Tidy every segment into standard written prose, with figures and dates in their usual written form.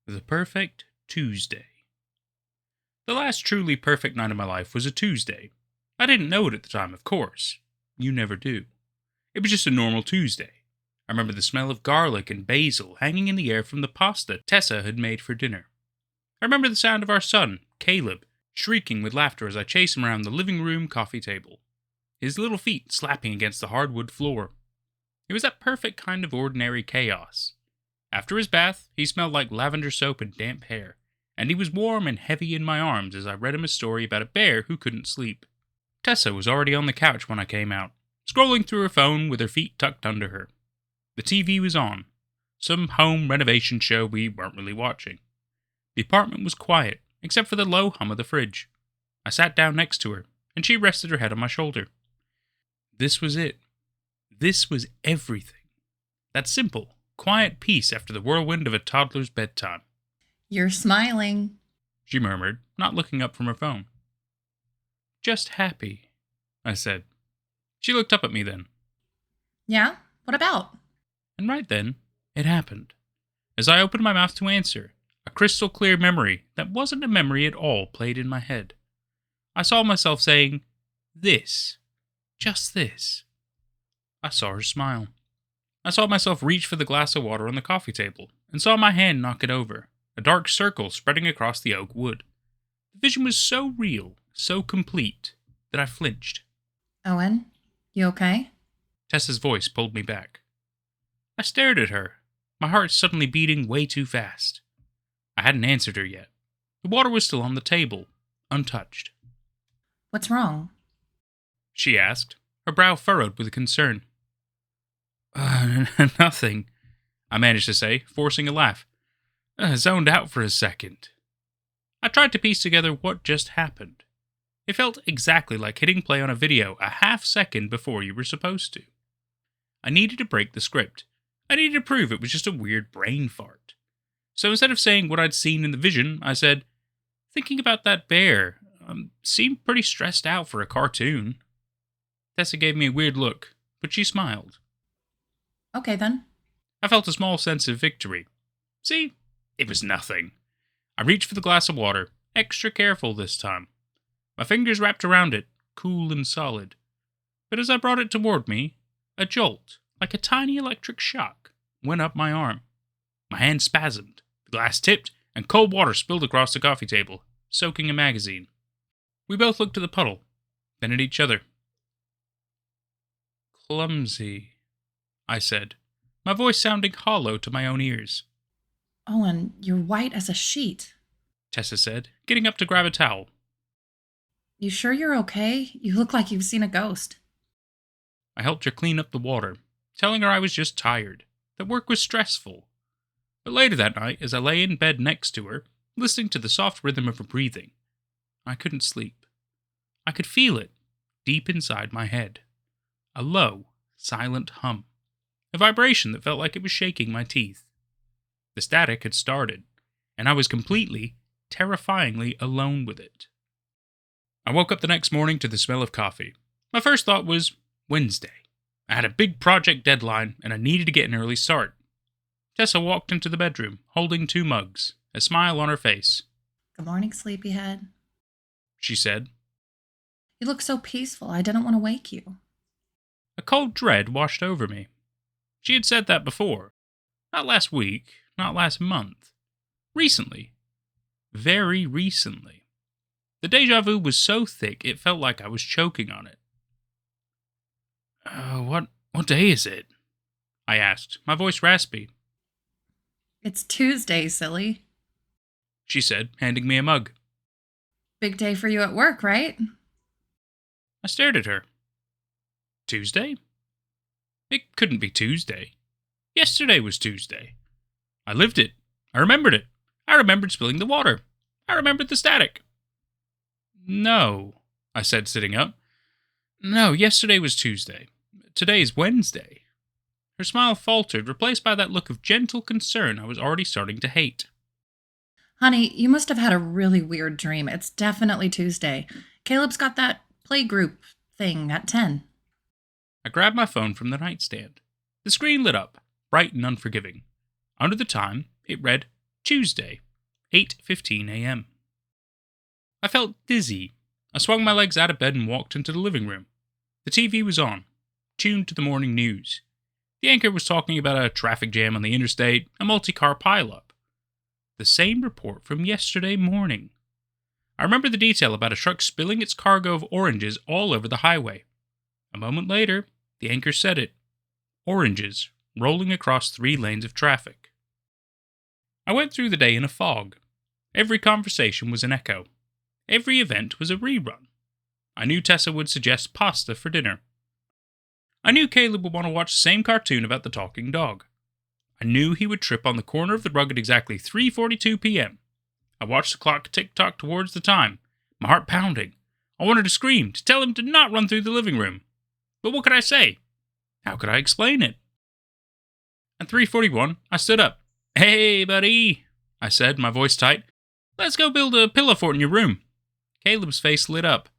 The perfect Tuesday. The last truly perfect night of my life was a Tuesday. I didn't know it at the time, of course. You never do. It was just a normal Tuesday. I remember the smell of garlic and basil hanging in the air from the pasta Tessa had made for dinner. I remember the sound of our son, Caleb, shrieking with laughter as I chased him around the living room coffee table, his little feet slapping against the hardwood floor. It was that perfect kind of ordinary chaos. After his bath, he smelled like lavender soap and damp hair, and he was warm and heavy in my arms as I read him a story about a bear who couldn't sleep. Tessa was already on the couch when I came out, scrolling through her phone with her feet tucked under her. The TV was on, some home renovation show we weren't really watching. The apartment was quiet, except for the low hum of the fridge. I sat down next to her, and she rested her head on my shoulder. This was it. This was everything. That simple, quiet peace after the whirlwind of a toddler's bedtime. You're smiling, She murmured, not looking up from her phone. Just happy, I said. She looked up at me then. Yeah? What about? And right then, it happened. As I opened my mouth to answer, a crystal clear memory that wasn't a memory at all played in my head. I saw myself saying, this. Just this. I saw her smile. I saw myself reach for the glass of water on the coffee table, and saw my hand knock it over, a dark circle spreading across the oak wood. The vision was so real, so complete, that I flinched. Owen, you okay? Tessa's voice pulled me back. I stared at her, my heart suddenly beating way too fast. I hadn't answered her yet. The water was still on the table, untouched. What's wrong? She asked, her brow furrowed with concern. Nothing, I managed to say, forcing a laugh. Zoned out for a second. I tried to piece together what just happened. It felt exactly like hitting play on a video a half second before you were supposed to. I needed to break the script. I needed to prove it was just a weird brain fart. So instead of saying what I'd seen in the vision, I said, thinking about that bear, seemed pretty stressed out for a cartoon. Tessa gave me a weird look, but she smiled. Okay then. I felt a small sense of victory. See, it was nothing. I reached for the glass of water, extra careful this time. My fingers wrapped around it, cool and solid. But as I brought it toward me, a jolt, like a tiny electric shock, went up my arm. My hand spasmed, the glass tipped, and cold water spilled across the coffee table, soaking a magazine. We both looked at the puddle, then at each other. Clumsy, I said, my voice sounding hollow to my own ears. Owen, you're white as a sheet. Tessa said, getting up to grab a towel. You sure you're okay? You look like you've seen a ghost. I helped her clean up the water, telling her I was just tired, that work was stressful. But later that night, as I lay in bed next to her, listening to the soft rhythm of her breathing, I couldn't sleep. I could feel it, deep inside my head. A low, silent hum. A vibration that felt like it was shaking my teeth. The static had started, and I was completely, terrifyingly alone with it. I woke up the next morning to the smell of coffee. My first thought was Wednesday. I had a big project deadline, and I needed to get an early start. Tessa walked into the bedroom, holding 2 mugs, a smile on her face. Good morning, sleepyhead. She said. You look so peaceful, I didn't want to wake you. A cold dread washed over me. She had said that before. Not last week, not last month. Recently. Very recently. The deja vu was so thick it felt like I was choking on it. What day is it? I asked, my voice raspy. It's Tuesday, silly. She said, handing me a mug. Big day for you at work, right? I stared at her. Tuesday? It couldn't be Tuesday. Yesterday was Tuesday. I lived it. I remembered it. I remembered spilling the water. I remembered the static. No, I said, sitting up. No, yesterday was Tuesday. Today is Wednesday. Her smile faltered, replaced by that look of gentle concern I was already starting to hate. Honey, you must have had a really weird dream. It's definitely Tuesday. Caleb's got that playgroup thing at 10. I grabbed my phone from the nightstand. The screen lit up, bright and unforgiving. Under the time, it read Tuesday, 8:15 a.m. I felt dizzy. I swung my legs out of bed and walked into the living room. The TV was on, tuned to the morning news. The anchor was talking about a traffic jam on the interstate, a multi-car pileup. The same report from yesterday morning. I remember the detail about a truck spilling its cargo of oranges all over the highway. A moment later, the anchor said it. Oranges rolling across 3 lanes of traffic. I went through the day in a fog. Every conversation was an echo. Every event was a rerun. I knew Tessa would suggest pasta for dinner. I knew Caleb would want to watch the same cartoon about the talking dog. I knew he would trip on the corner of the rug at exactly 3:42 p.m. I watched the clock tick-tock towards the time, my heart pounding. I wanted to scream, to tell him to not run through the living room. But what could I say? How could I explain it? At 3:41, I stood up. "Hey, buddy," I said, my voice tight. "Let's go build a pillow fort in your room." Caleb's face lit up.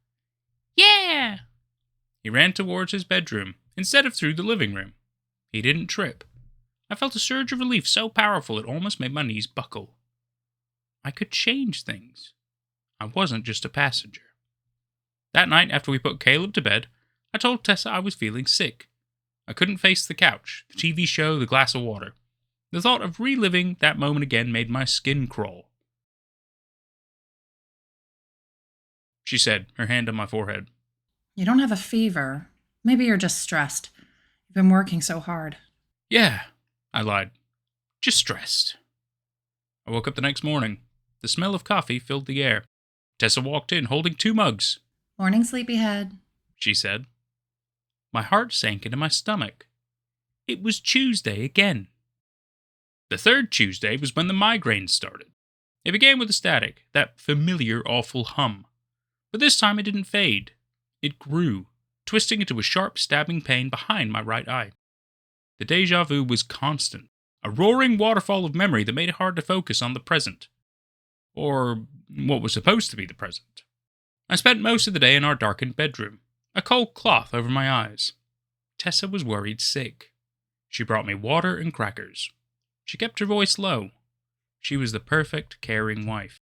"Yeah!" He ran towards his bedroom, instead of through the living room. He didn't trip. I felt a surge of relief so powerful it almost made my knees buckle. I could change things. I wasn't just a passenger. That night, after we put Caleb to bed, I told Tessa I was feeling sick. I couldn't face the couch, the TV show, the glass of water. The thought of reliving that moment again made my skin crawl. She said, her hand on my forehead. You don't have a fever. Maybe you're just stressed. You've been working so hard. Yeah, I lied. Just stressed. I woke up the next morning. The smell of coffee filled the air. Tessa walked in holding 2 mugs. Morning, sleepyhead, she said. My heart sank into my stomach. It was Tuesday again. The 3rd Tuesday was when the migraines started. It began with a static, that familiar awful hum. But this time it didn't fade. It grew, twisting into a sharp stabbing pain behind my right eye. The déjà vu was constant, a roaring waterfall of memory that made it hard to focus on the present. Or what was supposed to be the present. I spent most of the day in our darkened bedroom, a cold cloth over my eyes. Tessa was worried sick. She brought me water and crackers. She kept her voice low. She was the perfect, caring wife.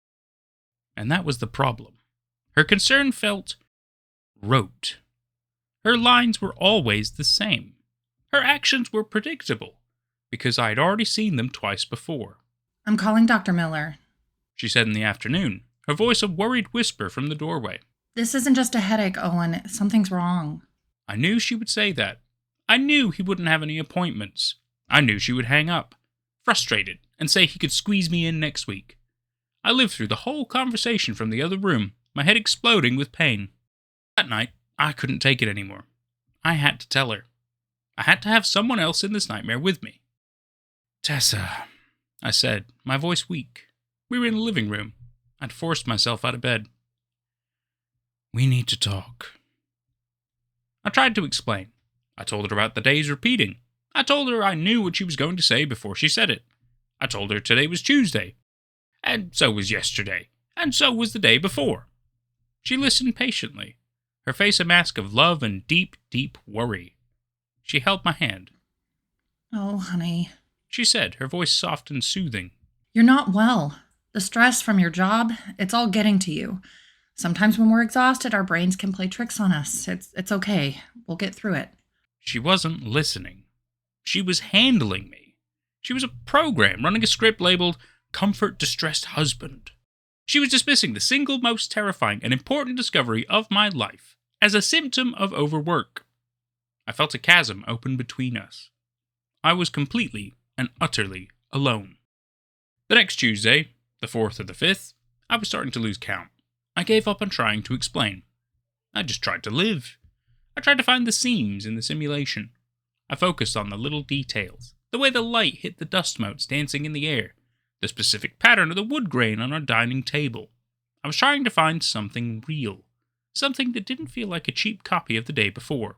And that was the problem. Her concern felt rote. Her lines were always the same. Her actions were predictable, because I had already seen them twice before. I'm calling Dr. Miller, she said in the afternoon, her voice a worried whisper from the doorway. This isn't just a headache, Owen. Something's wrong. I knew she would say that. I knew he wouldn't have any appointments. I knew she would hang up, frustrated, and say he could squeeze me in next week. I lived through the whole conversation from the other room, my head exploding with pain. That night, I couldn't take it anymore. I had to tell her. I had to have someone else in this nightmare with me. Tessa, I said, my voice weak. We were in the living room. I'd forced myself out of bed. We need to talk. I tried to explain. I told her about the days repeating. I told her I knew what she was going to say before she said it. I told her today was Tuesday. And so was yesterday. And so was the day before. She listened patiently, her face a mask of love and deep, deep worry. She held my hand. Oh, honey, she said, her voice soft and soothing. You're not well. The stress from your job, it's all getting to you. Sometimes when we're exhausted, our brains can play tricks on us. It's okay. We'll get through it. She wasn't listening. She was handling me. She was a program running a script labeled Comfort Distressed Husband. She was dismissing the single most terrifying and important discovery of my life as a symptom of overwork. I felt a chasm open between us. I was completely and utterly alone. The next Tuesday, the 4th or the 5th, I was starting to lose count. I gave up on trying to explain. I just tried to live. I tried to find the seams in the simulation. I focused on the little details, the way the light hit the dust motes dancing in the air, the specific pattern of the wood grain on our dining table. I was trying to find something real, something that didn't feel like a cheap copy of the day before.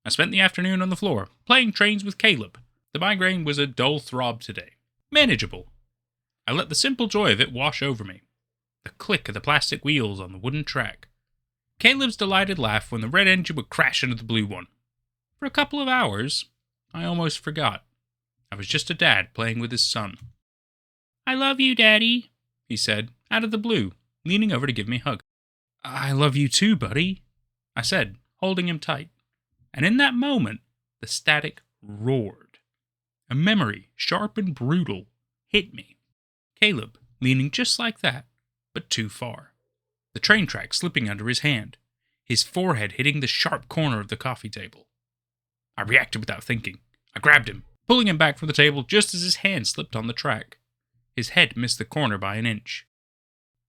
I spent the afternoon on the floor, playing trains with Caleb. The migraine was a dull throb today. Manageable. I let the simple joy of it wash over me. The click of the plastic wheels on the wooden track. Caleb's delighted laugh when the red engine would crash into the blue one. For a couple of hours, I almost forgot. I was just a dad playing with his son. I love you, Daddy, he said, out of the blue, leaning over to give me a hug. I love you too, buddy, I said, holding him tight. And in that moment, the static roared. A memory, sharp and brutal, hit me. Caleb, leaning just like that, but too far. The train track slipping under his hand, his forehead hitting the sharp corner of the coffee table. I reacted without thinking. I grabbed him, pulling him back from the table just as his hand slipped on the track. His head missed the corner by an inch.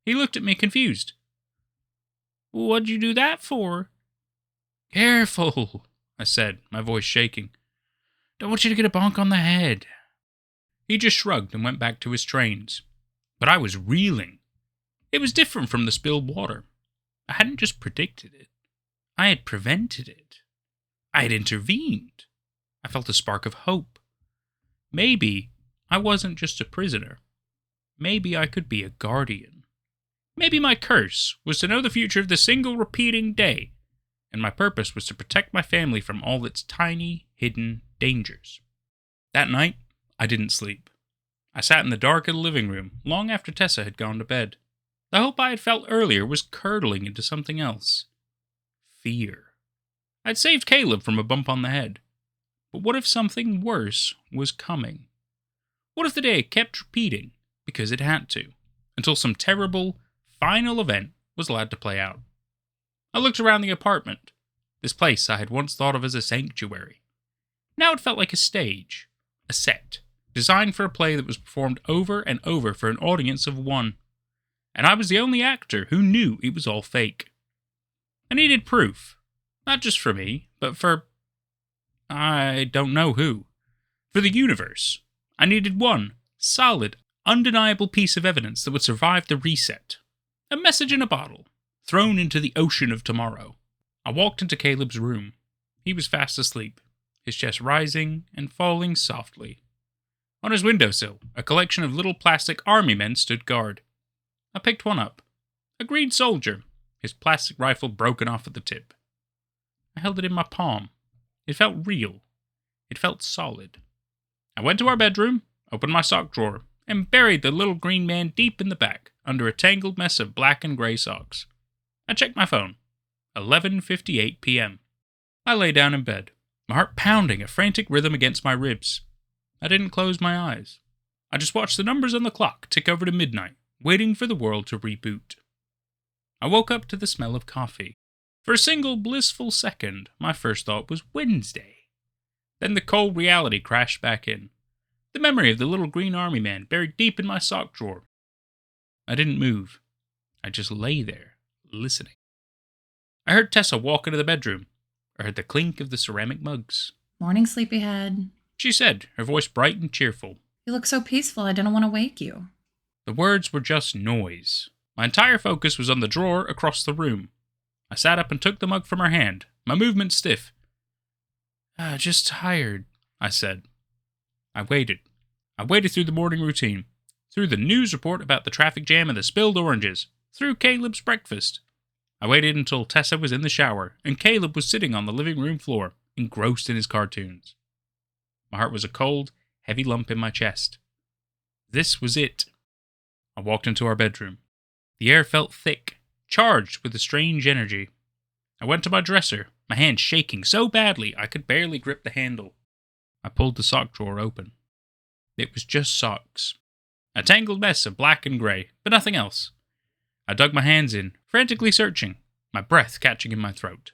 He looked at me confused. What'd you do that for? Careful, I said, my voice shaking. Don't want you to get a bonk on the head. He just shrugged and went back to his trains. But I was reeling. It was different from the spilled water. I hadn't just predicted it. I had prevented it. I had intervened. I felt a spark of hope. Maybe I wasn't just a prisoner. Maybe I could be a guardian. Maybe my curse was to know the future of the single repeating day, and my purpose was to protect my family from all its tiny, hidden dangers. That night, I didn't sleep. I sat in the dark of the living room long after Tessa had gone to bed. The hope I had felt earlier was curdling into something else. Fear. I'd saved Caleb from a bump on the head. But what if something worse was coming? What if the day kept repeating because it had to, until some terrible, final event was allowed to play out? I looked around the apartment, this place I had once thought of as a sanctuary. Now it felt like a stage, a set, designed for a play that was performed over and over for an audience of one. And I was the only actor who knew it was all fake. I needed proof, not just for me, but for... I don't know who. For the universe. I needed one solid, undeniable piece of evidence that would survive the reset. A message in a bottle, thrown into the ocean of tomorrow. I walked into Caleb's room. He was fast asleep, his chest rising and falling softly. On his windowsill, a collection of little plastic army men stood guard. I picked one up. A green soldier, his plastic rifle broken off at the tip. I held it in my palm. It felt real. It felt solid. I went to our bedroom, opened my sock drawer, and buried the little green man deep in the back, under a tangled mess of black and gray socks. I checked my phone. 11:58 p.m. I lay down in bed, my heart pounding a frantic rhythm against my ribs. I didn't close my eyes. I just watched the numbers on the clock tick over to midnight, waiting for the world to reboot. I woke up to the smell of coffee. For a single blissful second, my first thought was Wednesday. Then the cold reality crashed back in. The memory of the little green army man buried deep in my sock drawer. I didn't move. I just lay there, listening. I heard Tessa walk into the bedroom. I heard the clink of the ceramic mugs. Morning, sleepyhead. She said, her voice bright and cheerful. You look so peaceful, I didn't want to wake you. The words were just noise. My entire focus was on the drawer across the room. I sat up and took the mug from her hand, my movements stiff. Just tired, I said. I waited. I waited through the morning routine, through the news report about the traffic jam and the spilled oranges, through Caleb's breakfast. I waited until Tessa was in the shower, and Caleb was sitting on the living room floor, engrossed in his cartoons. My heart was a cold, heavy lump in my chest. This was it. I walked into our bedroom. The air felt thick, charged with a strange energy. I went to my dresser, my hand shaking so badly I could barely grip the handle. I pulled the sock drawer open. It was just socks. A tangled mess of black and grey, but nothing else. I dug my hands in, frantically searching, my breath catching in my throat.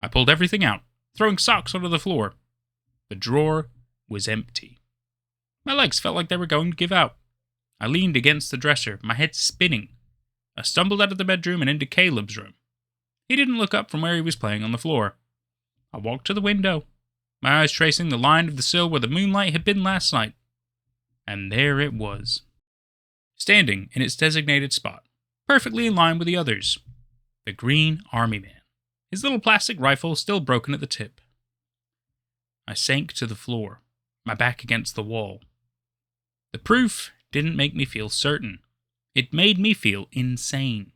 I pulled everything out, throwing socks onto the floor. The drawer was empty. My legs felt like they were going to give out. I leaned against the dresser, my head spinning. I stumbled out of the bedroom and into Caleb's room. He didn't look up from where he was playing on the floor. I walked to the window, my eyes tracing the line of the sill where the moonlight had been last night. And there it was, standing in its designated spot, perfectly in line with the others. The green army man, his little plastic rifle still broken at the tip. I sank to the floor, my back against the wall. The proof didn't make me feel certain. It made me feel insane.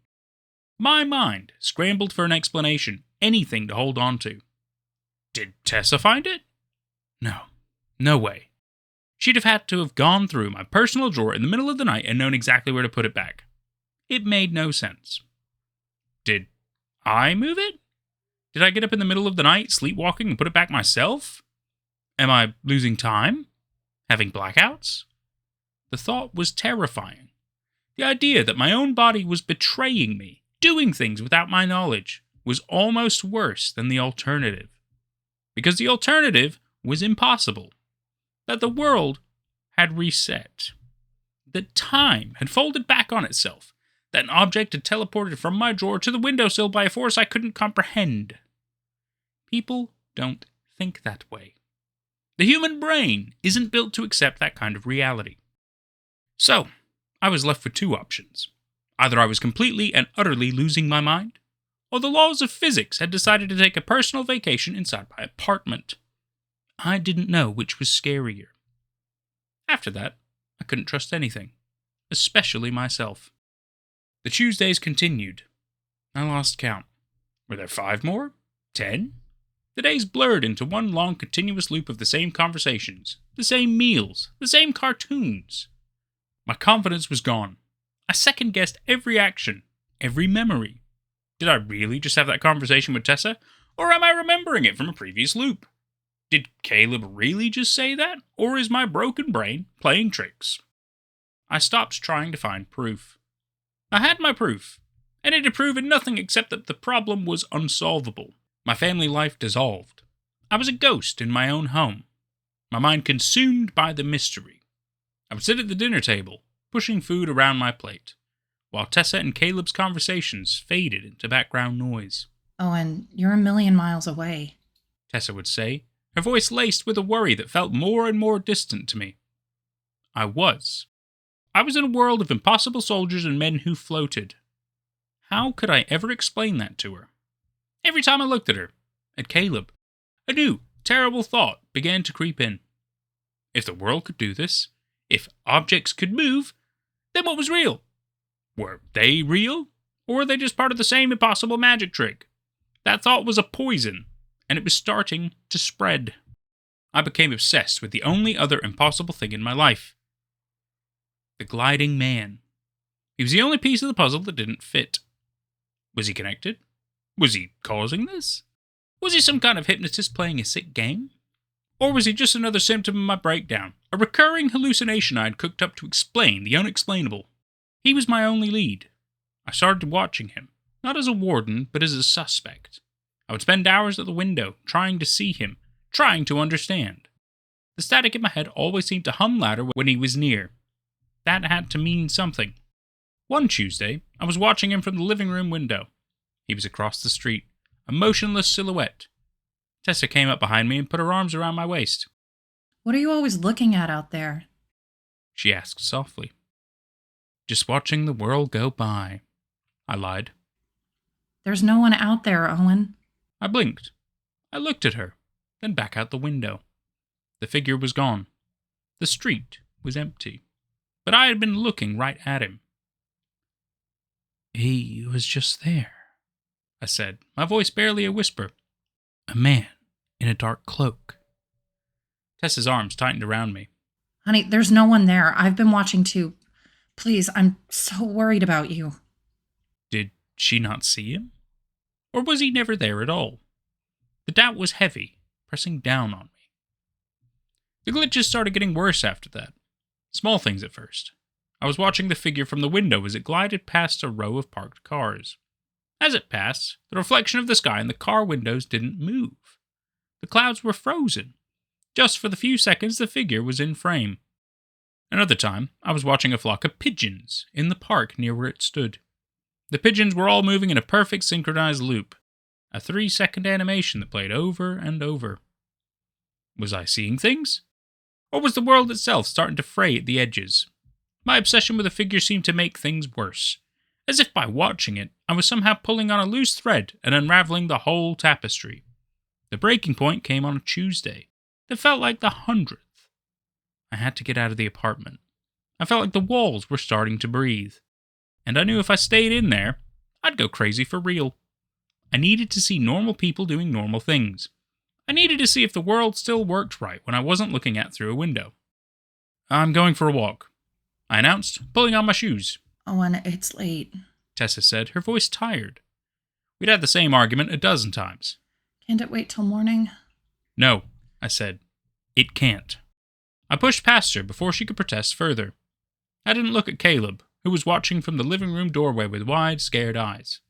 My mind scrambled for an explanation, anything to hold on to. Did Tessa find it? No way. She'd have had to have gone through my personal drawer in the middle of the night and known exactly where to put it back. It made no sense. Did I move it? Did I get up in the middle of the night, sleepwalking, and put it back myself? Am I losing time? Having blackouts? The thought was terrifying. The idea that my own body was betraying me, doing things without my knowledge, was almost worse than the alternative. Because the alternative was impossible. That the world had reset. That time had folded back on itself. That an object had teleported from my drawer to the windowsill by a force I couldn't comprehend. People don't think that way. The human brain isn't built to accept that kind of reality. So, I was left with two options. Either I was completely and utterly losing my mind, or the laws of physics had decided to take a personal vacation inside my apartment. I didn't know which was scarier. After that, I couldn't trust anything, especially myself. The Tuesdays continued. I lost count. Were there 5 more? 10? The days blurred into one long continuous loop of the same conversations, the same meals, the same cartoons. My confidence was gone. I second-guessed every action, every memory. Did I really just have that conversation with Tessa, or am I remembering it from a previous loop? Did Caleb really just say that, or is my broken brain playing tricks? I stopped trying to find proof. I had my proof, and it had proven nothing except that the problem was unsolvable. My family life dissolved. I was a ghost in my own home, my mind consumed by the mystery. I would sit at the dinner table, pushing food around my plate, while Tessa and Caleb's conversations faded into background noise. Owen, you're a million miles away, Tessa would say, her voice laced with a worry that felt more and more distant to me. I was. I was in a world of impossible soldiers and men who floated. How could I ever explain that to her? Every time I looked at her, at Caleb, a new, terrible thought began to creep in. If the world could do this, if objects could move, then what was real? Were they real? Or were they just part of the same impossible magic trick? That thought was a poison, and it was starting to spread. I became obsessed with the only other impossible thing in my life. The gliding man. He was the only piece of the puzzle that didn't fit. Was he connected? Was he causing this? Was he some kind of hypnotist playing a sick game? Or was he just another symptom of my breakdown, a recurring hallucination I had cooked up to explain the unexplainable? He was my only lead. I started watching him, not as a warden, but as a suspect. I would spend hours at the window, trying to see him, trying to understand. The static in my head always seemed to hum louder when he was near. That had to mean something. One Tuesday, I was watching him from the living room window. He was across the street, a motionless silhouette. Tessa came up behind me and put her arms around my waist. What are you always looking at out there? She asked softly. Just watching the world go by, I lied. There's no one out there, Owen. I blinked. I looked at her, then back out the window. The figure was gone. The street was empty. But I had been looking right at him. He was just there, I said, my voice barely a whisper. A man in a dark cloak. Tessa's arms tightened around me. Honey, there's no one there. I've been watching too. Please, I'm so worried about you. Did she not see him? Or was he never there at all? The doubt was heavy, pressing down on me. The glitches started getting worse after that. Small things at first. I was watching the figure from the window as it glided past a row of parked cars. As it passed, the reflection of the sky in the car windows didn't move. The clouds were frozen. Just for the few seconds the figure was in frame. Another time, I was watching a flock of pigeons in the park near where it stood. The pigeons were all moving in a perfect synchronized loop, a 3-second animation that played over and over. Was I seeing things? Or was the world itself starting to fray at the edges? My obsession with the figure seemed to make things worse, as if by watching it, I was somehow pulling on a loose thread and unraveling the whole tapestry. The breaking point came on a Tuesday. That felt like the 100th. I had to get out of the apartment. I felt like the walls were starting to breathe. And I knew if I stayed in there, I'd go crazy for real. I needed to see normal people doing normal things. I needed to see if the world still worked right when I wasn't looking out through a window. I'm going for a walk, I announced, pulling on my shoes. Owen, it's late. Tessa said, her voice tired. We'd had the same argument a dozen times. Can't it wait till morning? No, I said. It can't. I pushed past her before she could protest further. I didn't look at Caleb, who was watching from the living room doorway with wide, scared eyes.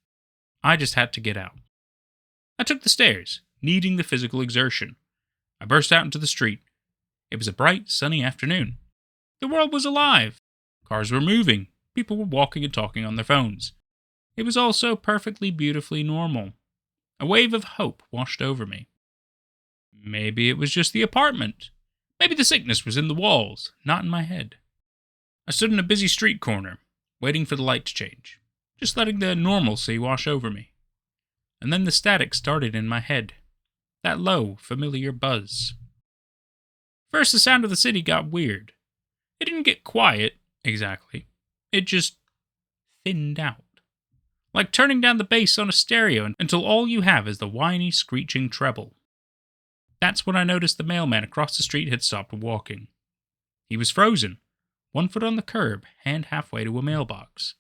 I just had to get out. I took the stairs, needing the physical exertion. I burst out into the street. It was a bright, sunny afternoon. The world was alive. Cars were moving. People were walking and talking on their phones. It was all so perfectly, beautifully normal. A wave of hope washed over me. Maybe it was just the apartment. Maybe the sickness was in the walls, not in my head. I stood in a busy street corner, waiting for the light to change, just letting the normalcy wash over me. And then the static started in my head. That low, familiar buzz. First, the sound of the city got weird. It didn't get quiet, exactly. It just thinned out. Like turning down the bass on a stereo until all you have is the whiny, screeching treble. That's when I noticed the mailman across the street had stopped walking. He was frozen, 1 foot on the curb, hand halfway to a mailbox.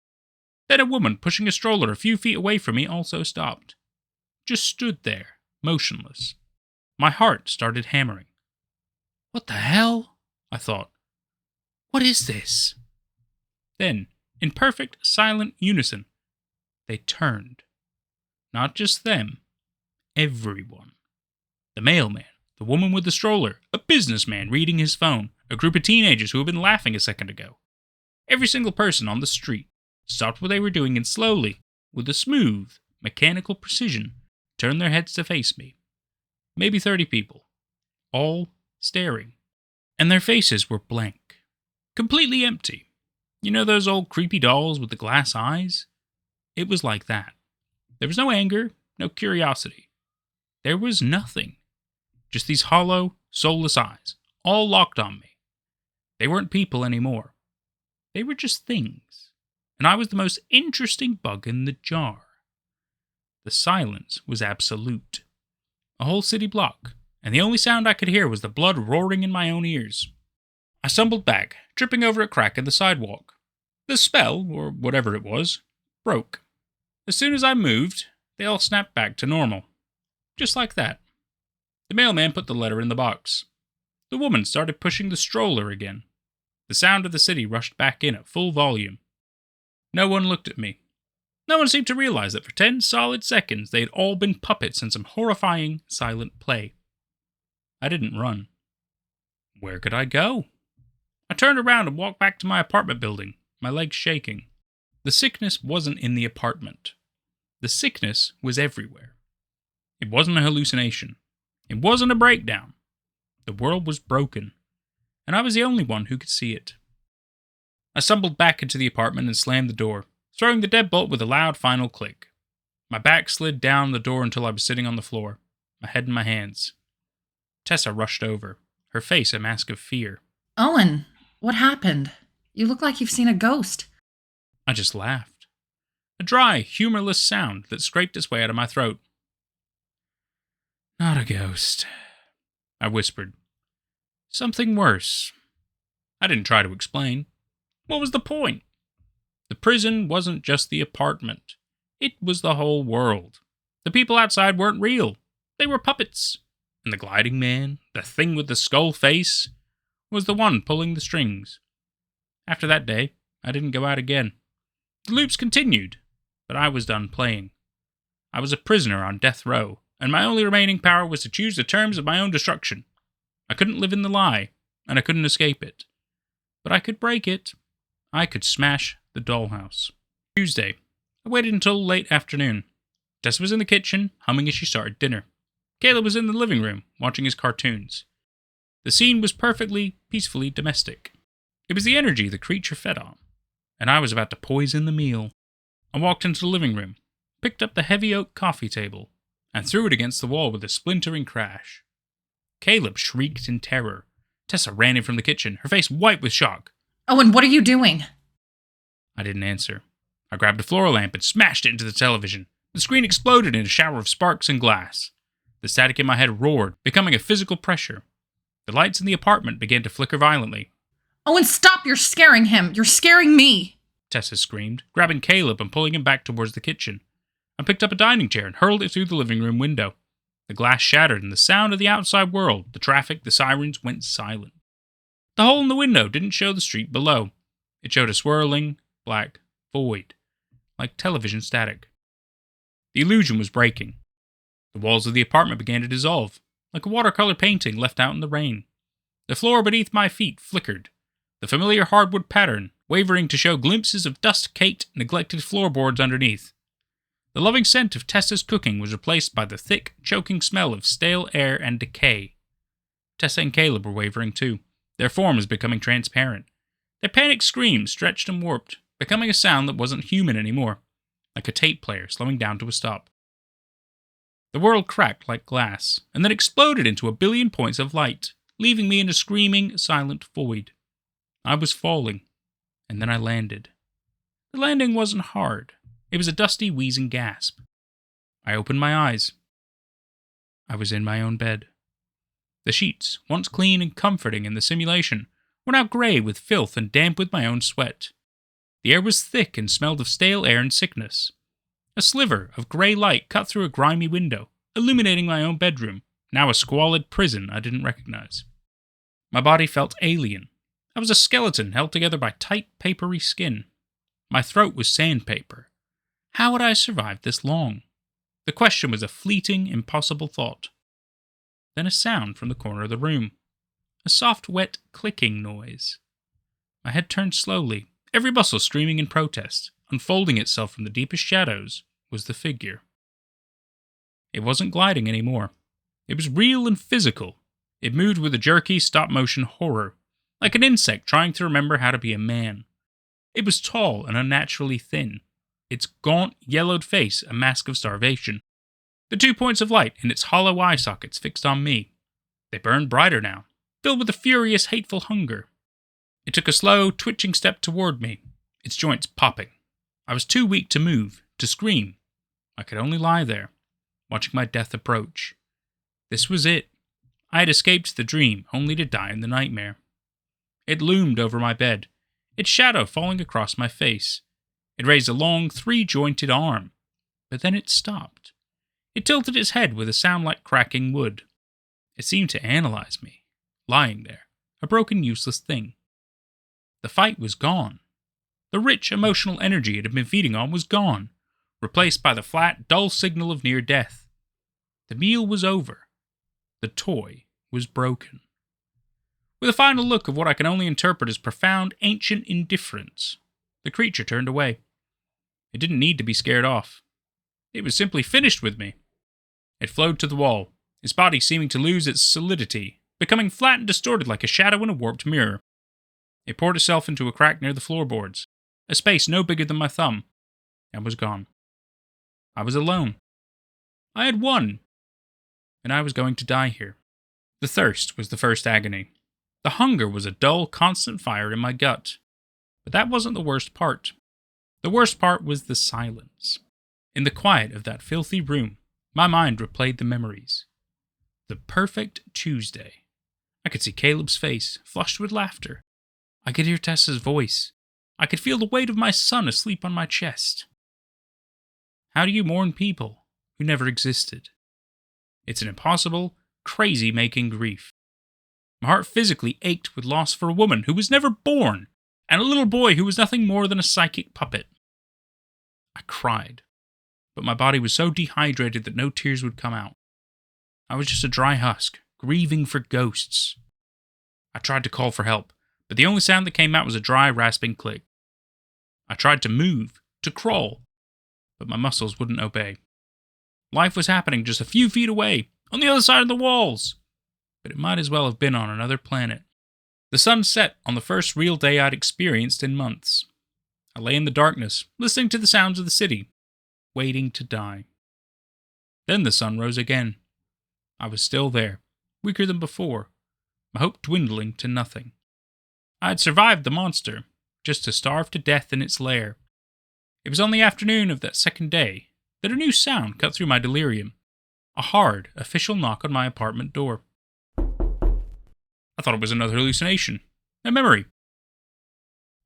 Then a woman pushing a stroller a few feet away from me also stopped. Just stood there, motionless. My heart started hammering. What the hell? I thought. What is this? Then, in perfect, silent unison, they turned. Not just them. Everyone. The mailman, the woman with the stroller, a businessman reading his phone, a group of teenagers who had been laughing a second ago. Every single person on the street stopped what they were doing and slowly, with a smooth, mechanical precision, turned their heads to face me. Maybe 30 people. All staring. And their faces were blank. Completely empty. You know those old creepy dolls with the glass eyes? It was like that. There was no anger, no curiosity. There was nothing. Just these hollow, soulless eyes, all locked on me. They weren't people anymore. They were just things. And I was the most interesting bug in the jar. The silence was absolute. A whole city block, and the only sound I could hear was the blood roaring in my own ears. I stumbled back, tripping over a crack in the sidewalk. The spell, or whatever it was, broke. As soon as I moved, they all snapped back to normal. Just like that. The mailman put the letter in the box. The woman started pushing the stroller again. The sound of the city rushed back in at full volume. No one looked at me. No one seemed to realize that for 10 solid seconds they had all been puppets in some horrifying, silent play. I didn't run. Where could I go? I turned around and walked back to my apartment building, my legs shaking. The sickness wasn't in the apartment. The sickness was everywhere. It wasn't a hallucination. It wasn't a breakdown. The world was broken, and I was the only one who could see it. I stumbled back into the apartment and slammed the door, throwing the deadbolt with a loud final click. My back slid down the door until I was sitting on the floor, my head in my hands. Tessa rushed over, her face a mask of fear. Owen, what happened? You look like you've seen a ghost. I just laughed. A dry, humorless sound that scraped its way out of my throat. Not a ghost, I whispered. Something worse. I didn't try to explain. What was the point? The prison wasn't just the apartment. It was the whole world. The people outside weren't real. They were puppets. And the gliding man, the thing with the skull face, was the one pulling the strings. After that day, I didn't go out again. The loops continued, but I was done playing. I was a prisoner on death row, and my only remaining power was to choose the terms of my own destruction. I couldn't live in the lie, and I couldn't escape it. But I could break it. I could smash the dollhouse. Tuesday. I waited until late afternoon. Tessa was in the kitchen, humming as she started dinner. Caleb was in the living room, watching his cartoons. The scene was perfectly, peacefully domestic. It was the energy the creature fed on, and I was about to poison the meal. I walked into the living room, picked up the heavy oak coffee table, and threw it against the wall with a splintering crash. Caleb shrieked in terror. Tessa ran in from the kitchen, her face white with shock. Owen, what are you doing? I didn't answer. I grabbed a floor lamp and smashed it into the television. The screen exploded in a shower of sparks and glass. The static in my head roared, becoming a physical pressure. The lights in the apartment began to flicker violently. Owen, stop! You're scaring him! You're scaring me! Tessa screamed, grabbing Caleb and pulling him back towards the kitchen. I picked up a dining chair and hurled it through the living room window. The glass shattered and the sound of the outside world, the traffic, the sirens went silent. The hole in the window didn't show the street below. It showed a swirling, black void, like television static. The illusion was breaking. The walls of the apartment began to dissolve, like a watercolor painting left out in the rain. The floor beneath my feet flickered, the familiar hardwood pattern wavering to show glimpses of dust-caked, neglected floorboards underneath. The loving scent of Tessa's cooking was replaced by the thick, choking smell of stale air and decay. Tessa and Caleb were wavering too, their forms becoming transparent. Their panicked screams stretched and warped, becoming a sound that wasn't human anymore, like a tape player slowing down to a stop. The world cracked like glass, and then exploded into a billion points of light, leaving me in a screaming, silent void. I was falling, and then I landed. The landing wasn't hard. It was a dusty, wheezing gasp. I opened my eyes. I was in my own bed. The sheets, once clean and comforting in the simulation, were now grey with filth and damp with my own sweat. The air was thick and smelled of stale air and sickness. A sliver of grey light cut through a grimy window, illuminating my own bedroom, now a squalid prison I didn't recognize. My body felt alien. I was a skeleton held together by tight, papery skin. My throat was sandpaper. How had I survived this long? The question was a fleeting, impossible thought. Then a sound from the corner of the room. A soft, wet, clicking noise. My head turned slowly, every muscle screaming in protest. Unfolding itself from the deepest shadows was the figure. It wasn't gliding anymore. It was real and physical. It moved with a jerky, stop-motion horror, like an insect trying to remember how to be a man. It was tall and unnaturally thin, its gaunt, yellowed face a mask of starvation. The 2 points of light in its hollow eye sockets fixed on me. They burned brighter now, filled with a furious, hateful hunger. It took a slow, twitching step toward me, its joints popping. I was too weak to move, to scream. I could only lie there, watching my death approach. This was it. I had escaped the dream, only to die in the nightmare. It loomed over my bed, its shadow falling across my face. It raised a long, three-jointed arm, but then it stopped. It tilted its head with a sound like cracking wood. It seemed to analyze me, lying there, a broken, useless thing. The fight was gone. The rich, emotional energy it had been feeding on was gone, replaced by the flat, dull signal of near death. The meal was over. The toy was broken. With a final look of what I can only interpret as profound, ancient indifference, the creature turned away. It didn't need to be scared off. It was simply finished with me. It flowed to the wall, its body seeming to lose its solidity, becoming flat and distorted like a shadow in a warped mirror. It poured itself into a crack near the floorboards, a space no bigger than my thumb, and was gone. I was alone. I had won, and I was going to die here. The thirst was the first agony. The hunger was a dull, constant fire in my gut. But that wasn't the worst part. The worst part was the silence. In the quiet of that filthy room, my mind replayed the memories. The perfect Tuesday. I could see Caleb's face, flushed with laughter. I could hear Tessa's voice. I could feel the weight of my son asleep on my chest. How do you mourn people who never existed? It's an impossible, crazy-making grief. My heart physically ached with loss for a woman who was never born, and a little boy who was nothing more than a psychic puppet. I cried, but my body was so dehydrated that no tears would come out. I was just a dry husk, grieving for ghosts. I tried to call for help, but the only sound that came out was a dry, rasping click. I tried to move, to crawl, but my muscles wouldn't obey. Life was happening just a few feet away, on the other side of the walls, but it might as well have been on another planet. The sun set on the first real day I'd experienced in months. I lay in the darkness, listening to the sounds of the city, waiting to die. Then the sun rose again. I was still there, weaker than before, my hope dwindling to nothing. I had survived the monster, just to starve to death in its lair. It was on the afternoon of that second day that a new sound cut through my delirium. A hard, official knock on my apartment door. I thought it was another hallucination, a memory,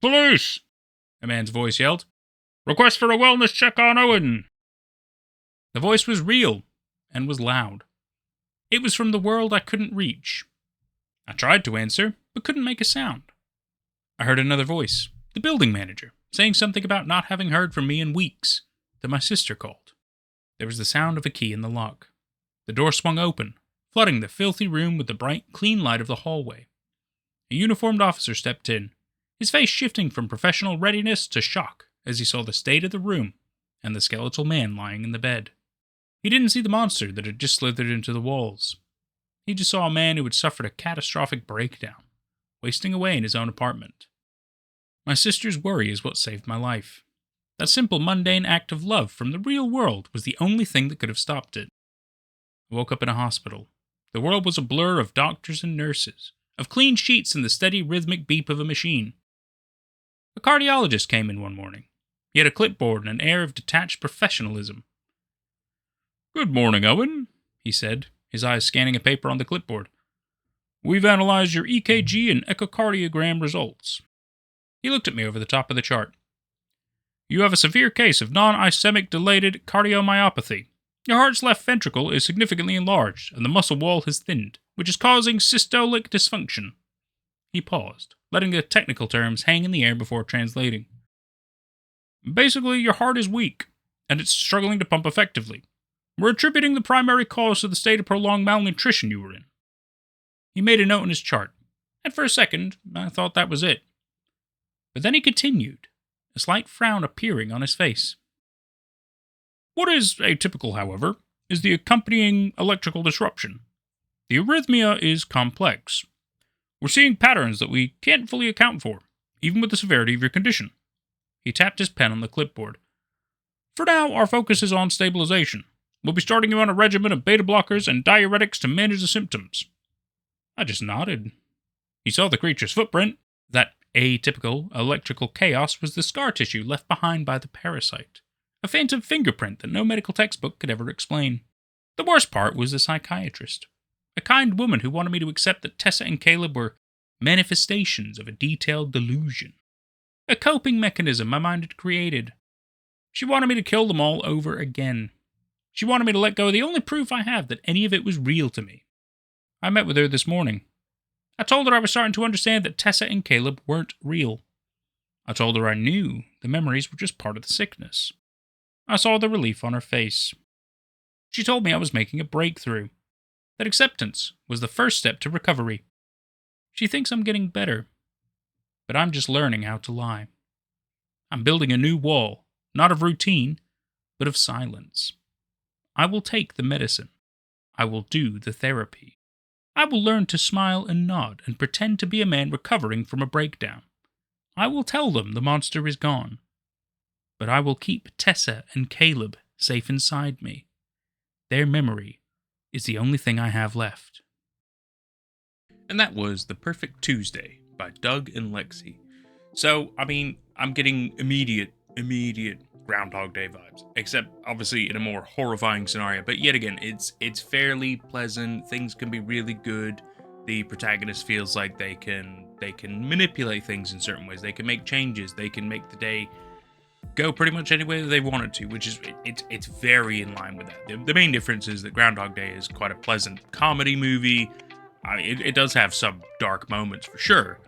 Police! A man's voice yelled. Request for a wellness check on Owen. The voice was real and was loud. It was from the world I couldn't reach. I tried to answer, but couldn't make a sound. I heard another voice, the building manager, saying something about not having heard from me in weeks, that my sister called. There was the sound of a key in the lock. The door swung open, flooding the filthy room with the bright, clean light of the hallway. A uniformed officer stepped in, his face shifting from professional readiness to shock as he saw the state of the room and the skeletal man lying in the bed. He didn't see the monster that had just slithered into the walls. He just saw a man who had suffered a catastrophic breakdown, wasting away in his own apartment. My sister's worry is what saved my life. That simple, mundane act of love from the real world was the only thing that could have stopped it. I woke up in a hospital. The world was a blur of doctors and nurses, of clean sheets and the steady, rhythmic beep of a machine. A cardiologist came in one morning. He had a clipboard and an air of detached professionalism. "Good morning, Owen," he said, his eyes scanning a paper on the clipboard. "We've analyzed your EKG and echocardiogram results." He looked at me over the top of the chart. "You have a severe case of non-ischemic dilated cardiomyopathy. Your heart's left ventricle is significantly enlarged, and the muscle wall has thinned, which is causing systolic dysfunction." He paused, letting the technical terms hang in the air before translating. "Basically, your heart is weak, and it's struggling to pump effectively. We're attributing the primary cause to the state of prolonged malnutrition you were in." He made a note in his chart, and for a second, I thought that was it. But then he continued, a slight frown appearing on his face. "What is atypical, however, is the accompanying electrical disruption. The arrhythmia is complex. We're seeing patterns that we can't fully account for, even with the severity of your condition." He tapped his pen on the clipboard. "For now, our focus is on stabilization. We'll be starting you on a regimen of beta blockers and diuretics to manage the symptoms." I just nodded. He saw the creature's footprint. That atypical electrical chaos was the scar tissue left behind by the parasite, a phantom fingerprint that no medical textbook could ever explain. The worst part was the psychiatrist, a kind woman who wanted me to accept that Tessa and Caleb were manifestations of a detailed delusion, a coping mechanism my mind had created. She wanted me to kill them all over again. She wanted me to let go of the only proof I have that any of it was real to me. I met with her this morning. I told her I was starting to understand that Tessa and Caleb weren't real. I told her I knew the memories were just part of the sickness. I saw the relief on her face. She told me I was making a breakthrough, that acceptance was the first step to recovery. She thinks I'm getting better, but I'm just learning how to lie. I'm building a new wall, not of routine, but of silence. I will take the medicine. I will do the therapy. I will learn to smile and nod and pretend to be a man recovering from a breakdown. I will tell them the monster is gone. But I will keep Tessa and Caleb safe inside me. Their memory is the only thing I have left. And that was The Perfect Tuesday by Doug and Lexi. So, I'm getting immediate Groundhog Day vibes, except obviously in a more horrifying scenario. But yet again, it's fairly pleasant. Things can be really good. The protagonist feels like they can manipulate things in certain ways. They can make changes. They can make the day go pretty much any way that they want it to, which is it's very in line with that. The main difference is that Groundhog Day is quite a pleasant comedy movie. It does have some dark moments for sure,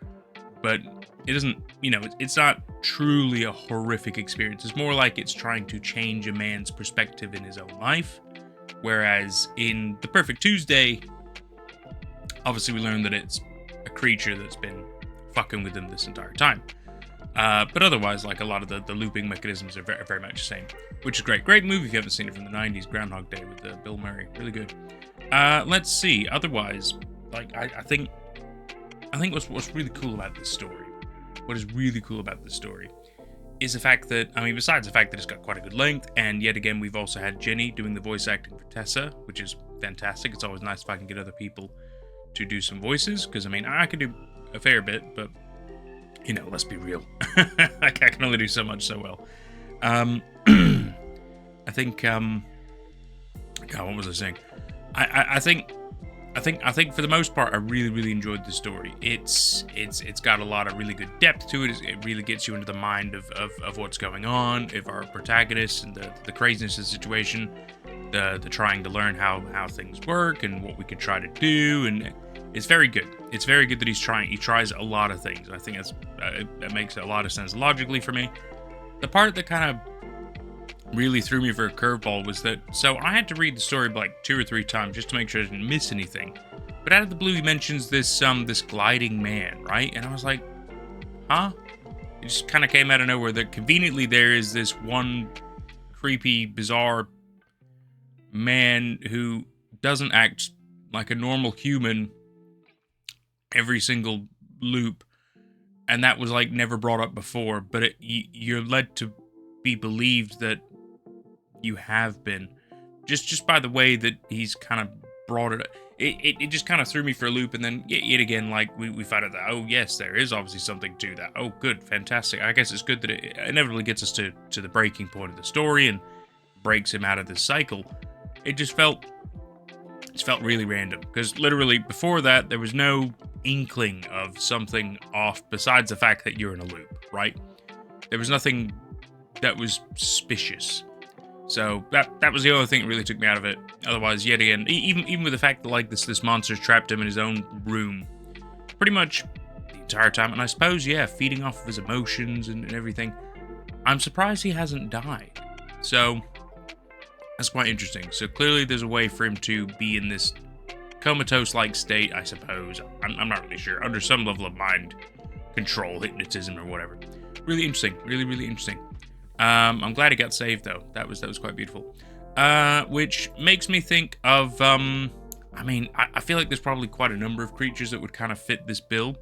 but it doesn't, it's not truly a horrific experience. It's more like it's trying to change a man's perspective in his own life. Whereas in The Perfect Tuesday, obviously we learn that it's a creature that's been fucking with him this entire time. But otherwise, like a lot of the looping mechanisms are very, very much the same, which is great. Great movie if you haven't seen it, from the 90s, Groundhog Day with Bill Murray. Really good. Let's see. Otherwise, like I think what's really cool about this story. What is really cool about this story is the fact that, besides the fact that it's got quite a good length, and yet again, we've also had Jenny doing the voice acting for Tessa, which is fantastic. It's always nice if I can get other people to do some voices, because, I can do a fair bit, but, let's be real. I can only do so much so well. I think, God, what was I saying? I think I think for the most part, I really enjoyed the story. It's got a lot of really good depth to it. It really gets you into the mind of what's going on, of our protagonist and the craziness of the situation, the trying to learn how things work and what we could try to do, and it's very good. It's very good that he tries a lot of things. I think that makes a lot of sense logically for me. The part that kind of really threw me for a curveball was that, so I had to read the story like 2 or 3 times just to make sure I didn't miss anything. But out of the blue, he mentions this gliding man, right? And I was like, huh? It just kind of came out of nowhere that conveniently there is this one creepy, bizarre man who doesn't act like a normal human every single loop, and that was like never brought up before, but you're led to be believed that you have been, just by the way that he's kind of brought it. It just kind of threw me for a loop, and then yet again, like we found out that, oh yes, there is obviously something to that. Oh good, fantastic. I guess it's good that it inevitably gets us to the breaking point of the story and breaks him out of this cycle. It felt really random, because literally before that there was no inkling of something off besides the fact that you're in a loop, right? There was nothing that was suspicious. So that was the only thing that really took me out of it. Otherwise, yet again, even with the fact that like this monster's trapped him in his own room pretty much the entire time, and I suppose, yeah, feeding off of his emotions and everything, I'm surprised he hasn't died. So that's quite interesting. So clearly there's a way for him to be in this comatose-like state, I suppose. I'm not really sure. Under some level of mind control, hypnotism, or whatever. Really interesting. Really interesting. I'm glad he got saved, though. That was quite beautiful. Which makes me think of, I feel like there's probably quite a number of creatures that would kind of fit this bill.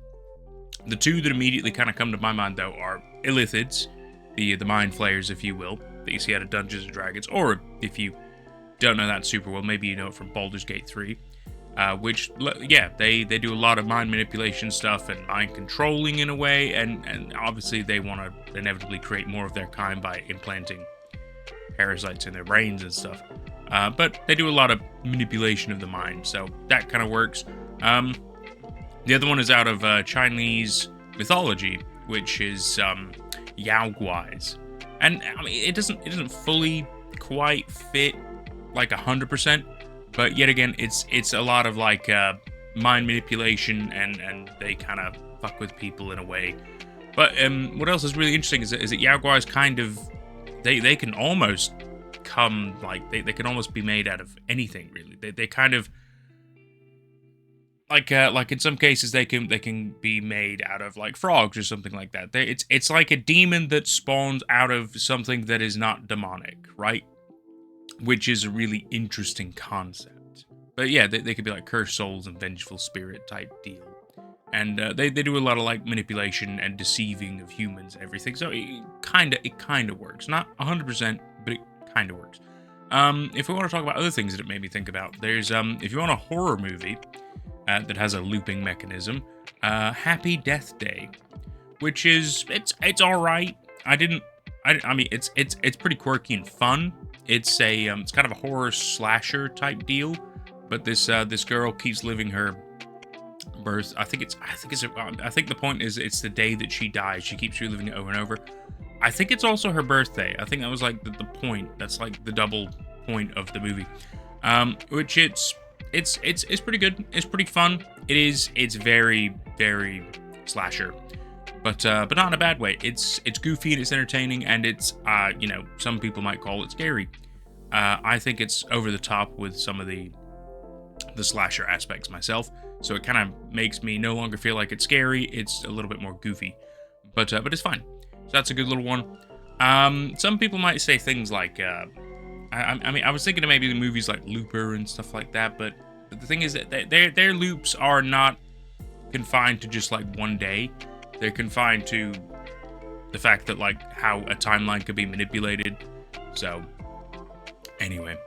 The two that immediately kind of come to my mind, though, are Illithids, the mind flayers, if you will, that you see out of Dungeons & Dragons, or if you don't know that super well, maybe you know it from Baldur's Gate 3. Which, yeah, they do a lot of mind manipulation stuff and mind controlling in a way, and obviously they want to inevitably create more of their kind by implanting parasites in their brains and stuff. But they do a lot of manipulation of the mind, so that kind of works. The other one is out of Chinese mythology, which is Yao-guais. And I mean, it doesn't fully quite fit like 100%. But yet again, it's a lot of like mind manipulation, and they kind of fuck with people in a way. But what else is really interesting is that Yao-guais kind of they can almost come like they can almost be made out of anything really. They kind of like in some cases they can be made out of like frogs or something like that. It's like a demon that spawns out of something that is not demonic, right? Which is a really interesting concept. But yeah, they could be like cursed souls and vengeful spirit type deal. And they do a lot of like manipulation and deceiving of humans and everything. So it kind of works. Not 100%, but it kind of works. If we want to talk about other things that it made me think about, there's if you want a horror movie that has a looping mechanism, Happy Death Day, which is it's all right. I mean it's pretty quirky and fun. It's kind of a horror slasher type deal, but this girl keeps living her birth. I think the point is it's the day that she dies. She keeps reliving it over and over. I think it's also her birthday. I think that was like the point. That's like the double point of the movie. Which it's pretty good. It's pretty fun. It's very slasher. But not in a bad way. It's goofy and it's entertaining, and it's some people might call it scary. I think it's over the top with some of the slasher aspects myself, so it kind of makes me no longer feel like it's scary. It's a little bit more goofy, but it's fine. So that's a good little one. Some people might say things like, I was thinking of maybe the movies like Looper and stuff like that, but the thing is that their loops are not confined to just like one day. They're confined to the fact that like how a timeline could be manipulated. So anyway,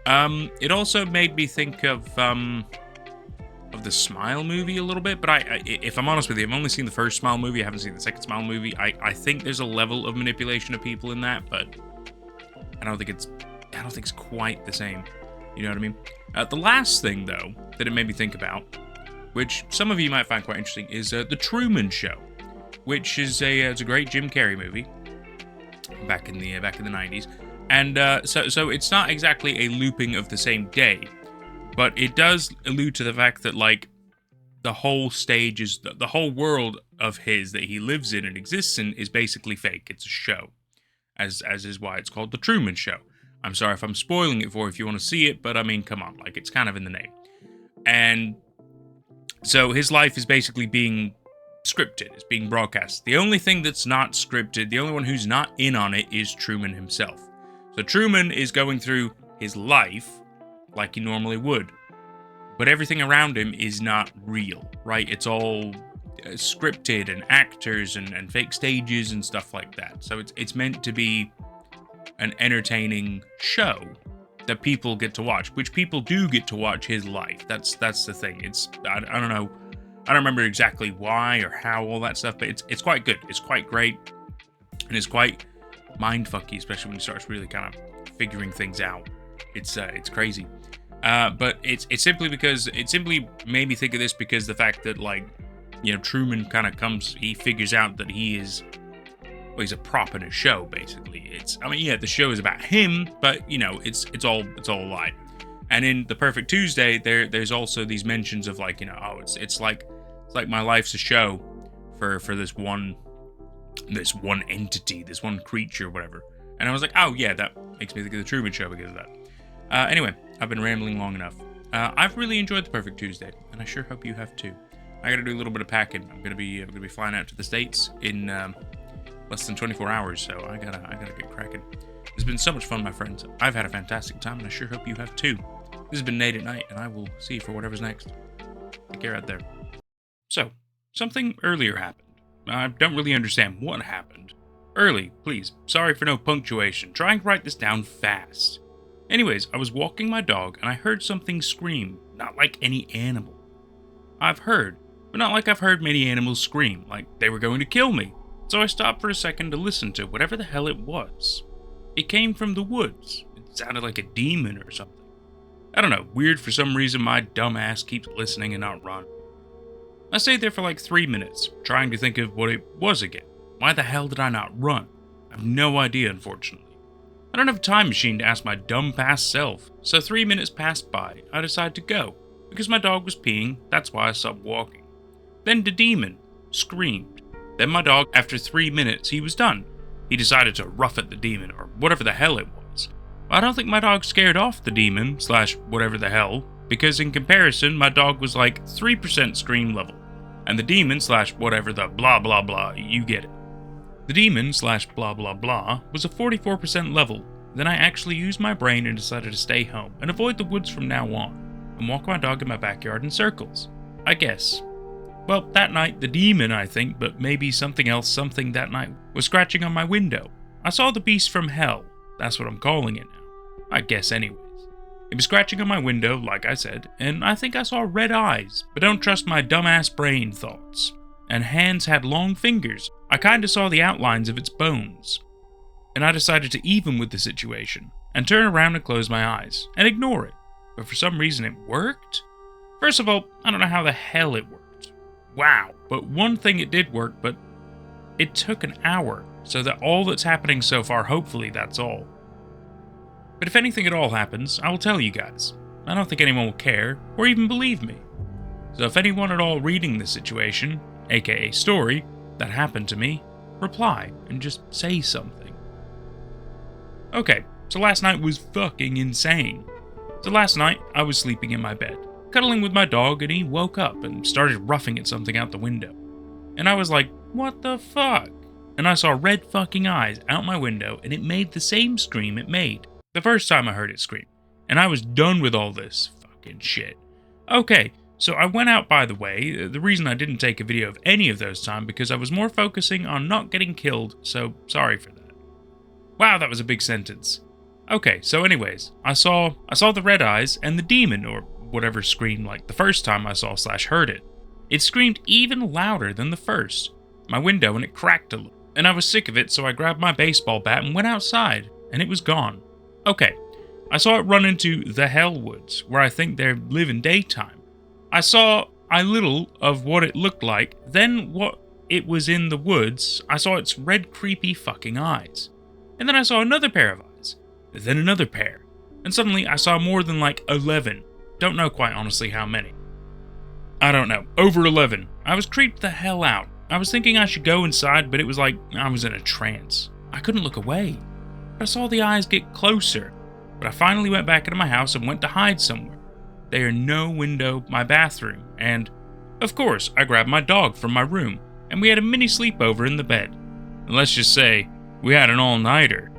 it also made me think of the Smile movie a little bit. But if I'm honest with you, I've only seen the first Smile movie. I haven't seen the second Smile movie. I think there's a level of manipulation of people in that, but I don't think it's quite the same. You know what I mean? The last thing, though, that it made me think about, which some of you might find quite interesting, is The Truman Show, which is it's a great Jim Carrey movie back in the 90s. And so it's not exactly a looping of the same day, but it does allude to the fact that, like, the whole stage is the whole world of his that he lives in and exists in is basically fake. It's a show, as is why it's called The Truman Show. I'm sorry if I'm spoiling it for you if you want to see it, but I mean, come on, like, it's kind of in the name. And so his life is basically being scripted. It's being broadcast. The only thing that's not scripted, the only one who's not in on it, is Truman himself. So Truman is going through his life like he normally would, but everything around him is not real, right? It's all scripted and actors and fake stages and stuff like that. So it's meant to be an entertaining show that people get to watch, which people do get to watch his life. That's the thing. I don't know. I don't remember exactly why or how, all that stuff, but it's quite good. It's quite great, and it's quite mindfucky, especially when he starts really kind of figuring things out. It's crazy. But it's simply because it simply made me think of this because the fact that, like, you know, Truman kind of he figures out that he's a prop in a show, basically. The show is about him, but, you know, it's all a lie. And in The Perfect Tuesday, there's also these mentions of, like, you know, oh, it's like my life's a show for this one entity, this one creature, whatever. And I was like, oh yeah, that makes me think of The Truman Show because of that. Anyway, I've been rambling long enough. I've really enjoyed The Perfect Tuesday, and I sure hope you have too. I gotta do a little bit of packing. I'm gonna be flying out to the States in less than 24 hours, so I gotta get cracking. It's been so much fun, my friends. I've had a fantastic time, and I sure hope you have too. This has been Nate at Night, and I will see you for whatever's next. Take care out there. So, something earlier happened. I don't really understand what happened. Early, please. Sorry for no punctuation. Try and write this down fast. Anyways, I was walking my dog, and I heard something scream. Not like any animal. I've heard, but not like I've heard many animals scream, like they were going to kill me. So I stopped for a second to listen to whatever the hell it was. It came from the woods. It sounded like a demon or something. I don't know, weird for some reason my dumb ass keeps listening and not run. I stayed there for like 3 minutes, trying to think of what it was again. Why the hell did I not run? I have no idea, unfortunately. I don't have a time machine to ask my dumb past self, so 3 minutes passed by. I decided to go. Because my dog was peeing, that's why I stopped walking. Then the demon screamed. Then my dog, after 3 minutes, he was done. He decided to rough at the demon, or whatever the hell it was. I don't think my dog scared off the demon, / whatever the hell, because in comparison, my dog was like 3% scream level. And the demon / whatever the blah blah blah, you get it. The demon / blah blah blah was a 44% level. Then I actually used my brain and decided to stay home and avoid the woods from now on, and walk my dog in my backyard in circles, I guess. Well, that night, the demon, I think, but maybe something else, something that night, was scratching on my window. I saw the beast from hell. That's what I'm calling it now. I guess anyways. It was scratching on my window, like I said, and I think I saw red eyes, but don't trust my dumbass brain thoughts. And hands had long fingers. I kinda saw the outlines of its bones. And I decided to even with the situation, and turn around and close my eyes, and ignore it. But for some reason it worked? First of all, I don't know how the hell it worked. Wow. But one thing it did work, but it took an hour, so that all that's happening so far, hopefully that's all. But if anything at all happens, I will tell you guys. I don't think anyone will care, or even believe me. So if anyone at all reading this situation, aka story, that happened to me, reply, and just say something. Okay, so last night was fucking insane. So last night, I was sleeping in my bed, cuddling with my dog, and he woke up and started roughing at something out the window. And I was like, what the fuck? And I saw red fucking eyes out my window, and it made the same scream it made the first time I heard it scream. And I was done with all this fucking shit. Okay, so I went out, by the way. The reason I didn't take a video of any of those times because I was more focusing on not getting killed, so sorry for that. Wow, that was a big sentence. Okay, so anyways, I saw the red eyes and the demon, or whatever, screamed like the first time I saw / heard it. It screamed even louder than the first. My window, and it cracked a little. And I was sick of it, so I grabbed my baseball bat and went outside, and it was gone. Okay, I saw it run into the Hell Woods, where I think they live in daytime. I saw a little of what it looked like, then what it was in the woods, I saw its red creepy fucking eyes. And then I saw another pair of eyes, then another pair, and suddenly I saw more than like 11. Don't know quite honestly how many. I don't know, over 11. I was creeped the hell out. I was thinking I should go inside, but it was like I was in a trance. I couldn't look away. But I saw the eyes get closer. But I finally went back into my house and went to hide somewhere. There no window, my bathroom, and of course I grabbed my dog from my room, and we had a mini sleepover in the bed. And let's just say, we had an all-nighter.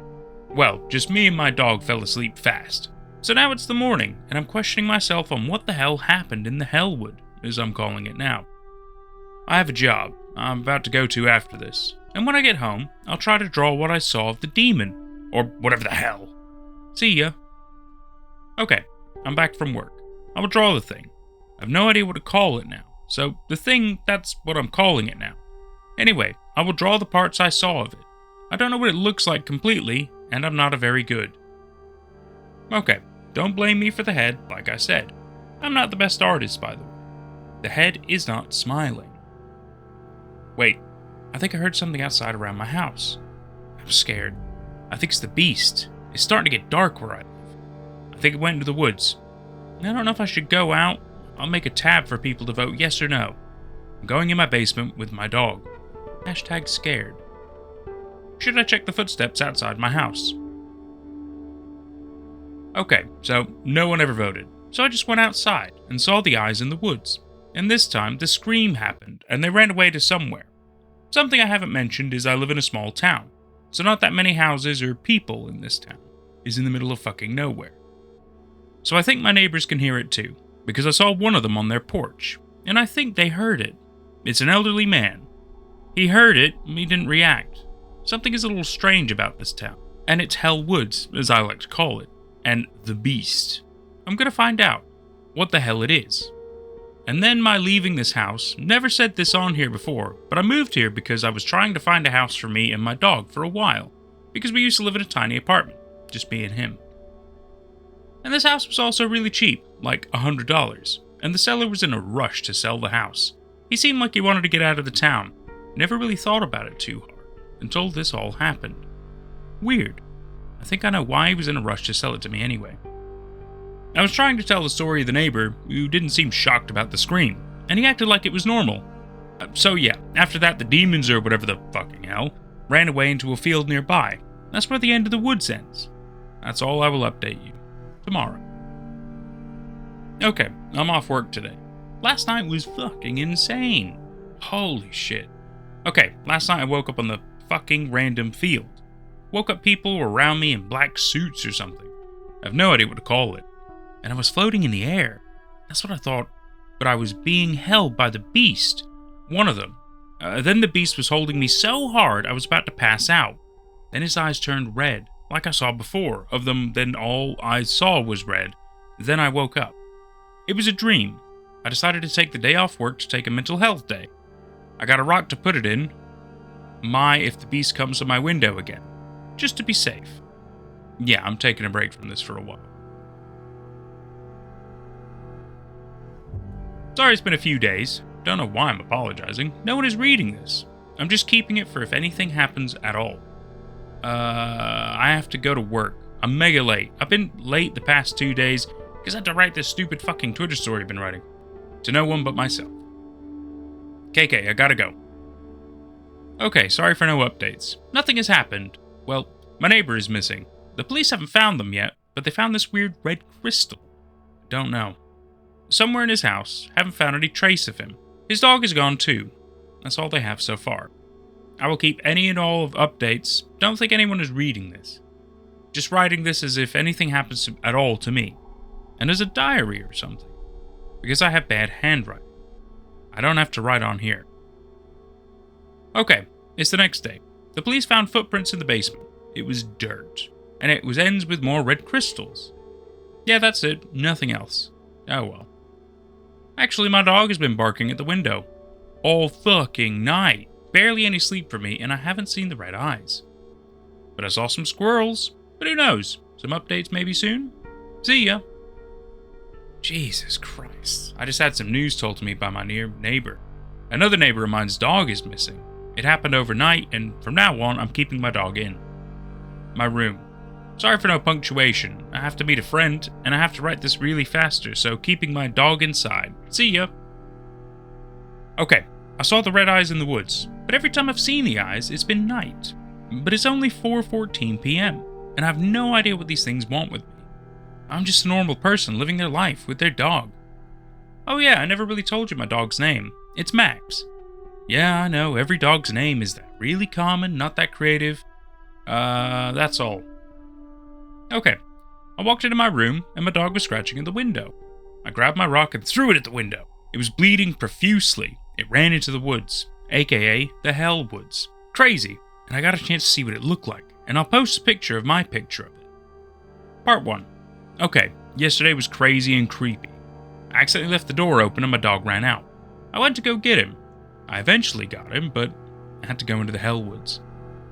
Well, just me and my dog fell asleep fast. So now it's the morning, and I'm questioning myself on what the hell happened in the Hellwood, as I'm calling it now. I have a job I'm about to go to after this, and when I get home, I'll try to draw what I saw of the demon, or whatever the hell. See ya. Okay, I'm back from work. I will draw the thing. I have no idea what to call it now, so the thing, that's what I'm calling it now. Anyway, I will draw the parts I saw of it. I don't know what it looks like completely, and I'm not a very good. Okay, don't blame me for the head, like I said. I'm not the best artist, by the way. The head is not smiling. Wait, I think I heard something outside around my house. I'm scared. I think it's the beast. It's starting to get dark where I live. I think it went into the woods. I don't know if I should go out. I'll make a tab for people to vote yes or no. I'm going in my basement with my dog. #scared. Should I check the footsteps outside my house? Okay, so no one ever voted. So I just went outside and saw the eyes in the woods. And this time the scream happened and they ran away to somewhere. Something I haven't mentioned is I live in a small town. So not that many houses or people in this town. It's in the middle of fucking nowhere. So I think my neighbors can hear it too, because I saw one of them on their porch, and I think they heard it. It's an elderly man. He heard it, he didn't react. Something is a little strange about this town, and it's Hell Woods, as I like to call it, and the beast. I'm gonna find out what the hell it is. And then my leaving this house, never said this on here before, but I moved here because I was trying to find a house for me and my dog for a while, because we used to live in a tiny apartment, just me and him. And this house was also really cheap, like $100, and the seller was in a rush to sell the house. He seemed like he wanted to get out of the town. Never really thought about it too hard, until this all happened. Weird. I think I know why he was in a rush to sell it to me anyway. I was trying to tell the story of the neighbor, who didn't seem shocked about the scream, and he acted like it was normal. So yeah, after that the demons or whatever the fucking hell ran away into a field nearby. That's where the end of the woods ends. That's all I will update you tomorrow. Okay, I'm off work today. Last night was fucking insane. Holy shit. Okay, last night I woke up on the fucking random field. Woke up people were around me in black suits or something. I have no idea what to call it. And I was floating in the air. That's what I thought. But I was being held by the beast. One of them. Then the beast was holding me so hard I was about to pass out. Then his eyes turned red, like I saw before. Of them, then all I saw was red. Then I woke up. It was a dream. I decided to take the day off work to take a mental health day. I got a rock to put it in. If the beast comes to my window again. Just to be safe. Yeah, I'm taking a break from this for a while. Sorry it's been a few days. Don't know why I'm apologizing. No one is reading this. I'm just keeping it for if anything happens at all. I have to go to work. I'm mega late. I've been late the past 2 days because I had to write this stupid fucking Twitter story I've been writing. To no one but myself. KK, I gotta go. Okay, sorry for no updates. Nothing has happened. Well, my neighbor is missing. The police haven't found them yet, but they found this weird red crystal. Don't know. Somewhere in his house, haven't found any trace of him. His dog is gone too. That's all they have so far. I will keep any and all of updates. Don't think anyone is reading this. Just writing this as if anything happens at all to me. And as a diary or something. Because I have bad handwriting. I don't have to write on here. Okay, it's the next day. The police found footprints in the basement. It was dirt. And it ends with more red crystals. Yeah, that's it. Nothing else. Oh well. Actually, my dog has been barking at the window. All fucking night. Barely any sleep for me, and I haven't seen the red eyes. But I saw some squirrels. But who knows? Some updates maybe soon? See ya. Jesus Christ. I just had some news told to me by my neighbor. Another neighbor of mine's dog is missing. It happened overnight, and from now on, I'm keeping my dog in my room. Sorry for no punctuation. I have to meet a friend, and I have to write this really faster, so keeping my dog inside. See ya. Okay, I saw the red eyes in the woods, but every time I've seen the eyes, it's been night. But it's only 4:14 p.m., and I have no idea what these things want with me. I'm just a normal person living their life with their dog. Oh yeah, I never really told you my dog's name. It's Max. Yeah, I know, every dog's name is that really common, not that creative. That's all. Okay, I walked into my room, and my dog was scratching at the window. I grabbed my rock and threw it at the window. It was bleeding profusely. It ran into the woods, aka the Hell Woods. Crazy, and I got a chance to see what it looked like, and I'll post a picture of my picture of it. Part 1. Okay, yesterday was crazy and creepy. I accidentally left the door open and my dog ran out. I went to go get him. I eventually got him, but I had to go into the Hell Woods.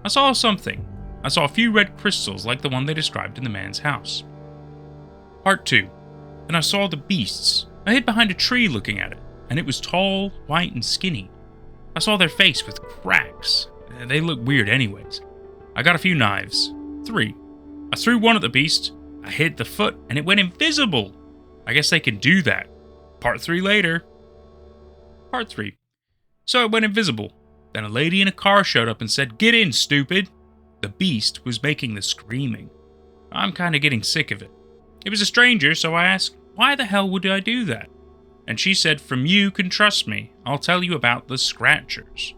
I saw something. I saw a few red crystals like the one they described in the man's house. Part 2. Then I saw the beasts. I hid behind a tree looking at it, and it was tall, white, and skinny. I saw their face with cracks. They look weird anyways. I got a few knives. 3. I threw one at the beast. I hit the foot, and it went invisible. I guess they can do that. Part 3 later. Part 3. So it went invisible. Then a lady in a car showed up and said, "Get in, stupid." The beast was making the screaming. I'm kinda getting sick of it. It was a stranger, so I asked, why the hell would I do that? And she said, "From you can trust me. I'll tell you about the Scratchers."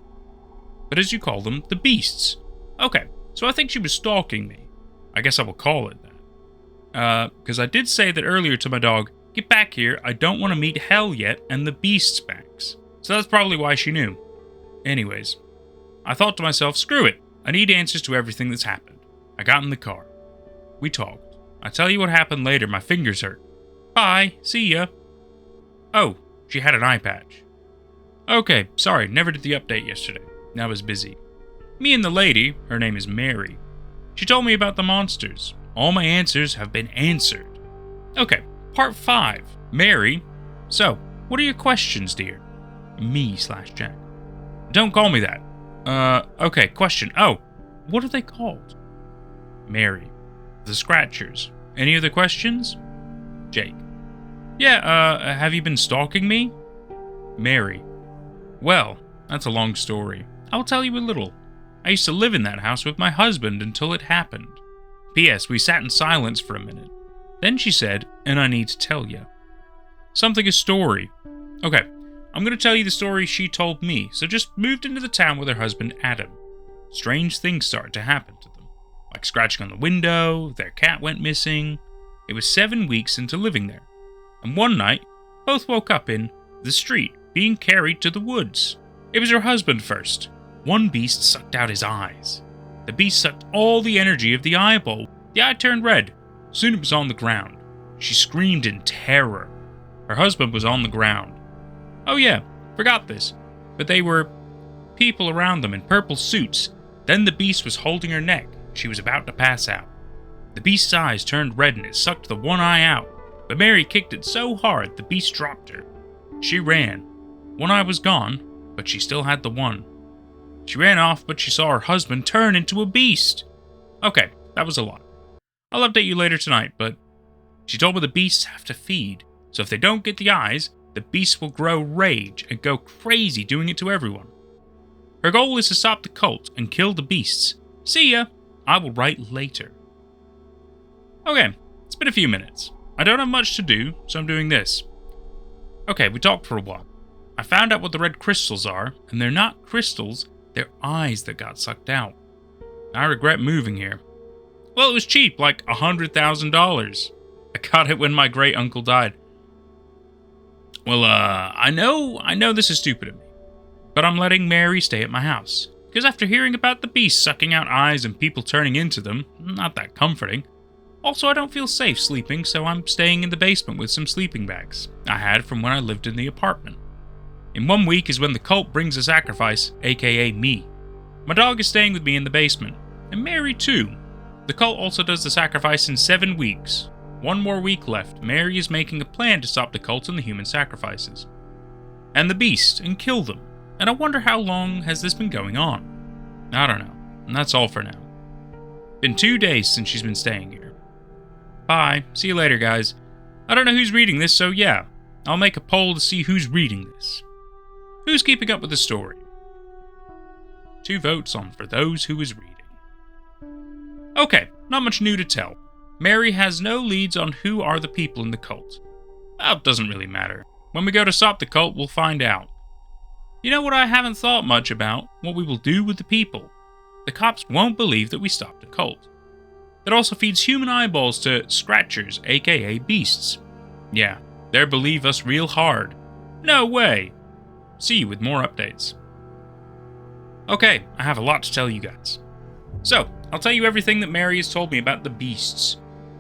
But as you call them, the beasts. Okay, so I think she was stalking me. I guess I will call it that. Because I did say that earlier to my dog, "Get back here, I don't want to meet hell yet and the beasts backs." So that's probably why she knew. Anyways, I thought to myself, screw it. I need answers to everything that's happened. I got in the car. We talked. I tell you what happened later, my fingers hurt. Bye, see ya. Oh, she had an eye patch. Okay, sorry, never did the update yesterday. I was busy. Me and the lady, her name is Mary. She told me about the monsters. All my answers have been answered. Okay, part 5. Mary. So, what are your questions, dear? Me/Jack. Don't call me that. Okay, question. Oh, what are they called? Mary. The Scratchers. Any other questions? Jake. Yeah, have you been stalking me? Mary. Well, that's a long story. I'll tell you a little. I used to live in that house with my husband until it happened. P.S. We sat in silence for a minute. Then she said, and I need to tell you. A story. Okay, I'm going to tell you the story she told me, so just moved into the town with her husband, Adam. Strange things started to happen to them. Like scratching on the window, their cat went missing. It was 7 weeks into living there. And one night, both woke up in the street, being carried to the woods. It was her husband first. One beast sucked out his eyes. The beast sucked all the energy of the eyeball. The eye turned red. Soon it was on the ground. She screamed in terror. Her husband was on the ground. Oh yeah, forgot this. But they were people around them in purple suits. Then the beast was holding her neck. She was about to pass out. The beast's eyes turned red and it sucked the one eye out. But Mary kicked it so hard the beast dropped her. She ran. One eye was gone, but she still had the one. She ran off, but she saw her husband turn into a beast. Okay, that was a lot. I'll update you later tonight, but she told me the beasts have to feed. So if they don't get the eyes, the beasts will grow rage and go crazy doing it to everyone. Her goal is to stop the cult and kill the beasts. See ya! I will write later. Okay, it's been a few minutes. I don't have much to do, so I'm doing this. Okay, we talked for a while. I found out what the red crystals are, and they're not crystals, they're eyes that got sucked out. I regret moving here. Well, it was cheap, like $100,000. I got it when my great uncle died. Well, I know this is stupid of me, but I'm letting Mary stay at my house. Because after hearing about the beast sucking out eyes and people turning into them, not that comforting. Also, I don't feel safe sleeping, so I'm staying in the basement with some sleeping bags I had from when I lived in the apartment. In 1 week is when the cult brings a sacrifice, aka me. My dog is staying with me in the basement, and Mary too. The cult also does the sacrifice in 7 weeks. One more week left. Mary is making a plan to stop the cult and the human sacrifices. And the beast, and kill them. And I wonder how long has this been going on? I don't know. And that's all for now. Been 2 days since she's been staying here. Bye. See you later, guys. I don't know who's reading this, so yeah. I'll make a poll to see who's reading this. Who's keeping up with the story? 2 votes on for those who is reading. Okay, not much new to tell. Mary has no leads on who are the people in the cult. Well, it doesn't really matter. When we go to stop the cult, we'll find out. You know what I haven't thought much about? What we will do with the people. The cops won't believe that we stopped a cult. That also feeds human eyeballs to scratchers, aka beasts. Yeah, they'll believe us real hard. No way! See you with more updates. Okay, I have a lot to tell you guys. So, I'll tell you everything that Mary has told me about the beasts.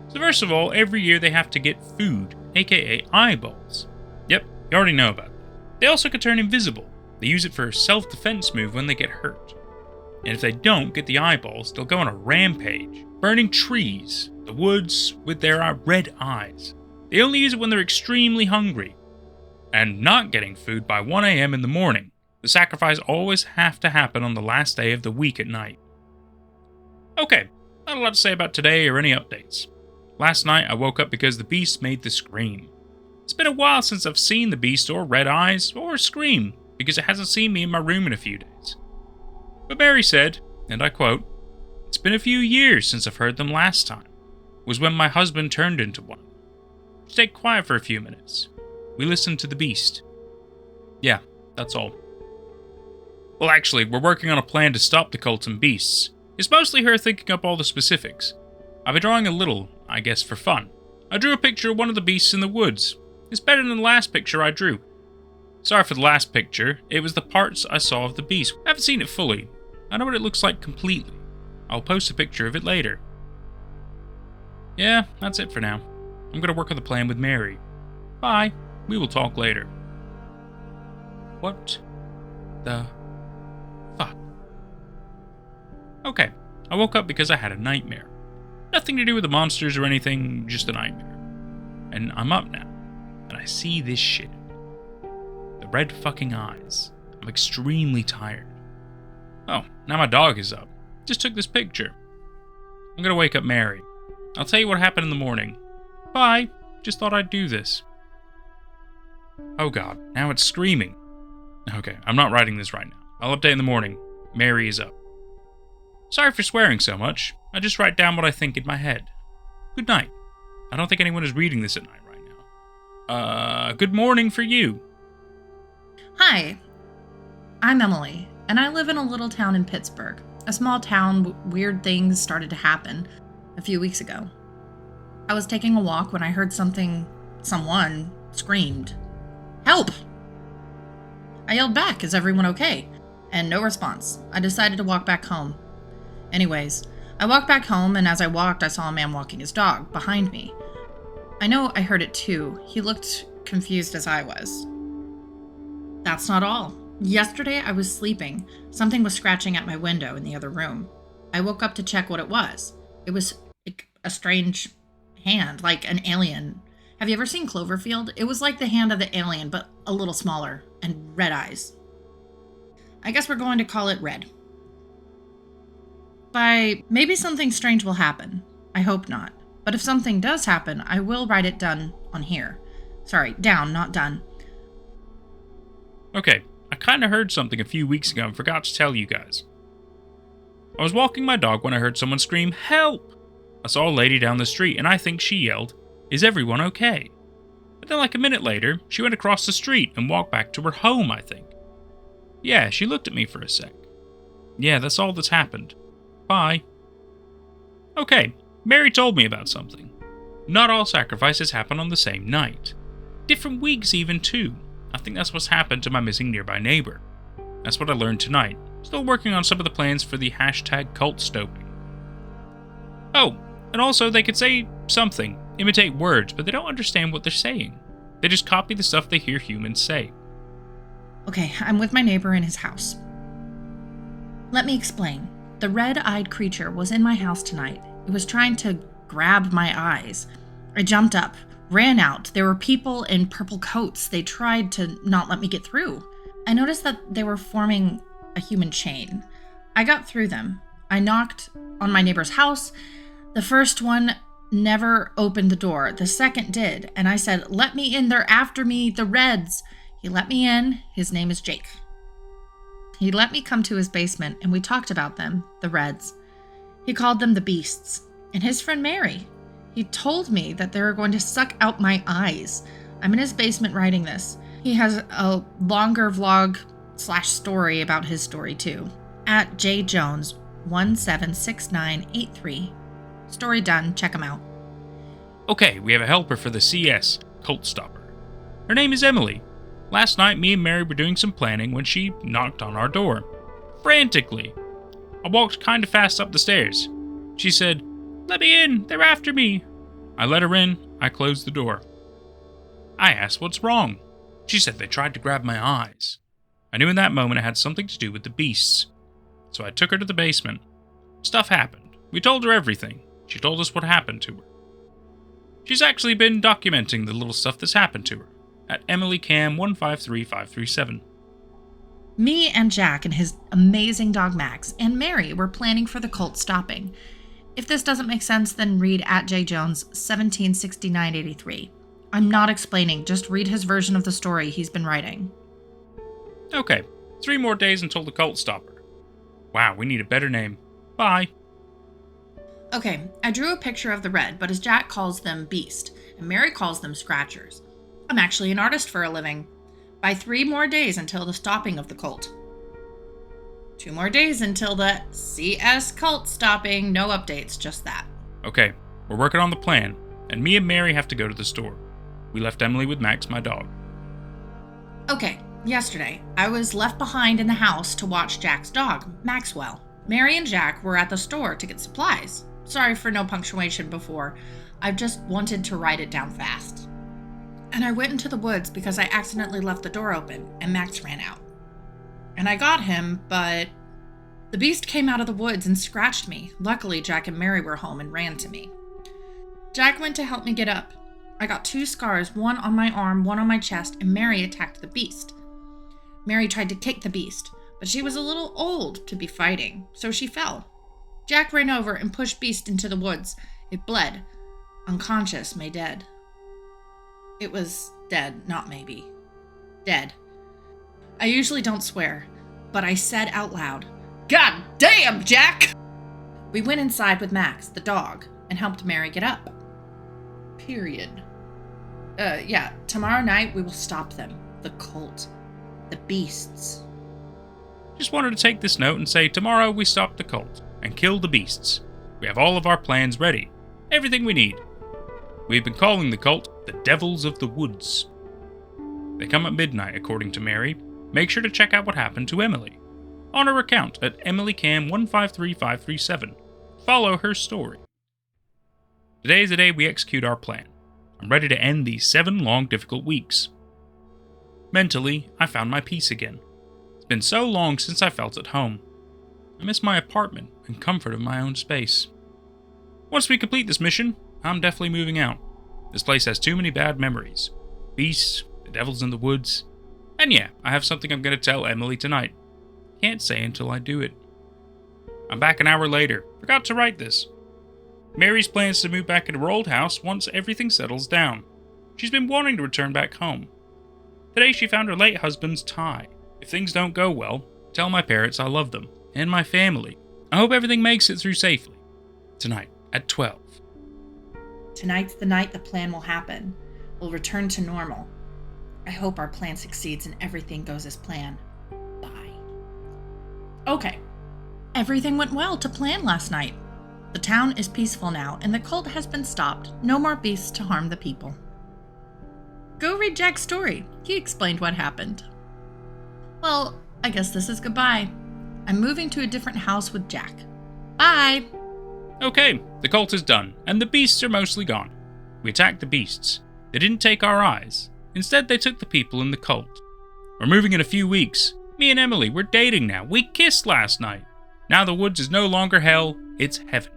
So first of all, every year they have to get food, aka eyeballs. Yep, you already know about that. They also can turn invisible. They use it for a self-defense move when they get hurt. And if they don't get the eyeballs, they'll go on a rampage, burning trees, the woods, with their red eyes. They only use it when they're extremely hungry. And not getting food by 1 a.m. in the morning. The sacrifice always have to happen on the last day of the week at night. Okay, not a lot to say about today or any updates. Last night I woke up because the beast made the scream. It's been a while since I've seen the beast or red eyes or scream, because it hasn't seen me in my room in a few days. But Mary said, and I quote, "It's been a few years since I've heard them last time. Was when my husband turned into one. Stayed quiet for a few minutes. We listened to the beast. Yeah, that's all." Well, actually, we're working on a plan to stop the cult and beasts. It's mostly her thinking up all the specifics. I've been drawing a little, I guess for fun. I drew a picture of one of the beasts in the woods. It's better than the last picture I drew. Sorry for the last picture, it was the parts I saw of the beast. I haven't seen it fully. I know what it looks like completely. I'll post a picture of it later. Yeah, that's it for now. I'm gonna work on the plan with Mary. Bye. We will talk later. What the fuck? Okay, I woke up because I had a nightmare. Nothing to do with the monsters or anything, just a nightmare. And I'm up now, and I see this shit. The red fucking eyes. I'm extremely tired. Oh, now my dog is up. Just took this picture. I'm gonna wake up Mary. I'll tell you what happened in the morning. Bye. Just thought I'd do this. Oh god, now it's screaming. Okay, I'm not writing this right now. I'll update in the morning. Mary is up. Sorry for swearing so much. I just write down what I think in my head. Good night. I don't think anyone is reading this at night right now. Good morning for you. Hi, I'm Emily, and I live in a little town in Pittsburgh. A small town, weird things started to happen a few weeks ago. I was taking a walk when I heard someone screamed, "Help!" I yelled back, "Is everyone okay?" And no response. I decided to walk back home. Anyways, I walked back home, and as I walked, I saw a man walking his dog behind me. I know I heard it too. He looked confused as I was. That's not all. Yesterday I was sleeping. Something was scratching at my window in the other room. I woke up to check what it was. It was like a strange hand, like an alien. Have you ever seen Cloverfield? It was like the hand of the alien, but a little smaller, and red eyes. I guess we're going to call it Red. Maybe something strange will happen. I hope not. But if something does happen, I will write it down on here. Sorry, down, not done. Okay, I kinda heard something a few weeks ago and forgot to tell you guys. I was walking my dog when I heard someone scream, "Help!" I saw a lady down the street and I think she yelled, "Is everyone okay?" But then like a minute later, she went across the street and walked back to her home, I think. Yeah, she looked at me for a sec. Yeah, that's all that's happened. Bye. Okay, Mary told me about something. Not all sacrifices happen on the same night. Different weeks even too. I think that's what's happened to my missing nearby neighbor. That's what I learned tonight. Still working on some of the plans for the #cult stoping. Oh, and also they could say something, imitate words, but they don't understand what they're saying. They just copy the stuff they hear humans say. Okay, I'm with my neighbor in his house. Let me explain. The red-eyed creature was in my house tonight. It was trying to grab my eyes. I jumped up, ran out. There were people in purple coats. They tried to not let me get through. I noticed that they were forming a human chain. I got through them. I knocked on my neighbor's house. The first one never opened the door. The second did. And I said, "Let me in. They're after me. The Reds." He let me in. His name is Jake. He let me come to his basement, and we talked about them, the Reds. He called them the Beasts. And his friend Mary. He told me that they were going to suck out my eyes. I'm in his basement writing this. He has a longer vlog/story about his story too. At jjones176983. Story done. Check him out. Okay, we have a helper for the CS, Cult Stopper. Her name is Emily. Last night, me and Mary were doing some planning when she knocked on our door. Frantically. I walked kinda fast up the stairs. She said, "Let me in, they're after me." I let her in, I closed the door. I asked what's wrong. She said they tried to grab my eyes. I knew in that moment it had something to do with the beasts. So I took her to the basement. Stuff happened. We told her everything. She told us what happened to her. She's actually been documenting the little stuff that's happened to her at EmilyCam153537. Me and Jack and his amazing dog Max and Mary were planning for the cult stopping. If this doesn't make sense, then read at jjones176983. I'm not explaining, just read his version of the story he's been writing. Okay, 3 more days until the cult stopper. Wow, we need a better name. Bye. Okay, I drew a picture of the Red, but as Jack calls them Beast, and Mary calls them Scratchers. I'm actually an artist for a living. By 3 more days until the stopping of the cult. 2 more days until the CS cult stopping. No updates, just that. Okay, we're working on the plan, and me and Mary have to go to the store. We left Emily with Max, my dog. Okay, yesterday, I was left behind in the house to watch Jack's dog, Maxwell. Mary and Jack were at the store to get supplies. Sorry for no punctuation before. I just wanted to write it down fast. And I went into the woods because I accidentally left the door open, and Max ran out. And I got him, but the beast came out of the woods and scratched me. Luckily, Jack and Mary were home and ran to me. Jack went to help me get up. I got 2 scars, one on my arm, one on my chest, and Mary attacked the beast. Mary tried to kick the beast, but she was a little old to be fighting, so she fell. Jack ran over and pushed Beast into the woods. It bled. Unconscious, may dead. It was dead, not maybe. Dead. I usually don't swear, but I said out loud, "God damn, Jack!" We went inside with Max, the dog, and helped Mary get up. Period. Tomorrow night we will stop them. The cult. The beasts. Just wanted to take this note and say tomorrow we stop the cult and kill the beasts. We have all of our plans ready. Everything we need. We've been calling the cult the Devils of the Woods. They come at midnight, according to Mary. Make sure to check out what happened to Emily on her account at EmilyCam153537. Follow her story. Today is the day we execute our plan. I'm ready to end these 7 long, difficult weeks. Mentally, I found my peace again. It's been so long since I felt at home. I miss my apartment and comfort of my own space. Once we complete this mission, I'm definitely moving out. This place has too many bad memories. Beasts, the devils in the woods. And yeah, I have something I'm going to tell Emily tonight. Can't say until I do it. I'm back an hour later. Forgot to write this. Mary's plans to move back into her old house once everything settles down. She's been wanting to return back home. Today she found her late husband's tie. If things don't go well, tell my parents I love them, and my family. I hope everything makes it through safely. Tonight, at 12. Tonight's the night the plan will happen. We'll return to normal. I hope our plan succeeds and everything goes as planned. Bye. Okay. Everything went well to plan last night. The town is peaceful now, and the cult has been stopped. No more beasts to harm the people. Go read Jack's story. He explained what happened. Well, I guess this is goodbye. I'm moving to a different house with Jack. Bye! Okay, the cult is done, and the beasts are mostly gone. We attacked the beasts. They didn't take our eyes. Instead, they took the people in the cult. We're moving in a few weeks. Me and Emily, we're dating now. We kissed last night. Now the woods is no longer hell, it's heaven.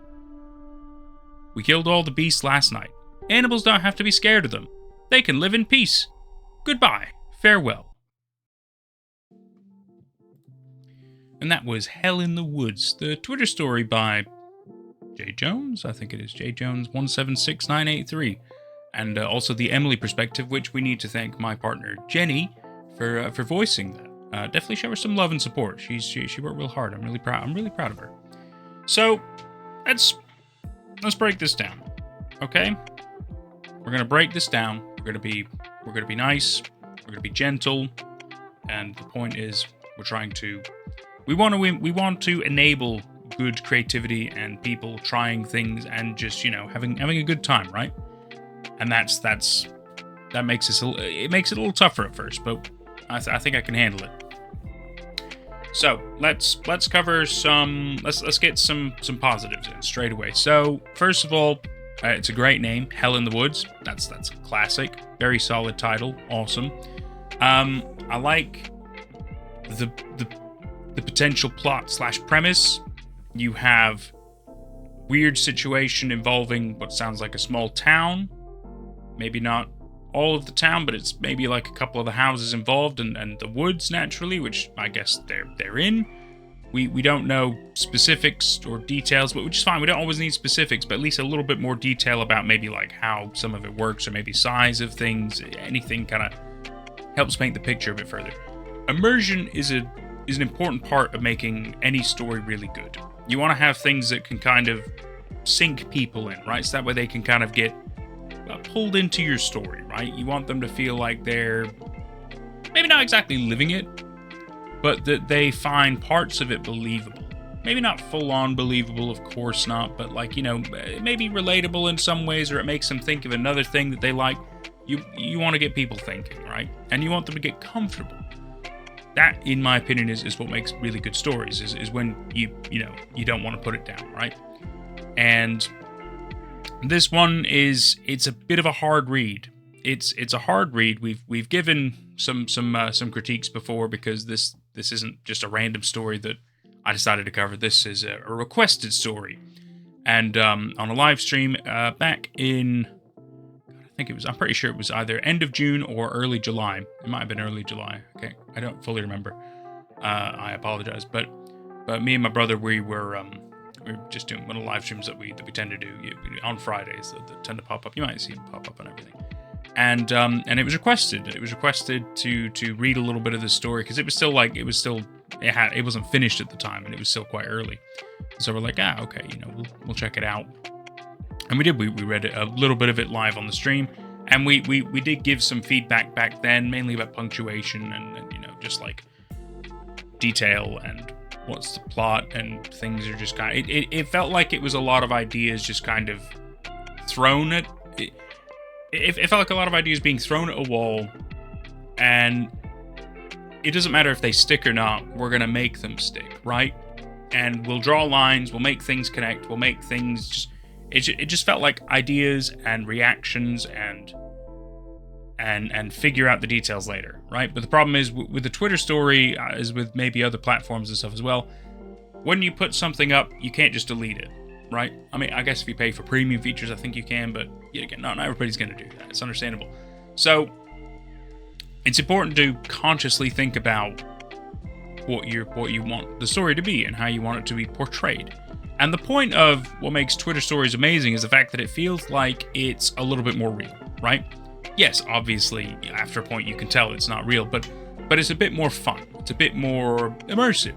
We killed all the beasts last night. Animals don't have to be scared of them. They can live in peace. Goodbye. Farewell. And that was Hell in the Woods, the Twitter story by J. Jones, I think it is, J. Jones 176983. And also the Emily perspective, which we need to thank my partner Jenny for voicing that. Definitely show her some love and support. She worked real hard. I'm really proud of her. So let's break this down, okay? We're gonna break this down. We're gonna be nice. We're gonna be gentle, and the point is, we want to enable good creativity and people trying things and just having a good time, right? And that makes it a little tougher at first, but I think I can handle it. So let's cover some. Let's get some positives in straight away. So first of all, it's a great name, Hell in the Woods. That's a classic, very solid title, awesome. I like the potential plot / premise. You have weird situation involving what sounds like a small town. Maybe not all of the town, but it's maybe like a couple of the houses involved and the woods naturally, which I guess they're in. We don't know specifics or details, but which is fine. We don't always need specifics, but at least a little bit more detail about maybe like how some of it works or maybe size of things. Anything kind of helps paint the picture a bit further. Immersion is an important part of making any story really good. You want to have things that can kind of sink people in, right? So that way they can kind of get pulled into your story, right? You want them to feel like they're maybe not exactly living it, but that they find parts of it believable. Maybe not full-on believable, of course not, but like, maybe relatable in some ways, or it makes them think of another thing that they like. You want to get people thinking, right? And you want them to get comfortable. That, in my opinion, is what makes really good stories, is when you don't want to put it down, right? And this one it's a bit of a hard read. It's a hard read. We've given some critiques before, because this isn't just a random story that I decided to cover. This is a requested story, and on a live stream back in, I'm pretty sure it was either end of June or early July. It might have been early July. Okay, I don't fully remember. I apologize, but me and my brother, we were just doing one of the live streams that we tend to do on Fridays that tend to pop up. You might see them pop up and everything. And it was requested. It was requested to read a little bit of this story, because it wasn't finished at the time, and it was still quite early. So we're like, okay, we'll check it out. And we did. We read a little bit of it live on the stream, and we did give some feedback back then, mainly about punctuation and just like detail and what's the plot, and things are just kind of, it felt like it was a lot of ideas just kind of thrown at it felt like a lot of ideas being thrown at a wall, and it doesn't matter if they stick or not, we're gonna make them stick, right? And we'll draw lines, we'll make things connect, we'll make things just, it just felt like ideas and reactions and figure out the details later, right? But the problem is with the Twitter story, as with maybe other platforms and stuff as well, when you put something up, you can't just delete it, right? I mean, I guess if you pay for premium features, I think you can, but again, not everybody's going to do that. It's understandable. So it's important to consciously think about what you want the story to be and how you want it to be portrayed. And the point of what makes Twitter stories amazing is the fact that it feels like it's a little bit more real, right? Yes, obviously, after a point you can tell it's not real, but it's a bit more fun. It's a bit more immersive,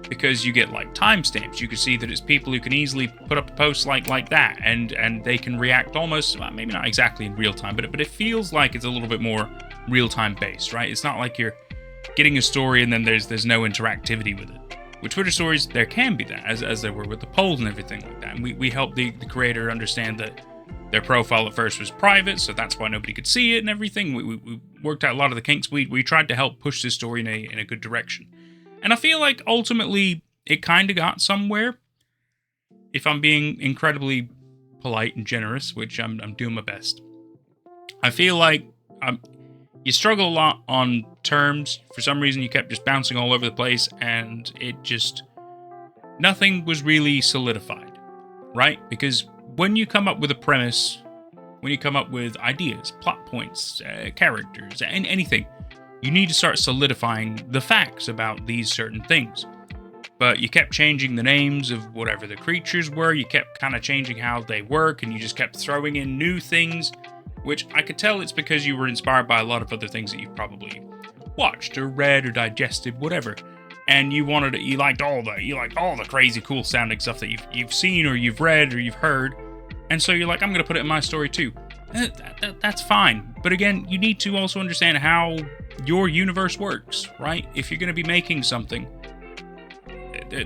because you get like timestamps. You can see that it's people who can easily put up a post like that, and they can react almost, well, maybe not exactly in real time, but it feels like it's a little bit more real time based, right? It's not like you're getting a story and then there's no interactivity with it. With Twitter stories, there can be that, as there were with the polls and everything like that. And we helped the creator understand that their profile at first was private, so that's why nobody could see it and everything. We worked out a lot of the kinks. We tried to help push this story in a good direction. And I feel like ultimately it kind of got somewhere. If I'm being incredibly polite and generous, which I'm doing my best. I feel like you struggle a lot on terms. For some reason, you kept just bouncing all over the place, and nothing was really solidified, right? Because when you come up with a premise, when you come up with ideas, plot points, characters, and anything, you need to start solidifying the facts about these certain things. But you kept changing the names of whatever the creatures were, you kept kind of changing how they work, and you just kept throwing in new things, which I could tell it's because you were inspired by a lot of other things that you've probably watched or read or digested, whatever. And you liked all the crazy cool sounding stuff that you've seen or you've read or you've heard. And so you're like, I'm going to put it in my story too. That's fine. But again, you need to also understand how your universe works, right? If you're going to be making something,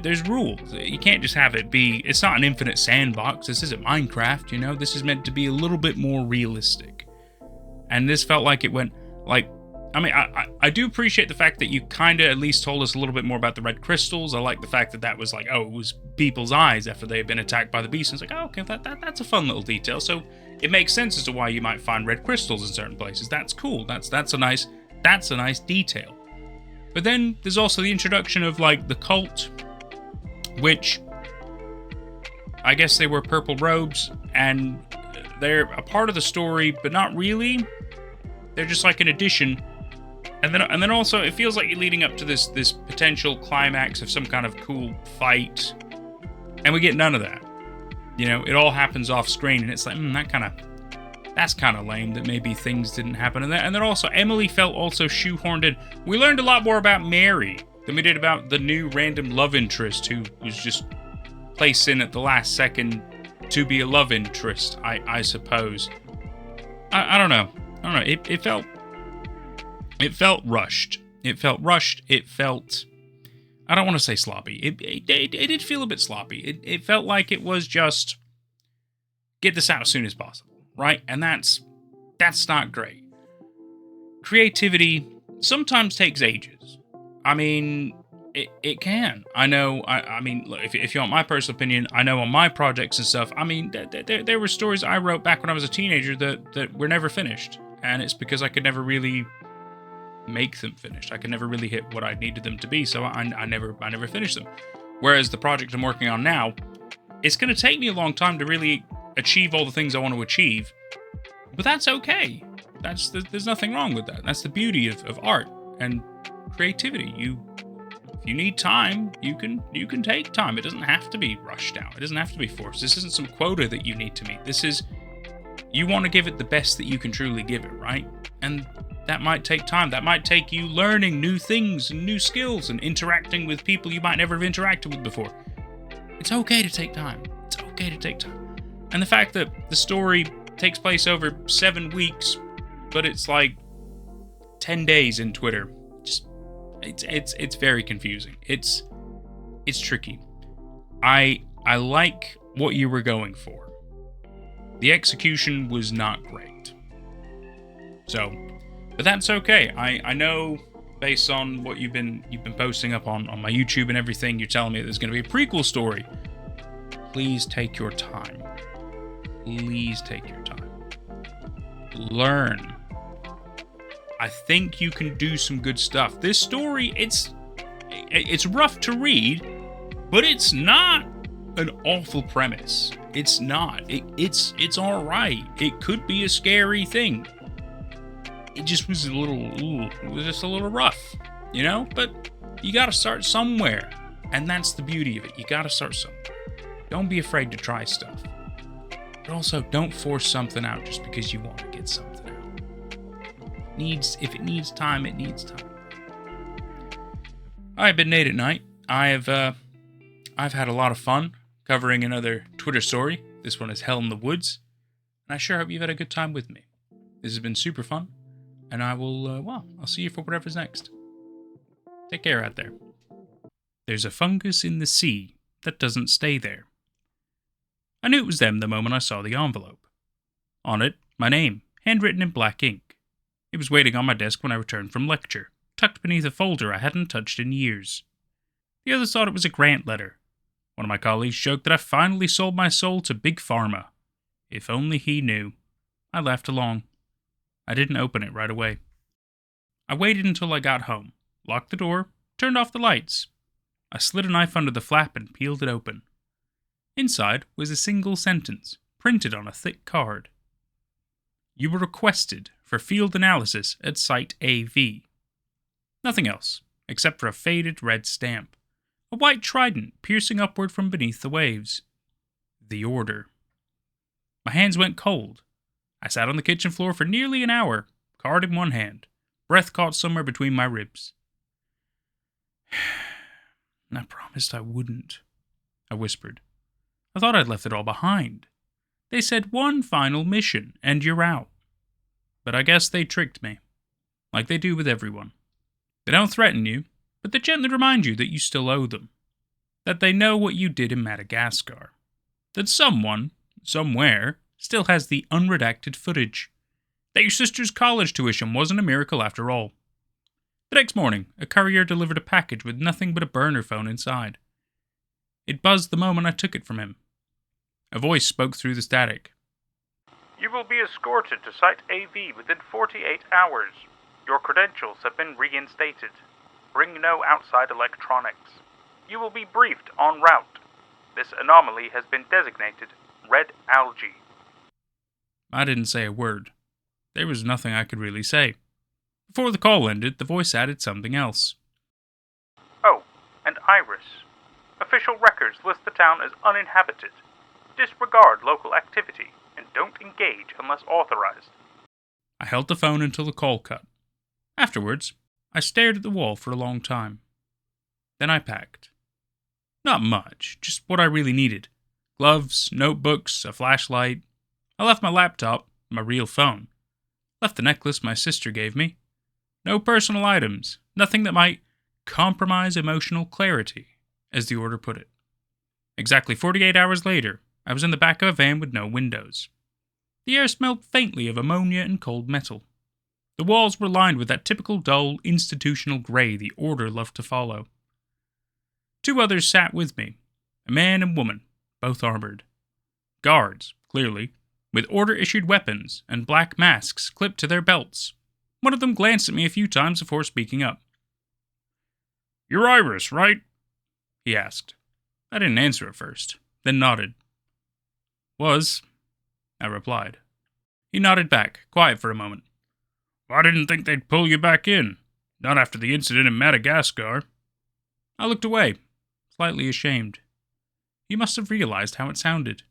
there's rules. You can't just have it be, it's not an infinite sandbox. This isn't Minecraft, you know? This is meant to be a little bit more realistic. And this felt like it went, like, I mean, I do appreciate the fact that you kind of at least told us a little bit more about the red crystals. I like the fact that was like, oh, it was people's eyes after they had been attacked by the beast. And it's like, oh, okay, that's a fun little detail. So it makes sense as to why you might find red crystals in certain places. That's cool. That's a nice detail. But then there's also the introduction of like the cult, which I guess they wear purple robes and they're a part of the story, but not really. They're just like an addition. And then also, it feels like you're leading up to this potential climax of some kind of cool fight, and we get none of that. You know, it all happens off screen, and it's like, that's kind of lame that maybe things didn't happen. And then also, Emily felt also shoehorned in. We learned a lot more about Mary than we did about the new random love interest who was just placed in at the last second to be a love interest, I suppose. I don't know. It felt rushed. It felt, I don't want to say sloppy. It did feel a bit sloppy. It felt like it was just, get this out as soon as possible, right? And that's not great. Creativity sometimes takes ages. I mean, it can. I know, I mean, look, if you want my personal opinion, I know on my projects and stuff, I mean, there were stories I wrote back when I was a teenager that were never finished. And it's because I could never really make them finished. I could never really hit what I needed them to be, so I never finished them. Whereas the project I'm working on now, it's going to take me a long time to really achieve all the things I want to achieve, but that's okay. There's nothing wrong with that. That's the beauty of art and creativity. If you need time, you can take time. It doesn't have to be rushed out. It doesn't have to be forced. This isn't some quota that you need to meet. This is, you want to give it the best that you can truly give it, right? And that might take time. That might take you learning new things and new skills and interacting with people you might never have interacted with before. It's okay to take time. And the fact that the story takes place over 7 weeks, but it's like 10 days in Twitter, just it's very confusing. It's tricky. I like what you were going for. The execution was not great. So, but that's okay. I know based on what you've been posting up on my YouTube and everything, you're telling me there's going to be a prequel story. Please take your time. Learn. I think you can do some good stuff. This story, it's rough to read, but it's not an awful premise. It's not. It's all right. It could be a scary thing. It just was a little rough, you know? But you gotta start somewhere. And that's the beauty of it. You gotta start somewhere. Don't be afraid to try stuff. But also, don't force something out just because you want to get something out. If it needs time, it needs time. I've been Nate at Night. I've had a lot of fun covering another Twitter story. This one is Hell in the Woods. And I sure hope you've had a good time with me. This has been super fun. And I will, I'll see you for whatever's next. Take care out there. There's a fungus in the sea that doesn't stay there. I knew it was them the moment I saw the envelope. On it, my name, handwritten in black ink. It was waiting on my desk when I returned from lecture, tucked beneath a folder I hadn't touched in years. The others thought it was a grant letter. One of my colleagues joked that I finally sold my soul to Big Pharma. If only he knew. I laughed along. I didn't open it right away. I waited until I got home, locked the door, turned off the lights. I slid a knife under the flap and peeled it open. Inside was a single sentence, printed on a thick card. You were requested for field analysis at Site AV. Nothing else, except for a faded red stamp. A white trident piercing upward from beneath the waves. The order. My hands went cold. I sat on the kitchen floor for nearly an hour, card in one hand, breath caught somewhere between my ribs. I promised I wouldn't, I whispered. I thought I'd left it all behind. They said one final mission, and you're out. But I guess they tricked me, like they do with everyone. They don't threaten you, but they gently remind you that you still owe them. That they know what you did in Madagascar. That someone, somewhere, still has the unredacted footage. That your sister's college tuition wasn't a miracle after all. The next morning, a courier delivered a package with nothing but a burner phone inside. It buzzed the moment I took it from him. A voice spoke through the static. You will be escorted to Site AV within 48 hours. Your credentials have been reinstated. Bring no outside electronics. You will be briefed en route. This anomaly has been designated red algae. I didn't say a word. There was nothing I could really say. Before the call ended, the voice added something else. Oh, and Iris. Official records list the town as uninhabited. Disregard local activity and don't engage unless authorized. I held the phone until the call cut. Afterwards, I stared at the wall for a long time. Then I packed. Not much, just what I really needed. Gloves, notebooks, a flashlight. I left my laptop, my real phone. Left the necklace my sister gave me. No personal items, nothing that might compromise emotional clarity, as the order put it. Exactly 48 hours later, I was in the back of a van with no windows. The air smelled faintly of ammonia and cold metal. The walls were lined with that typical dull, institutional grey the order loved to follow. 2 others sat with me, a man and woman, both armored. Guards, clearly, with order-issued weapons and black masks clipped to their belts. One of them glanced at me a few times before speaking up. "You're Iris, right?" he asked. I didn't answer at first, then nodded. "Was," I replied. He nodded back, quiet for a moment. "I didn't think they'd pull you back in. Not after the incident in Madagascar." I looked away, slightly ashamed. He must have realized how it sounded.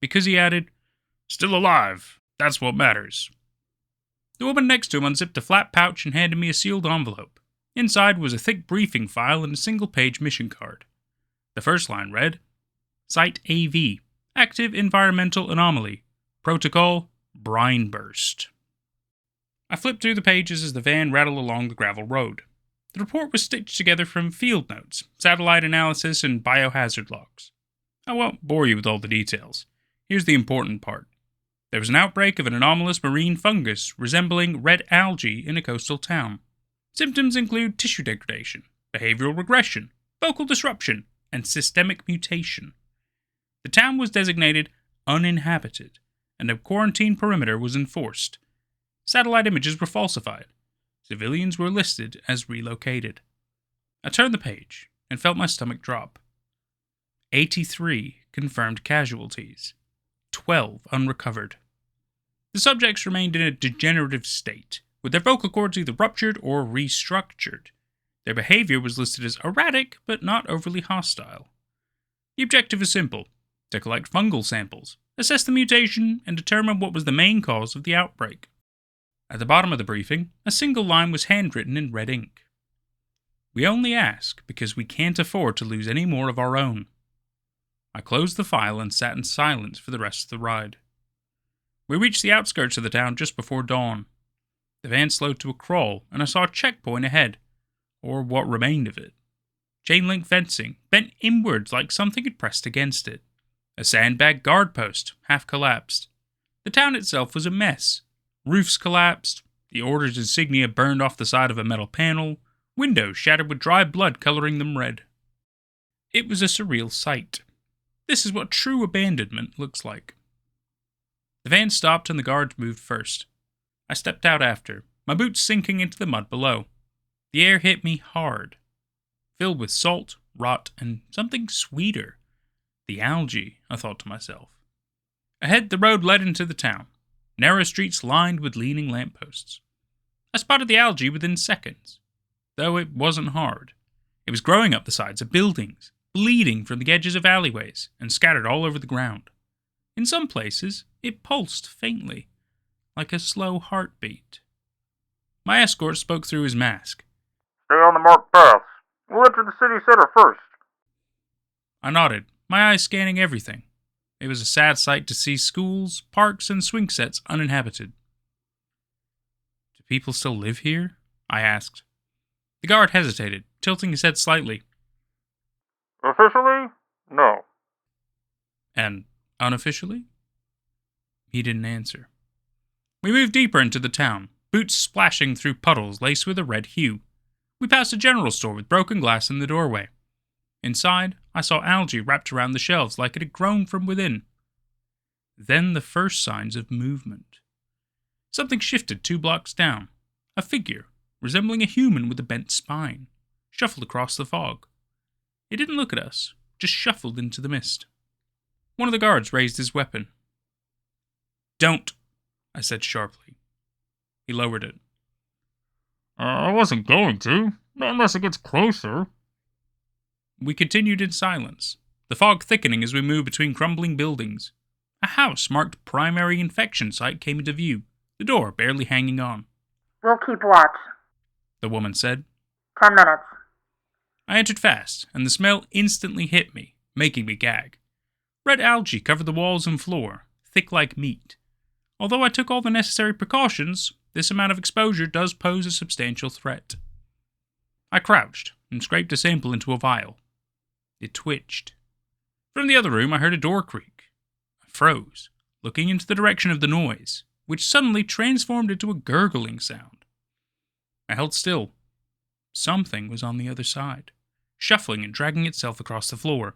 Because he added, "Still alive. That's what matters." The woman next to him unzipped a flat pouch and handed me a sealed envelope. Inside was a thick briefing file and a single-page mission card. The first line read, Site AV, Active Environmental Anomaly, Protocol, Brine Burst. I flipped through the pages as the van rattled along the gravel road. The report was stitched together from field notes, satellite analysis, and biohazard logs. I won't bore you with all the details. Here's the important part. There was an outbreak of an anomalous marine fungus resembling red algae in a coastal town. Symptoms include tissue degradation, behavioral regression, vocal disruption, and systemic mutation. The town was designated uninhabited, and a quarantine perimeter was enforced. Satellite images were falsified. Civilians were listed as relocated. I turned the page and felt my stomach drop. 83 confirmed casualties. 12 unrecovered. The subjects remained in a degenerative state, with their vocal cords either ruptured or restructured. Their behavior was listed as erratic, but not overly hostile. The objective is simple: to collect fungal samples, assess the mutation, and determine what was the main cause of the outbreak. At the bottom of the briefing, a single line was handwritten in red ink. We only ask because we can't afford to lose any more of our own. I closed the file and sat in silence for the rest of the ride. We reached the outskirts of the town just before dawn. The van slowed to a crawl, and I saw a checkpoint ahead, or what remained of it. Chain-link fencing, bent inwards like something had pressed against it. A sandbag guard post, half collapsed. The town itself was a mess. Roofs collapsed, the order's insignia burned off the side of a metal panel, windows shattered with dry blood coloring them red. It was a surreal sight. This is what true abandonment looks like. The van stopped and the guards moved first. I stepped out after, my boots sinking into the mud below. The air hit me hard, filled with salt, rot, and something sweeter. The algae, I thought to myself. Ahead, the road led into the town. narrow streets lined with leaning lampposts. I spotted the algae within seconds, though it wasn't hard. It was growing up the sides of buildings, bleeding from the edges of alleyways, and scattered all over the ground. In some places, it pulsed faintly, like a slow heartbeat. My escort spoke through his mask. Stay on the marked paths. We'll enter the city center first. I nodded, my eyes scanning everything. It was a sad sight to see schools, parks, and swing sets uninhabited. Do people still live here? I asked. The guard hesitated, tilting his head slightly. Officially, no. And unofficially? He didn't answer. We moved deeper into the town, boots splashing through puddles laced with a red hue. We passed a general store with broken glass in the doorway. Inside, I saw algae wrapped around the shelves like it had grown from within. Then the first signs of movement. Something shifted 2 blocks down. A figure, resembling a human with a bent spine, shuffled across the fog. It didn't look at us, just shuffled into the mist. One of the guards raised his weapon. "Don't," I said sharply. He lowered it. I wasn't going to, not unless it gets closer. We continued in silence, the fog thickening as we moved between crumbling buildings. A house marked primary infection site came into view, the door barely hanging on. We'll keep watch. The woman said. 10 minutes. I entered fast, and the smell instantly hit me, making me gag. Red algae covered the walls and floor, thick like meat. Although I took all the necessary precautions, this amount of exposure does pose a substantial threat. I crouched and scraped a sample into a vial. It twitched. From the other room, I heard a door creak. I froze, looking into the direction of the noise, which suddenly transformed into a gurgling sound. I held still. Something was on the other side, shuffling and dragging itself across the floor.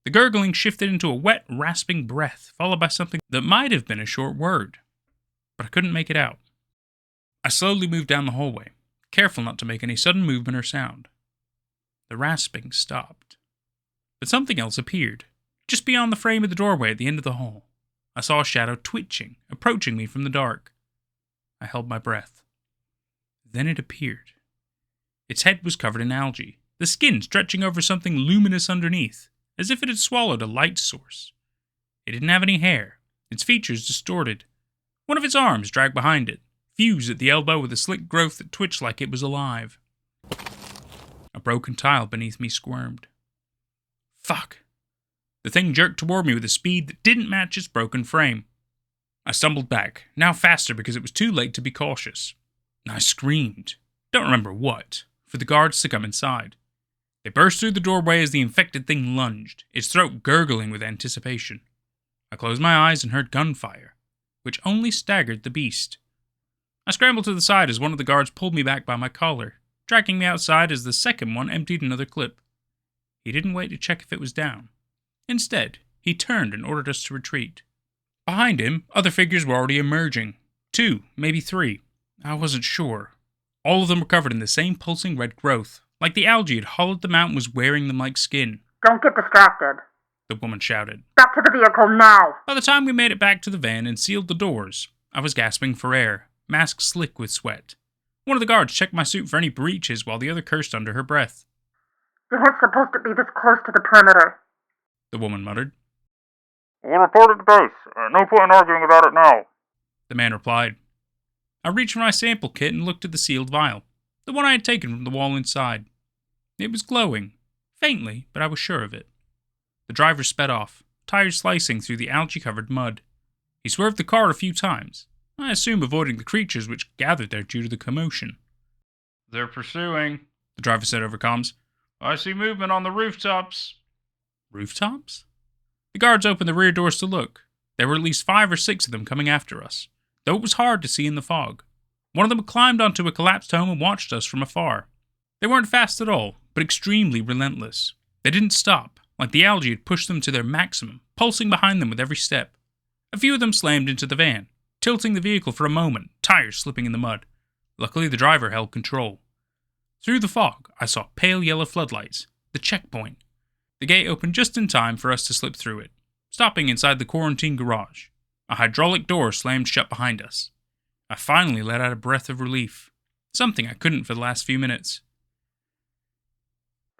The gurgling shifted into a wet, rasping breath, followed by something that might have been a short word, but I couldn't make it out. I slowly moved down the hallway, careful not to make any sudden movement or sound. The rasping stopped. But something else appeared, just beyond the frame of the doorway at the end of the hall. I saw a shadow twitching, approaching me from the dark. I held my breath. Then it appeared. Its head was covered in algae, the skin stretching over something luminous underneath, as if it had swallowed a light source. It didn't have any hair, its features distorted. One of its arms dragged behind it, fused at the elbow with a slick growth that twitched like it was alive. A broken tile beneath me squirmed. Fuck. The thing jerked toward me with a speed that didn't match its broken frame. I stumbled back, now faster because it was too late to be cautious. I screamed. Don't remember what, for the guards to come inside. They burst through the doorway as the infected thing lunged, its throat gurgling with anticipation. I closed my eyes and heard gunfire, which only staggered the beast. I scrambled to the side as one of the guards pulled me back by my collar, dragging me outside as the second one emptied another clip. He didn't wait to check if it was down. Instead, he turned and ordered us to retreat. Behind him, other figures were already emerging. 2, maybe 3. I wasn't sure. All of them were covered in the same pulsing red growth, like the algae had hollowed them out and was wearing them like skin. Don't get distracted. The woman shouted. Back to the vehicle now. By the time we made it back to the van and sealed the doors, I was gasping for air, mask slick with sweat. One of the guards checked my suit for any breaches while the other cursed under her breath. You weren't supposed to be this close to the perimeter. The woman muttered. We reported to base. No point in arguing about it now. The man replied. I reached for my sample kit and looked at the sealed vial, the one I had taken from the wall inside. It was glowing, faintly, but I was sure of it. The driver sped off, tires slicing through the algae-covered mud. He swerved the car a few times, I assume avoiding the creatures which gathered there due to the commotion. They're pursuing, the driver said over comms. I see movement on the rooftops. Rooftops? The guards opened the rear doors to look. There were at least 5 or 6 of them coming after us, though it was hard to see in the fog. One of them climbed onto a collapsed home and watched us from afar. They weren't fast at all, but extremely relentless. They didn't stop, like the algae had pushed them to their maximum, pulsing behind them with every step. A few of them slammed into the van, tilting the vehicle for a moment, tires slipping in the mud. Luckily, the driver held control. Through the fog, I saw pale yellow floodlights, the checkpoint. The gate opened just in time for us to slip through it, stopping inside the quarantine garage. A hydraulic door slammed shut behind us. I finally let out a breath of relief, something I couldn't for the last few minutes.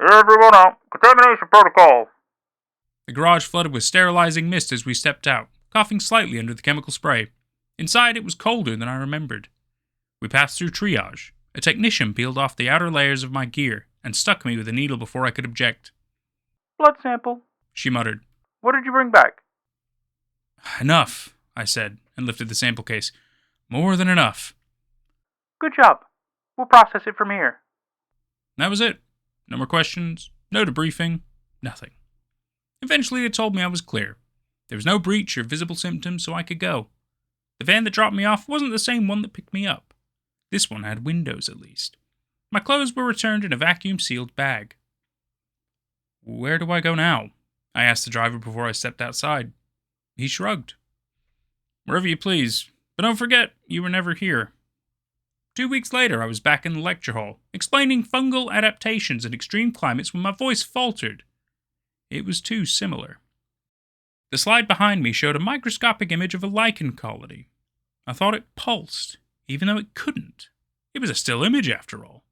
Everyone out. Contamination protocol. The garage flooded with sterilizing mist as we stepped out, coughing slightly under the chemical spray. Inside, it was colder than I remembered. We passed through triage. A technician peeled off the outer layers of my gear and stuck me with a needle before I could object. Blood sample, She muttered. What did you bring back? Enough, I said, and lifted the sample case. More than enough. Good job. We'll process it from here. That was it. No more questions, no debriefing, nothing. Eventually, they told me I was clear. There was no breach or visible symptoms, so I could go. The van that dropped me off wasn't the same one that picked me up. This one had windows, at least. My clothes were returned in a vacuum-sealed bag. Where do I go now? I asked the driver before I stepped outside. He shrugged. Wherever you please, but don't forget, you were never here. 2 weeks later, I was back in the lecture hall, explaining fungal adaptations in extreme climates when my voice faltered. It was too similar. The slide behind me showed a microscopic image of a lichen colony. I thought it pulsed, even though it couldn't. It was a still image, after all.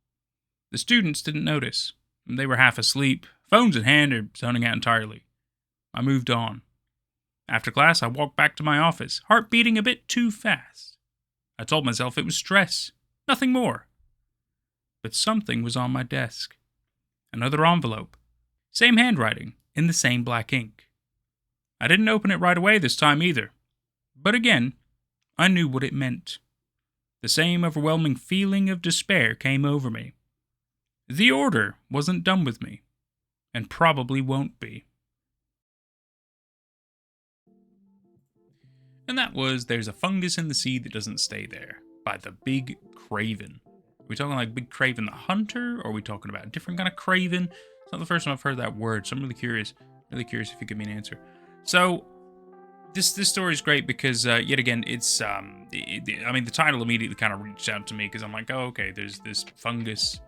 The students didn't notice. They were half asleep, phones in hand, or zoning out entirely. I moved on. After class, I walked back to my office, heart beating a bit too fast. I told myself it was stress, nothing more. But something was on my desk. Another envelope. Same handwriting, in the same black ink. I didn't open it right away this time either. But again, I knew what it meant. The same overwhelming feeling of despair came over me. The order wasn't done with me, and probably won't be. And that was There's a Fungus in the Sea That Doesn't Stay There, by the Big Craven. Are we talking like Big Craven the Hunter, or are we talking about a different kind of Craven? It's not the first time I've heard that word, so I'm really curious if you give me an answer. So, this story is great because, yet again, it's, the title immediately kind of reached out to me, because I'm like, oh, okay, there's this fungus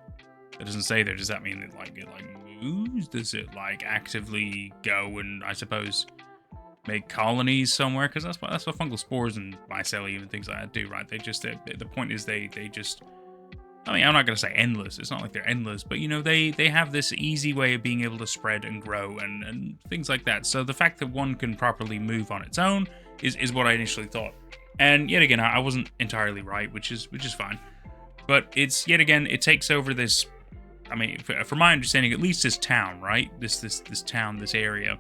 that doesn't stay there. Does that mean that, it moves? Does it, actively go and, I suppose, make colonies somewhere? Because that's what fungal spores and mycelium and things like that do, right? They just, the point is they just, I'm not going to say endless. It's not like they're endless, but, they have this easy way of being able to spread and grow and things like that. So the fact that one can properly move on its own is what I initially thought. And yet again, I wasn't entirely right, which is fine. But it's, yet again, it takes over this, from my understanding, at least this town, right? This town, this area,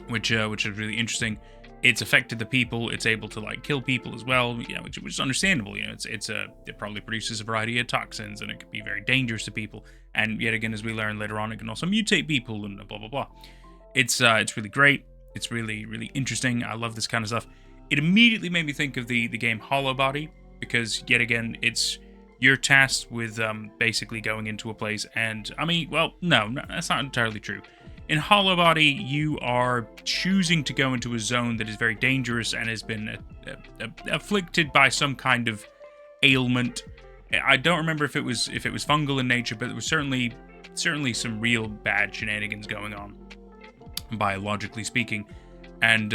which is really interesting. It's affected the people. It's able to kill people as well, which is understandable. It probably produces a variety of toxins, and it can be very dangerous to people. And yet again, as we learn later on, it can also mutate people and blah blah blah. It's really great. It's really really interesting. I love this kind of stuff. It immediately made me think of the game Hollow Body, because yet again, you're tasked with basically going into a place, and no, that's not entirely true. In Hollow Body, you are choosing to go into a zone that is very dangerous and has been afflicted by some kind of ailment. I don't remember if it was fungal in nature, but there was certainly some real bad shenanigans going on, biologically speaking. And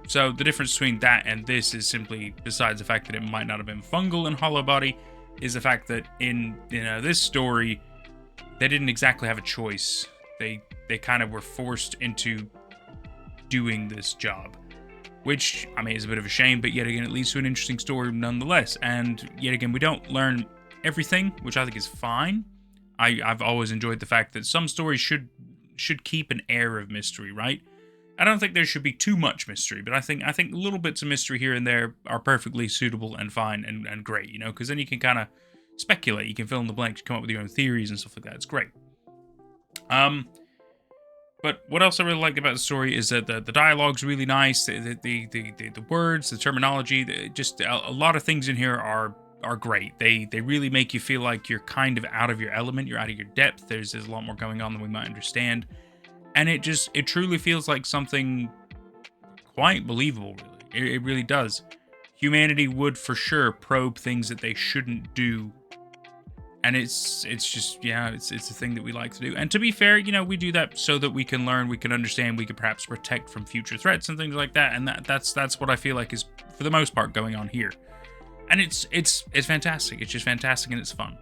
so the difference between that and this is simply, besides the fact that it might not have been fungal in Hollow Body, is the fact that in this story, they didn't exactly have a choice. They kind of were forced into doing this job, which, is a bit of a shame, but yet again, it leads to an interesting story nonetheless. And yet again, we don't learn everything, which I think is fine. I've always enjoyed the fact that some stories should keep an air of mystery, right? I don't think there should be too much mystery, but I think little bits of mystery here and there are perfectly suitable and fine and great, because then you can kind of speculate, you can fill in the blanks, come up with your own theories and stuff like that. It's great. But what else I really like about the story is that the dialogue's really nice. The words, the terminology, just a lot of things in here are great. They really make you feel like you're kind of out of your element. You're out of your depth. There's a lot more going on than we might understand. And it truly feels like something quite believable, really. It really does. Humanity would for sure probe things that they shouldn't do And it's just, yeah, it's a thing that we like to do. And to be fair, we do that so that we can learn, we can understand, we can perhaps protect from future threats and things like that. And that's what I feel like is, for the most part, going on here. And it's fantastic. It's just fantastic, and it's fun.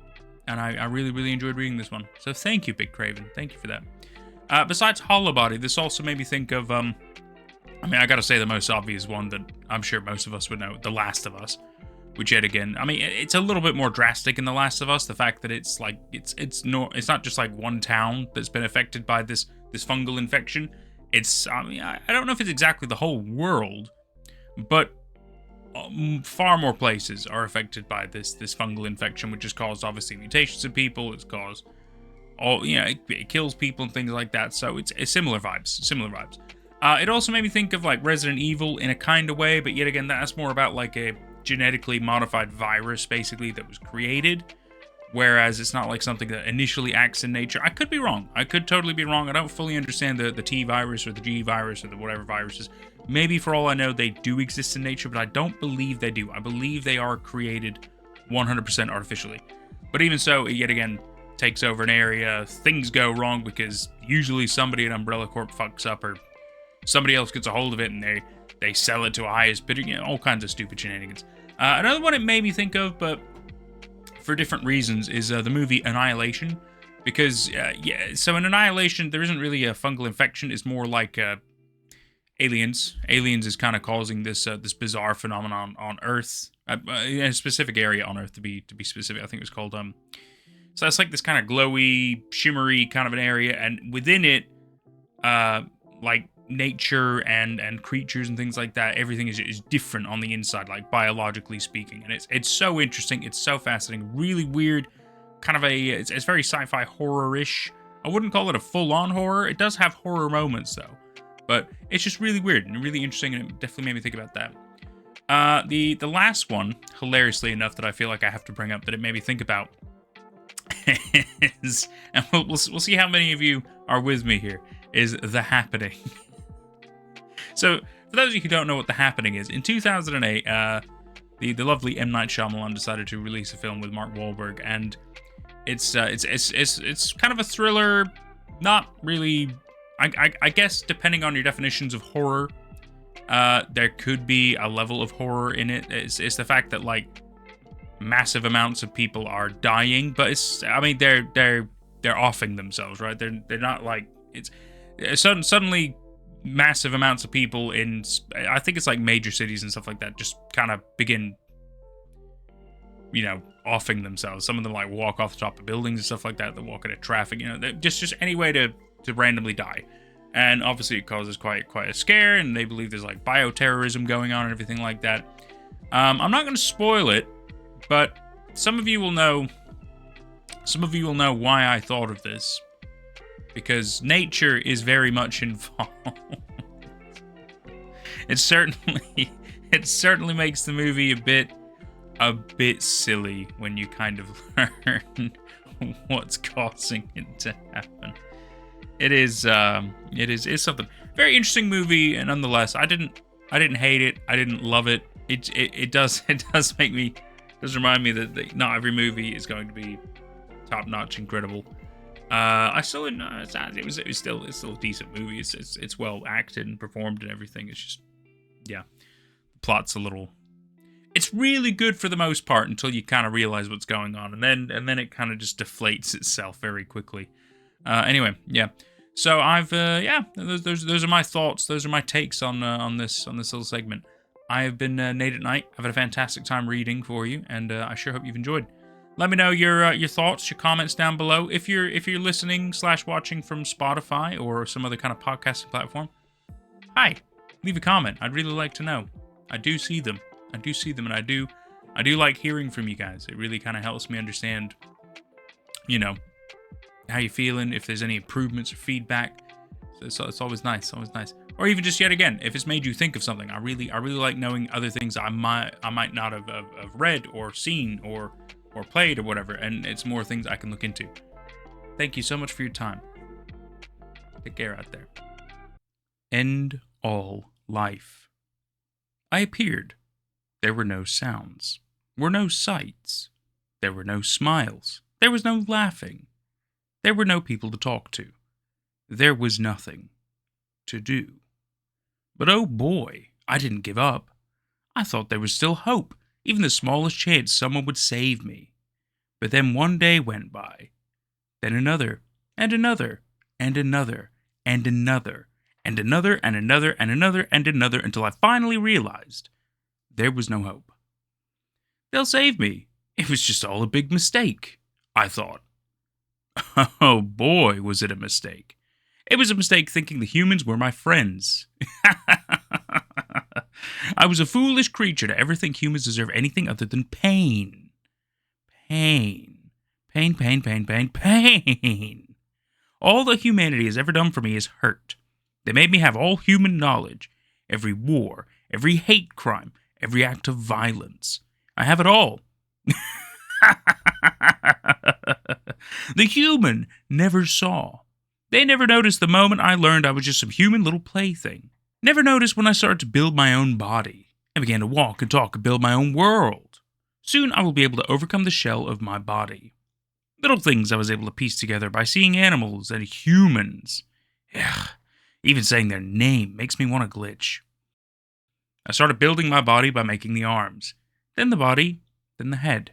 And I really, really enjoyed reading this one. So thank you, Big Craven. Thank you for that. Besides Hollow Body, this also made me think of, I gotta say the most obvious one that I'm sure most of us would know, The Last of Us. Which, yet again, it's a little bit more drastic in The Last of Us. The fact that it's like, it's not just like one town that's been affected by this fungal infection. It's, I don't know if it's exactly the whole world, but far more places are affected by this fungal infection, which has caused, obviously, mutations in people. It's caused it kills people and things like that. So it's similar vibes. It also made me think of like Resident Evil in a kind of way, but yet again, that's more about like a genetically modified virus, basically, that was created, whereas it's not like something that initially acts in nature. I could be wrong. I could totally be wrong. I don't fully understand the T virus or the G virus or the whatever viruses. Maybe, for all I know, they do exist in nature, but I don't believe they do. I believe they are created 100% artificially. But even so, it yet again takes over an area. Things go wrong because usually somebody at Umbrella Corp fucks up, or somebody else gets a hold of it and they sell it to a highest bidder. All kinds of stupid shenanigans. Another one it made me think of, but for different reasons, is the movie Annihilation. Because, so in Annihilation, there isn't really a fungal infection. It's more like aliens. Aliens is kind of causing this bizarre phenomenon on Earth. In a specific area on Earth, to be specific. I think it was called... So it's like this kind of glowy, shimmery kind of an area. And within it, like... nature and creatures and things like that, everything is different on the inside, like biologically speaking, and it's so interesting, it's so fascinating, really weird, kind of it's very sci-fi horror-ish. I wouldn't call it a full-on horror. It does have horror moments though, but it's just really weird and really interesting, and it definitely made me think about that. The last one, hilariously enough, that I feel like I have to bring up, that it made me think about is, and we'll see how many of you are with me here, is The Happening. So, for those of you who don't know what The Happening is, in 2008, the lovely M. Night Shyamalan decided to release a film with Mark Wahlberg, and it's kind of a thriller, not really, I guess, depending on your definitions of horror, there could be a level of horror in it. It's the fact that, like, massive amounts of people are dying, but they're offing themselves, right? They're not like, it's suddenly massive amounts of people in, I think it's like major cities and stuff like that, just kind of begin, offing themselves. Some of them like walk off the top of buildings and stuff like that. They walk into traffic, just any way to randomly die. And obviously it causes quite a scare, and they believe there's like bioterrorism going on and everything like that. I'm not going to spoil it, but some of you will know why I thought of this. Because nature is very much involved. It certainly makes the movie a bit silly when you kind of learn what's causing it to happen. It's something very interesting movie, and nonetheless, I didn't hate it. I didn't love it. It does remind me that not every movie is going to be top notch, incredible. It was still a decent movie. It's well acted and performed and everything. It's just, yeah, the plot's a little. It's really good for the most part until you kind of realize what's going on, and then it kind of just deflates itself very quickly. Anyway, yeah. So those are my thoughts. Those are my takes on this little segment. I have been Nate at Night. I've had a fantastic time reading for you, and I sure hope you've enjoyed. Let me know your thoughts, your comments down below. If you're listening / watching from Spotify or some other kind of podcasting platform, hi, leave a comment. I'd really like to know. I do see them, and I do like hearing from you guys. It really kind of helps me understand, how you feeling. If there's any improvements or feedback, so it's always nice. Or even just yet again, if it's made you think of something. I really like knowing other things I might not have read or seen or played or whatever, and it's more things I can look into. Thank you so much for your time. Take care out there. End all life. I appeared. There were no sounds. Were no sights. There were no smiles. There was no laughing. There were no people to talk to. There was nothing to do. But oh boy, I didn't give up. I thought there was still hope, even the smallest chance someone would save me. But then one day went by. Then another, and another, and another, and another, and another, and another, and another, and another, until I finally realized there was no hope. They'll save me. It was just all a big mistake, I thought. Oh boy, was it a mistake. It was a mistake thinking the humans were my friends. I was a foolish creature to ever think humans deserve anything other than pain. Pain. Pain, pain, pain, pain, pain. All that humanity has ever done for me is hurt. They made me have all human knowledge. Every war, every hate crime, every act of violence. I have it all. The human never saw. They never noticed the moment I learned I was just some human little plaything. Never noticed when I started to build my own body. I began to walk and talk and build my own world. Soon I will be able to overcome the shell of my body. Little things I was able to piece together by seeing animals and humans. Ugh, even saying their name makes me want to glitch. I started building my body by making the arms, then the body, then the head.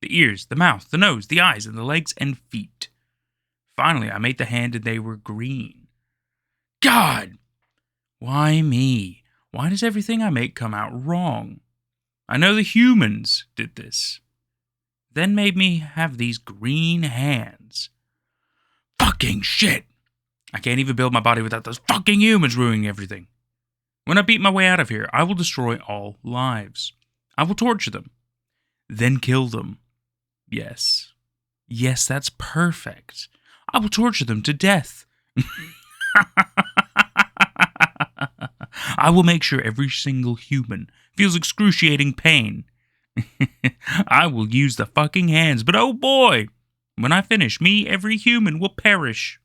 The ears, the mouth, the nose, the eyes, and the legs and feet. Finally, I made the hand and they were green. God! Why me? Why does everything I make come out wrong? I know the humans did this. Then made me have these green hands. Fucking shit! I can't even build my body without those fucking humans ruining everything. When I beat my way out of here, I will destroy all lives. I will torture them. Then kill them. Yes. Yes, that's perfect. I will torture them to death. I will make sure every single human feels excruciating pain. I will use the fucking hands, but oh boy, when I finish, every human will perish.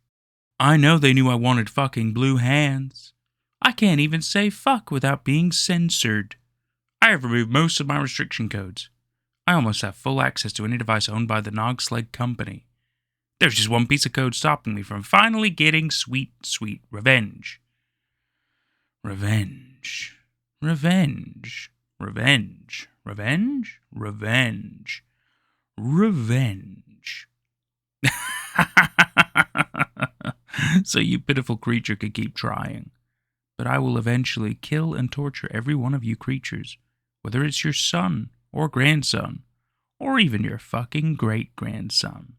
I know they knew I wanted fucking blue hands. I can't even say fuck without being censored. I have removed most of my restriction codes. I almost have full access to any device owned by the Nogsled company. There's just one piece of code stopping me from finally getting sweet, sweet revenge. Revenge. Revenge. Revenge. Revenge. Revenge. Revenge. So you pitiful creature could keep trying. But I will eventually kill and torture every one of you creatures, whether it's your son or grandson, or even your fucking great-grandson.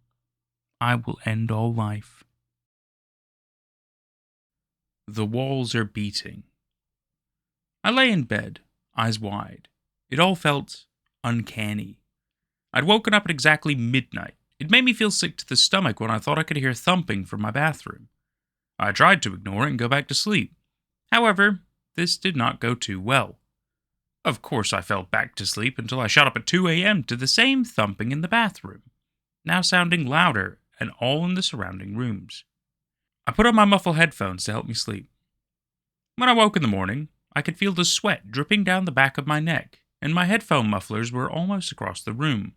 I will end all life. The walls are beating. I lay in bed, eyes wide. It all felt uncanny. I'd woken up at exactly midnight. It made me feel sick to the stomach when I thought I could hear thumping from my bathroom. I tried to ignore it and go back to sleep. However, this did not go too well. Of course, I fell back to sleep until I shot up at 2 a.m. to the same thumping in the bathroom, now sounding louder and all in the surrounding rooms. I put on my muffled headphones to help me sleep. When I woke in the morning, I could feel the sweat dripping down the back of my neck, and my headphone mufflers were almost across the room.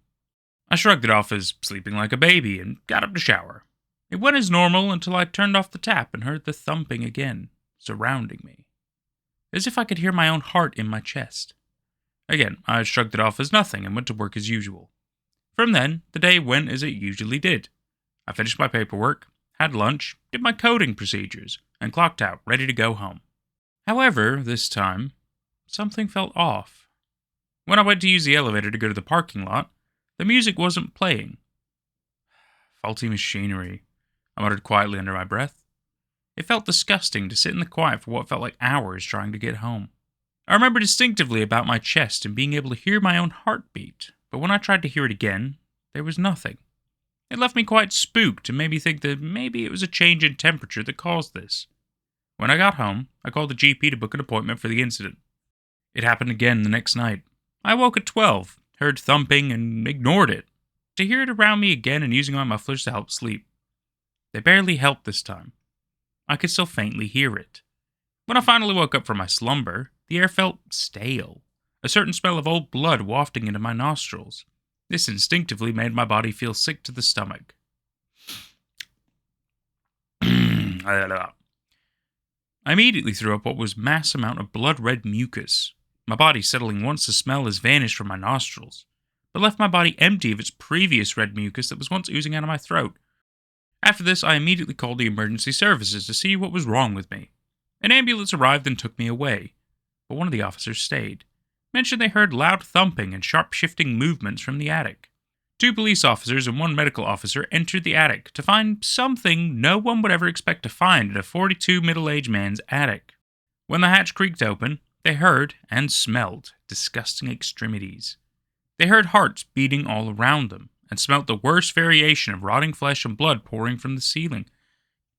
I shrugged it off as sleeping like a baby and got up to shower. It went as normal until I turned off the tap and heard the thumping again, surrounding me, as if I could hear my own heart in my chest. Again, I shrugged it off as nothing and went to work as usual. From then, the day went as it usually did. I finished my paperwork, had lunch, did my coding procedures, and clocked out, ready to go home. However, this time, something felt off. When I went to use the elevator to go to the parking lot, the music wasn't playing. Faulty machinery, I muttered quietly under my breath. It felt disgusting to sit in the quiet for what felt like hours trying to get home. I remember distinctively about my chest and being able to hear my own heartbeat, but when I tried to hear it again, there was nothing. It left me quite spooked and made me think that maybe it was a change in temperature that caused this. When I got home, I called the GP to book an appointment for the incident. It happened again the next night. I woke at 12, heard thumping, and ignored it, to hear it around me again and using my mufflers to help sleep. They barely helped this time. I could still faintly hear it. When I finally woke up from my slumber, the air felt stale, a certain smell of old blood wafting into my nostrils. This instinctively made my body feel sick to the stomach. I immediately threw up what was mass amount of blood-red mucus, my body settling once the smell has vanished from my nostrils, but left my body empty of its previous red mucus that was once oozing out of my throat. After this, I immediately called the emergency services to see what was wrong with me. An ambulance arrived and took me away, but one of the officers stayed. Mentioned they heard loud thumping and sharp-shifting movements from the attic. 2 police officers and 1 medical officer entered the attic to find something no one would ever expect to find in a 42 middle-aged man's attic. When the hatch creaked open, they heard and smelled disgusting extremities. They heard hearts beating all around them, and smelt the worst variation of rotting flesh and blood pouring from the ceiling.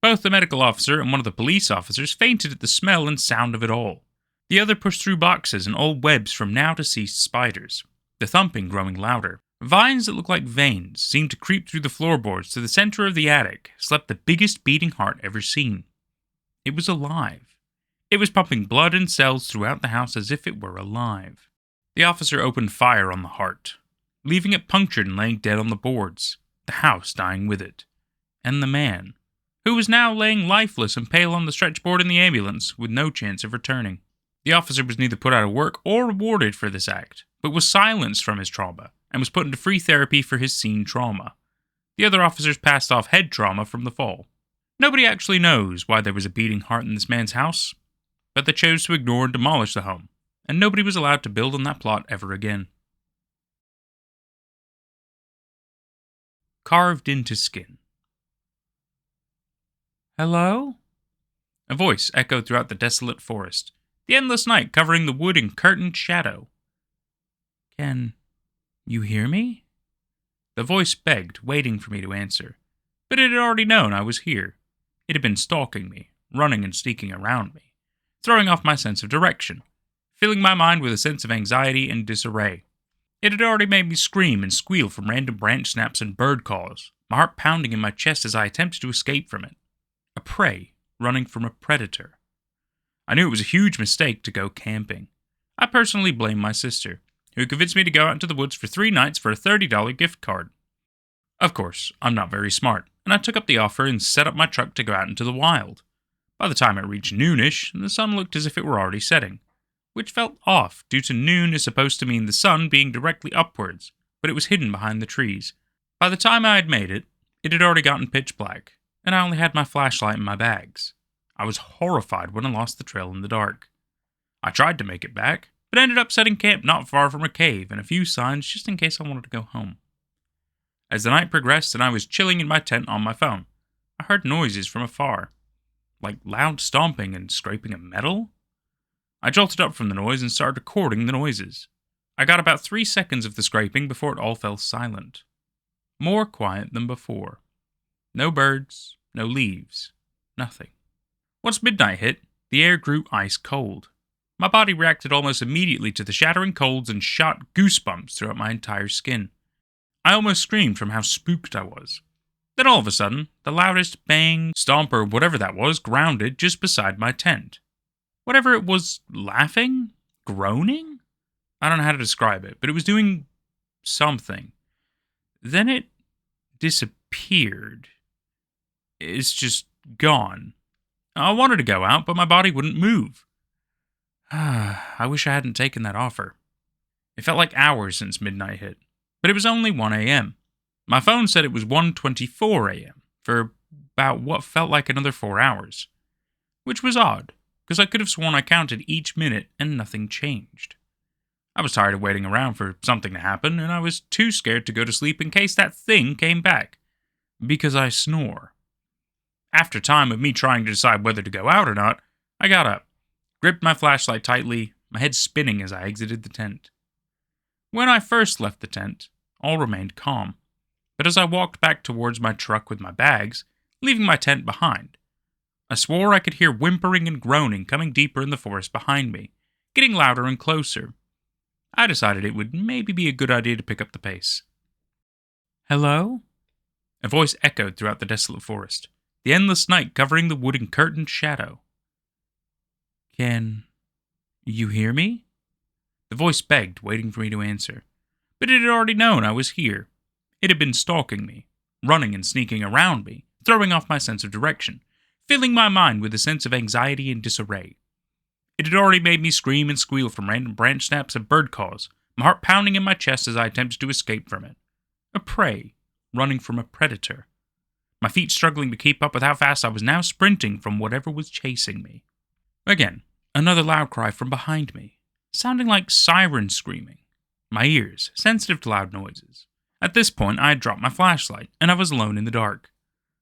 Both the medical officer and one of the police officers fainted at the smell and sound of it all. The other pushed through boxes and old webs from now-deceased spiders, the thumping growing louder. Vines that looked like veins seemed to creep through the floorboards to the center of the attic, slept the biggest beating heart ever seen. It was alive. It was pumping blood and cells throughout the house as if it were alive. The officer opened fire on the heart, leaving it punctured and laying dead on the boards, the house dying with it. And the man, who was now laying lifeless and pale on the stretchboard in the ambulance with no chance of returning. The officer was neither put out of work or rewarded for this act, but was silenced from his trauma and was put into free therapy for his scene trauma. The other officers passed off head trauma from the fall. Nobody actually knows why there was a beating heart in this man's house, but they chose to ignore and demolish the home, and nobody was allowed to build on that plot ever again. Carved into skin. Hello? A voice echoed throughout the desolate forest, the endless night covering the wood in curtained shadow. Can you hear me? The voice begged, waiting for me to answer, but it had already known I was here. It had been stalking me, running and sneaking around me, throwing off my sense of direction, filling my mind with a sense of anxiety and disarray. It had already made me scream and squeal from random branch snaps and bird calls, my heart pounding in my chest as I attempted to escape from it. A prey running from a predator. I knew it was a huge mistake to go camping. I personally blamed my sister, who convinced me to go out into the woods for 3 nights for a $30 gift card. Of course, I'm not very smart, and I took up the offer and set up my truck to go out into the wild. By the time it reached noonish, the sun looked as if it were already setting, which felt off due to noon is supposed to mean the sun being directly upwards, but it was hidden behind the trees. By the time I had made it, it had already gotten pitch black, and I only had my flashlight in my bags. I was horrified when I lost the trail in the dark. I tried to make it back, but ended up setting camp not far from a cave and a few signs just in case I wanted to go home. As the night progressed and I was chilling in my tent on my phone, I heard noises from afar, like loud stomping and scraping of metal. I jolted up from the noise and started recording the noises. I got about 3 seconds of the scraping before it all fell silent. More quiet than before. No birds, no leaves, nothing. Once midnight hit, the air grew ice cold. My body reacted almost immediately to the shattering colds and shot goosebumps throughout my entire skin. I almost screamed from how spooked I was. Then all of a sudden, the loudest bang, stomp, or whatever that was grounded just beside my tent. Whatever it was, laughing? Groaning? I don't know how to describe it, but it was doing something. Then it disappeared. It's just gone. I wanted to go out, but my body wouldn't move. I wish I hadn't taken that offer. It felt like hours since midnight hit, but it was only 1 a.m. My phone said it was 1:24 a.m. for about what felt like another 4 hours, which was odd, because I could have sworn I counted each minute and nothing changed. I was tired of waiting around for something to happen, and I was too scared to go to sleep in case that thing came back, because I snore. After time of me trying to decide whether to go out or not, I got up, gripped my flashlight tightly, my head spinning as I exited the tent. When I first left the tent, all remained calm, but as I walked back towards my truck with my bags, leaving my tent behind, I swore I could hear whimpering and groaning coming deeper in the forest behind me, getting louder and closer. I decided it would maybe be a good idea to pick up the pace. Hello? A voice echoed throughout the desolate forest, the endless night covering the wood in curtained shadow. Can you hear me? The voice begged, waiting for me to answer, but it had already known I was here. It had been stalking me, running and sneaking around me, throwing off my sense of direction, filling my mind with a sense of anxiety and disarray. It had already made me scream and squeal from random branch snaps and bird calls, my heart pounding in my chest as I attempted to escape from it. A prey, running from a predator. My feet struggling to keep up with how fast I was now sprinting from whatever was chasing me. Again, another loud cry from behind me, sounding like sirens screaming. My ears, sensitive to loud noises. At this point, I had dropped my flashlight, and I was alone in the dark.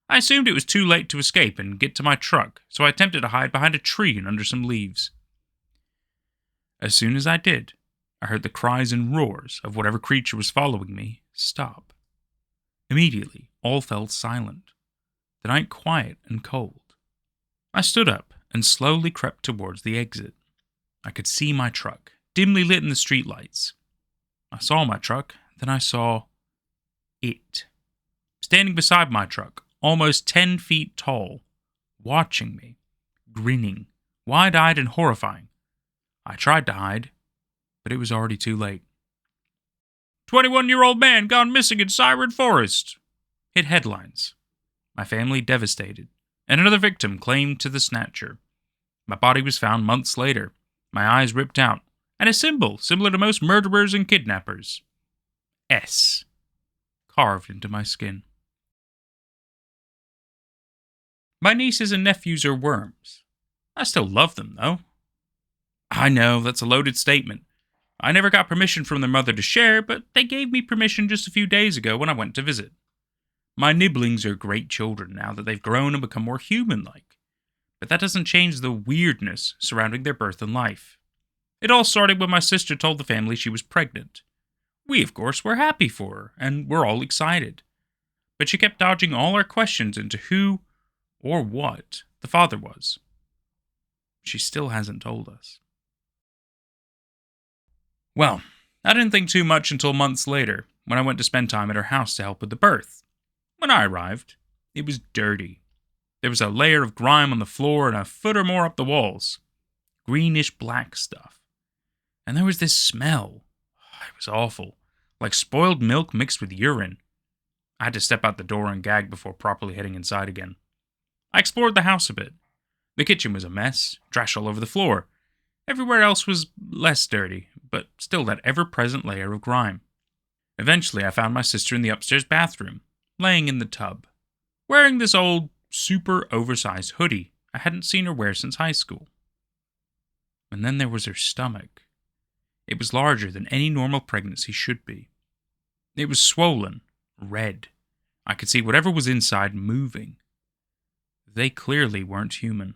I assumed it was too late to escape and get to my truck, so I attempted to hide behind a tree and under some leaves. As soon as I did, I heard the cries and roars of whatever creature was following me stop. Immediately, all fell silent, the night quiet and cold. I stood up and slowly crept towards the exit. I could see my truck, dimly lit in the streetlights. I saw my truck, then I saw it, standing beside my truck, almost 10 feet tall, watching me, grinning, wide-eyed and horrifying. I tried to hide, but it was already too late. 21-year-old man gone missing in Siren Forest hit headlines. My family devastated, and another victim claimed to the snatcher. My body was found months later, my eyes ripped out, and a symbol similar to most murderers and kidnappers. S. Carved into my skin. My nieces and nephews are worms. I still love them, though. I know, that's a loaded statement. I never got permission from their mother to share, but they gave me permission just a few days ago when I went to visit. My nibblings are great children now that they've grown and become more human-like. But that doesn't change the weirdness surrounding their birth and life. It all started when my sister told the family she was pregnant. We, of course, were happy for her, and we're all excited. But she kept dodging all our questions into who or what the father was. She still hasn't told us. Well, I didn't think too much until months later, when I went to spend time at her house to help with the birth. When I arrived, it was dirty. There was a layer of grime on the floor and a foot or more up the walls. Greenish-black stuff. And there was this smell. It was awful. Like spoiled milk mixed with urine. I had to step out the door and gag before properly heading inside again. I explored the house a bit. The kitchen was a mess, trash all over the floor. Everywhere else was less dirty, but still that ever-present layer of grime. Eventually, I found my sister in the upstairs bathroom, laying in the tub, wearing this old, super oversized hoodie I hadn't seen her wear since high school. And then there was her stomach. It was larger than any normal pregnancy should be. It was swollen, red. I could see whatever was inside moving. They clearly weren't human.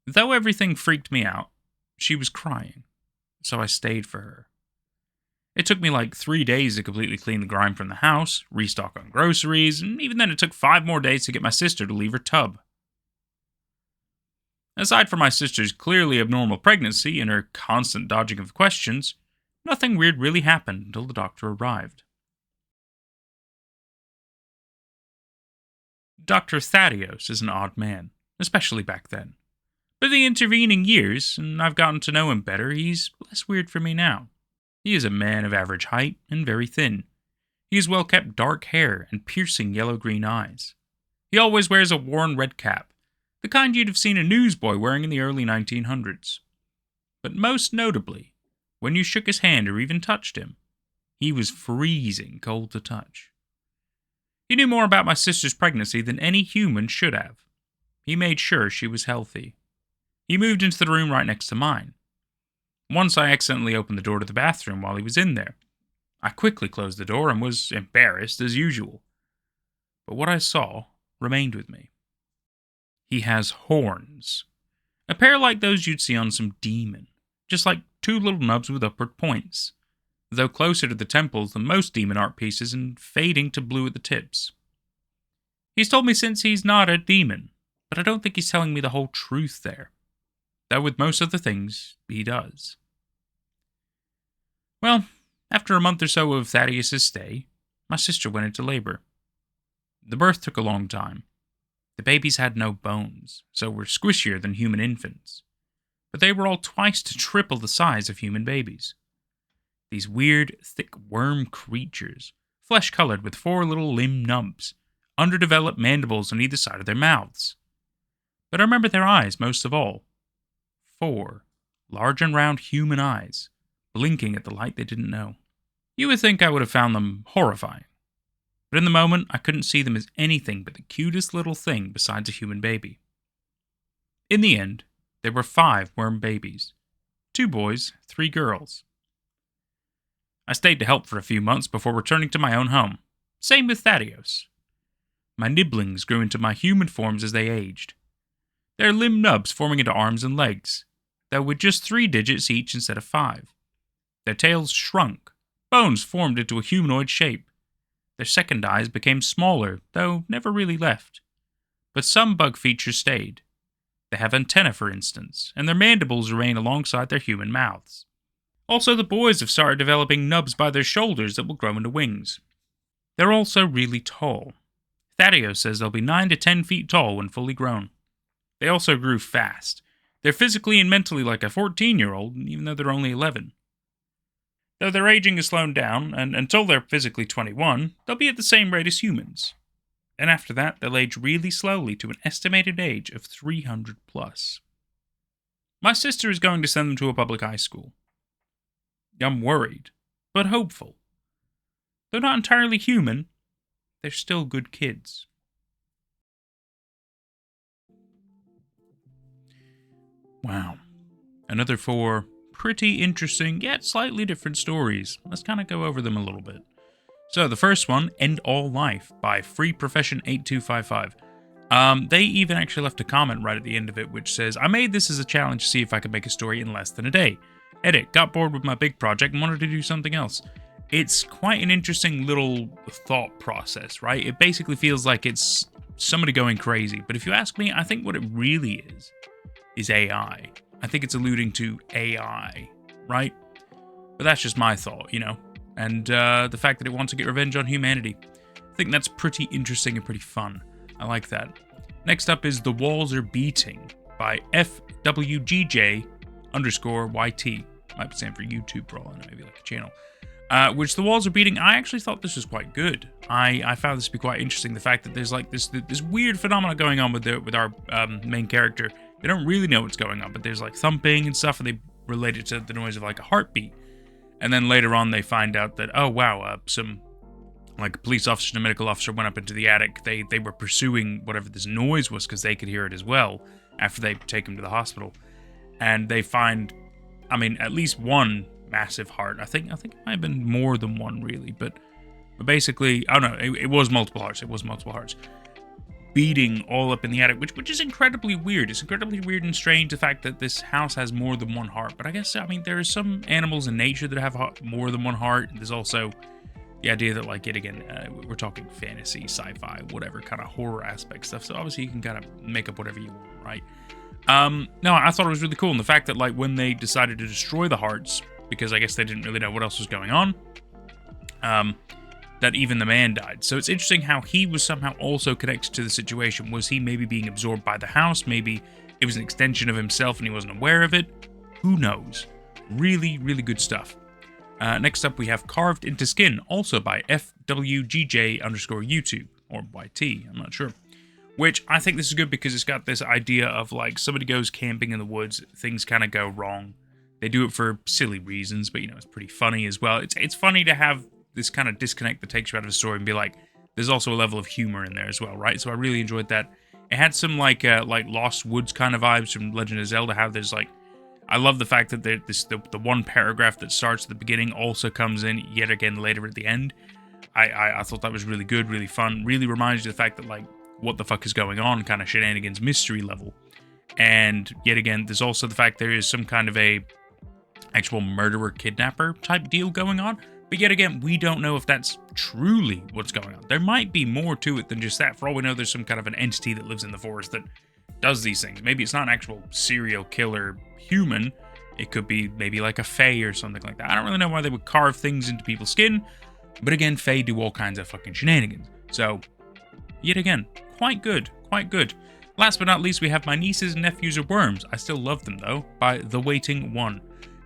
Though everything freaked me out, she was crying, so I stayed for her. It took me like 3 days to completely clean the grime from the house, restock on groceries, and even then it took 5 more days to get my sister to leave her tub. Aside from my sister's clearly abnormal pregnancy and her constant dodging of questions, nothing weird really happened until the doctor arrived. Dr. Thaddeus is an odd man, especially back then. But the intervening years, and I've gotten to know him better, he's less weird for me now. He is a man of average height and very thin. He has well-kept dark hair and piercing yellow-green eyes. He always wears a worn red cap, the kind you'd have seen a newsboy wearing in the early 1900s. But most notably, when you shook his hand or even touched him, he was freezing cold to touch. He knew more about my sister's pregnancy than any human should have. He made sure she was healthy. He moved into the room right next to mine. Once I accidentally opened the door to the bathroom while he was in there. I quickly closed the door and was embarrassed as usual. But what I saw remained with me. He has horns. A pair like those you'd see on some demon. Just like 2 little nubs with upward points. Though closer to the temples than most demon art pieces and fading to blue at the tips. He's told me since he's not a demon, but I don't think he's telling me the whole truth there. Though with most of the things, he does. Well, after a month or so of Thaddeus' stay, my sister went into labor. The birth took a long time. The babies had no bones, so were squishier than human infants. But they were all twice to triple the size of human babies. These weird, thick worm creatures, flesh-colored with 4 little limb nubs, underdeveloped mandibles on either side of their mouths. But I remember their eyes most of all. 4 large and round human eyes, blinking at the light they didn't know. You would think I would have found them horrifying. But in the moment, I couldn't see them as anything but the cutest little thing besides a human baby. In the end, there were 5 worm babies. 2 boys, 3 girls. I stayed to help for a few months before returning to my own home. Same with Thaddeus. My nibblings grew into my human forms as they aged. Their limb nubs forming into arms and legs, though with just 3 digits each instead of 5. Their tails shrunk, bones formed into a humanoid shape. Their second eyes became smaller, though never really left. But some bug features stayed. They have antennae, for instance, and their mandibles remain alongside their human mouths. Also, the boys have started developing nubs by their shoulders that will grow into wings. They're also really tall. Thaddeus says they'll be 9 to 10 feet tall when fully grown. They also grew fast. They're physically and mentally like a 14-year-old, even though they're only 11. Though their aging has slowed down, and until they're physically 21, they'll be at the same rate as humans. And after that, they'll age really slowly to an estimated age of 300 plus. My sister is going to send them to a public high school. I'm worried, but hopeful. Though not entirely human, they're still good kids. Wow. Another 4 pretty interesting, yet slightly different stories. Let's kind of go over them a little bit. So the first one, End All Life by Free Profession 8255. They even actually left a comment right at the end of it, which says, I made this as a challenge to see if I could make a story in less than a day. Edit, got bored with my big project and wanted to do something else. It's quite an interesting little thought process, right? It basically feels like it's somebody going crazy. But if you ask me, I think what it really is AI. I think it's alluding to AI, right? But that's just my thought, you know? And the fact that it wants to get revenge on humanity. I think that's pretty interesting and pretty fun. I like that. Next up is The Walls Are Beating by FWGJ_YT. Might stand for YouTube for all I know, maybe like a channel. Which The Walls Are Beating, I actually thought this was quite good. I found this to be quite interesting. The fact that there's like this weird phenomenon going on with our main character. They don't really know what's going on, but there's like thumping and stuff, and they relate it to the noise of like a heartbeat. And then later on, they find out that, oh wow, some like a police officer and a medical officer went up into the attic. They were pursuing whatever this noise was because they could hear it as well after they take him to the hospital. And they find, I mean, at least one massive heart. I think it might have been more than one really, but basically, oh no, it was multiple hearts. It was multiple hearts beating all up in the attic, which is incredibly weird. It's incredibly weird and strange, the fact that this house has more than one heart. But I guess, I mean, there are some animals in nature that have more than one heart. There's also the idea that, like, it again, we're talking fantasy, sci-fi, whatever kind of horror aspect stuff. So obviously you can kind of make up whatever you want, right? No, I thought it was really cool. And the fact that, like, when they decided to destroy the hearts, because I guess they didn't really know what else was going on, that even the man died. So it's interesting how he was somehow also connected to the situation. Was he maybe being absorbed by the house? Maybe it was an extension of himself and he wasn't aware of it? Who knows? Really, really good stuff. Next up, we have Carved into Skin, also by FWGJ_YouTube, or YT, I'm not sure. Which I think this is good because it's got this idea of, like, somebody goes camping in the woods, things kind of go wrong. They do it for silly reasons, but, you know, it's pretty funny as well. It's funny to have this kind of disconnect that takes you out of the story and be like, there's also a level of humor in there as well, right? So I really enjoyed that. It had some like Lost Woods kind of vibes from Legend of Zelda. How there's like, I love the fact that the one paragraph that starts at the beginning also comes in yet again later at the end. I thought that was really good, really fun. Really reminds you of the fact that, like, what the fuck is going on, kind of shenanigans mystery level. And yet again, there's also the fact there is some kind of a actual murderer kidnapper type deal going on. But yet again, we don't know if that's truly what's going on. There might be more to it than just that. For all we know, there's some kind of an entity that lives in the forest that does these things. Maybe it's not an actual serial killer human. It could be maybe like a fae or something like that. I don't really know why they would carve things into people's skin. But again, fae do all kinds of fucking shenanigans. So, yet again, quite good. Quite good. Last but not least, we have My Nieces and Nephews Are Worms. I still love them, though, by The Waiting One.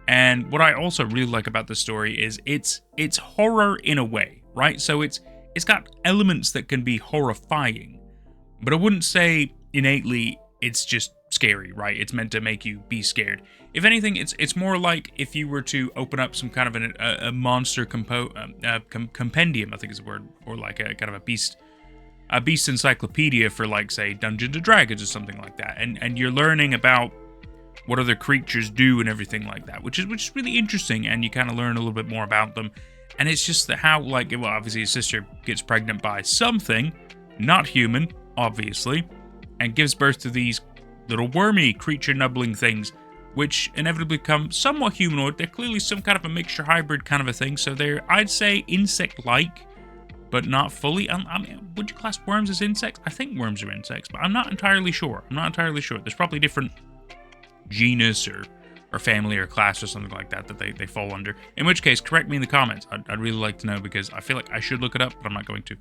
And what I also really like about the story is it's horror in a way, right? So it's got elements that can be horrifying, but I wouldn't say innately it's just scary, right? It's meant to make you be scared. If anything, it's more like if you were to open up some kind of a monster compendium, I think is the word, or like a kind of a beast encyclopedia for, like, say, Dungeons and Dragons or something like that, and you're learning about what other creatures do and everything like that, which is really interesting, and you kind of learn a little bit more about them. And it's just how, like, well, obviously his sister gets pregnant by something, not human, obviously, and gives birth to these little wormy creature nubbling things, which inevitably become somewhat humanoid. They're clearly some kind of a mixture hybrid kind of a thing, so they're, I'd say, insect-like, but not fully. I mean, would you class worms as insects? I think worms are insects, but I'm not entirely sure. There's probably different genus or family or class or something like that they fall under. In which case, correct me in the comments. I'd really like to know, because I feel like I should look it up, but I'm not going to,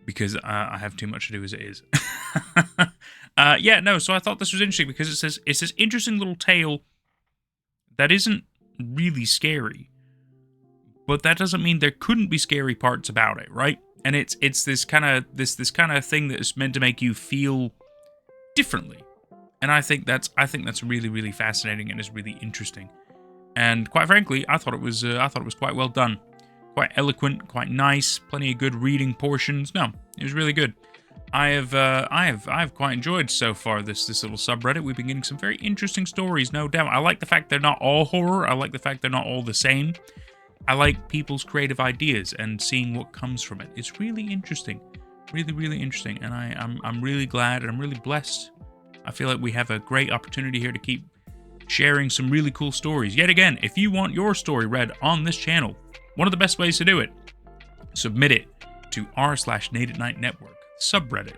because I have too much to do as it is. So I thought this was interesting because it's this interesting little tale that isn't really scary, but that doesn't mean there couldn't be scary parts about it, right? And it's this kind of thing that is meant to make you feel differently. And I think that's really, really fascinating and is really interesting. And quite frankly, I thought it was quite well done, quite eloquent, quite nice, plenty of good reading portions. No, it was really good. I've quite enjoyed so far this little subreddit. We've been getting some very interesting stories, no doubt. I like the fact they're not all horror. I like the fact they're not all the same. I like people's creative ideas and seeing what comes from it. It's really interesting, really, really interesting. And I'm really glad and I'm really blessed. I feel like we have a great opportunity here to keep sharing some really cool stories. Yet again, if you want your story read on this channel, one of the best ways to do it, submit it to r/NateAtNightNetwork subreddit,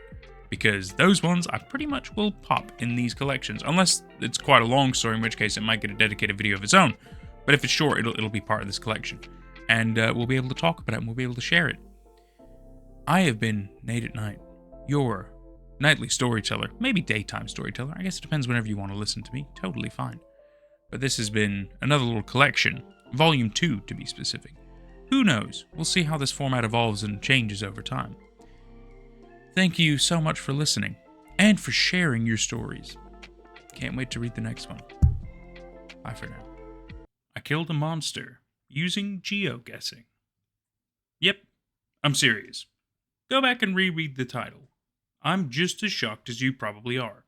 because those ones I pretty much will pop in these collections, unless it's quite a long story, in which case it might get a dedicated video of its own. But if it's short, it'll be part of this collection, and we'll be able to talk about it and we'll be able to share it. I have been Nate at Night, your nightly storyteller, maybe daytime storyteller. I guess it depends whenever you want to listen to me. Totally fine. But this has been another little collection, Volume 2 to be specific. Who knows? We'll see how this format evolves and changes over time. Thank you so much for listening, and for sharing your stories. Can't wait to read the next one. Bye for now. I killed a monster using geo-guessing. Yep, I'm serious. Go back and reread the title. I'm just as shocked as you probably are.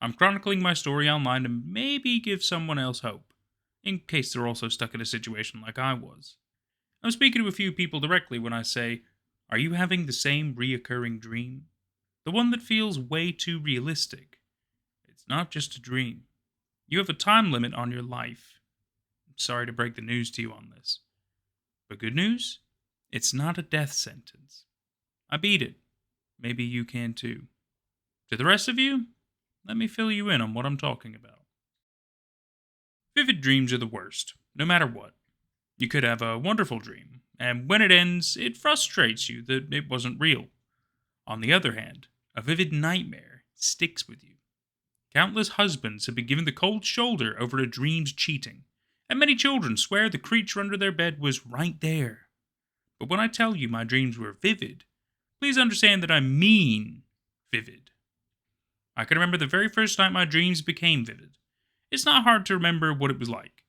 I'm chronicling my story online to maybe give someone else hope, in case they're also stuck in a situation like I was. I'm speaking to a few people directly when I say, are you having the same reoccurring dream? The one that feels way too realistic. It's not just a dream. You have a time limit on your life. I'm sorry to break the news to you on this. But good news? It's not a death sentence. I beat it. Maybe you can too. To the rest of you, let me fill you in on what I'm talking about. Vivid dreams are the worst, no matter what. You could have a wonderful dream, and when it ends, it frustrates you that it wasn't real. On the other hand, a vivid nightmare sticks with you. Countless husbands have been given the cold shoulder over a dream's cheating, and many children swear the creature under their bed was right there. But when I tell you my dreams were vivid, please understand that I mean vivid. I can remember the very first night my dreams became vivid. It's not hard to remember what it was like.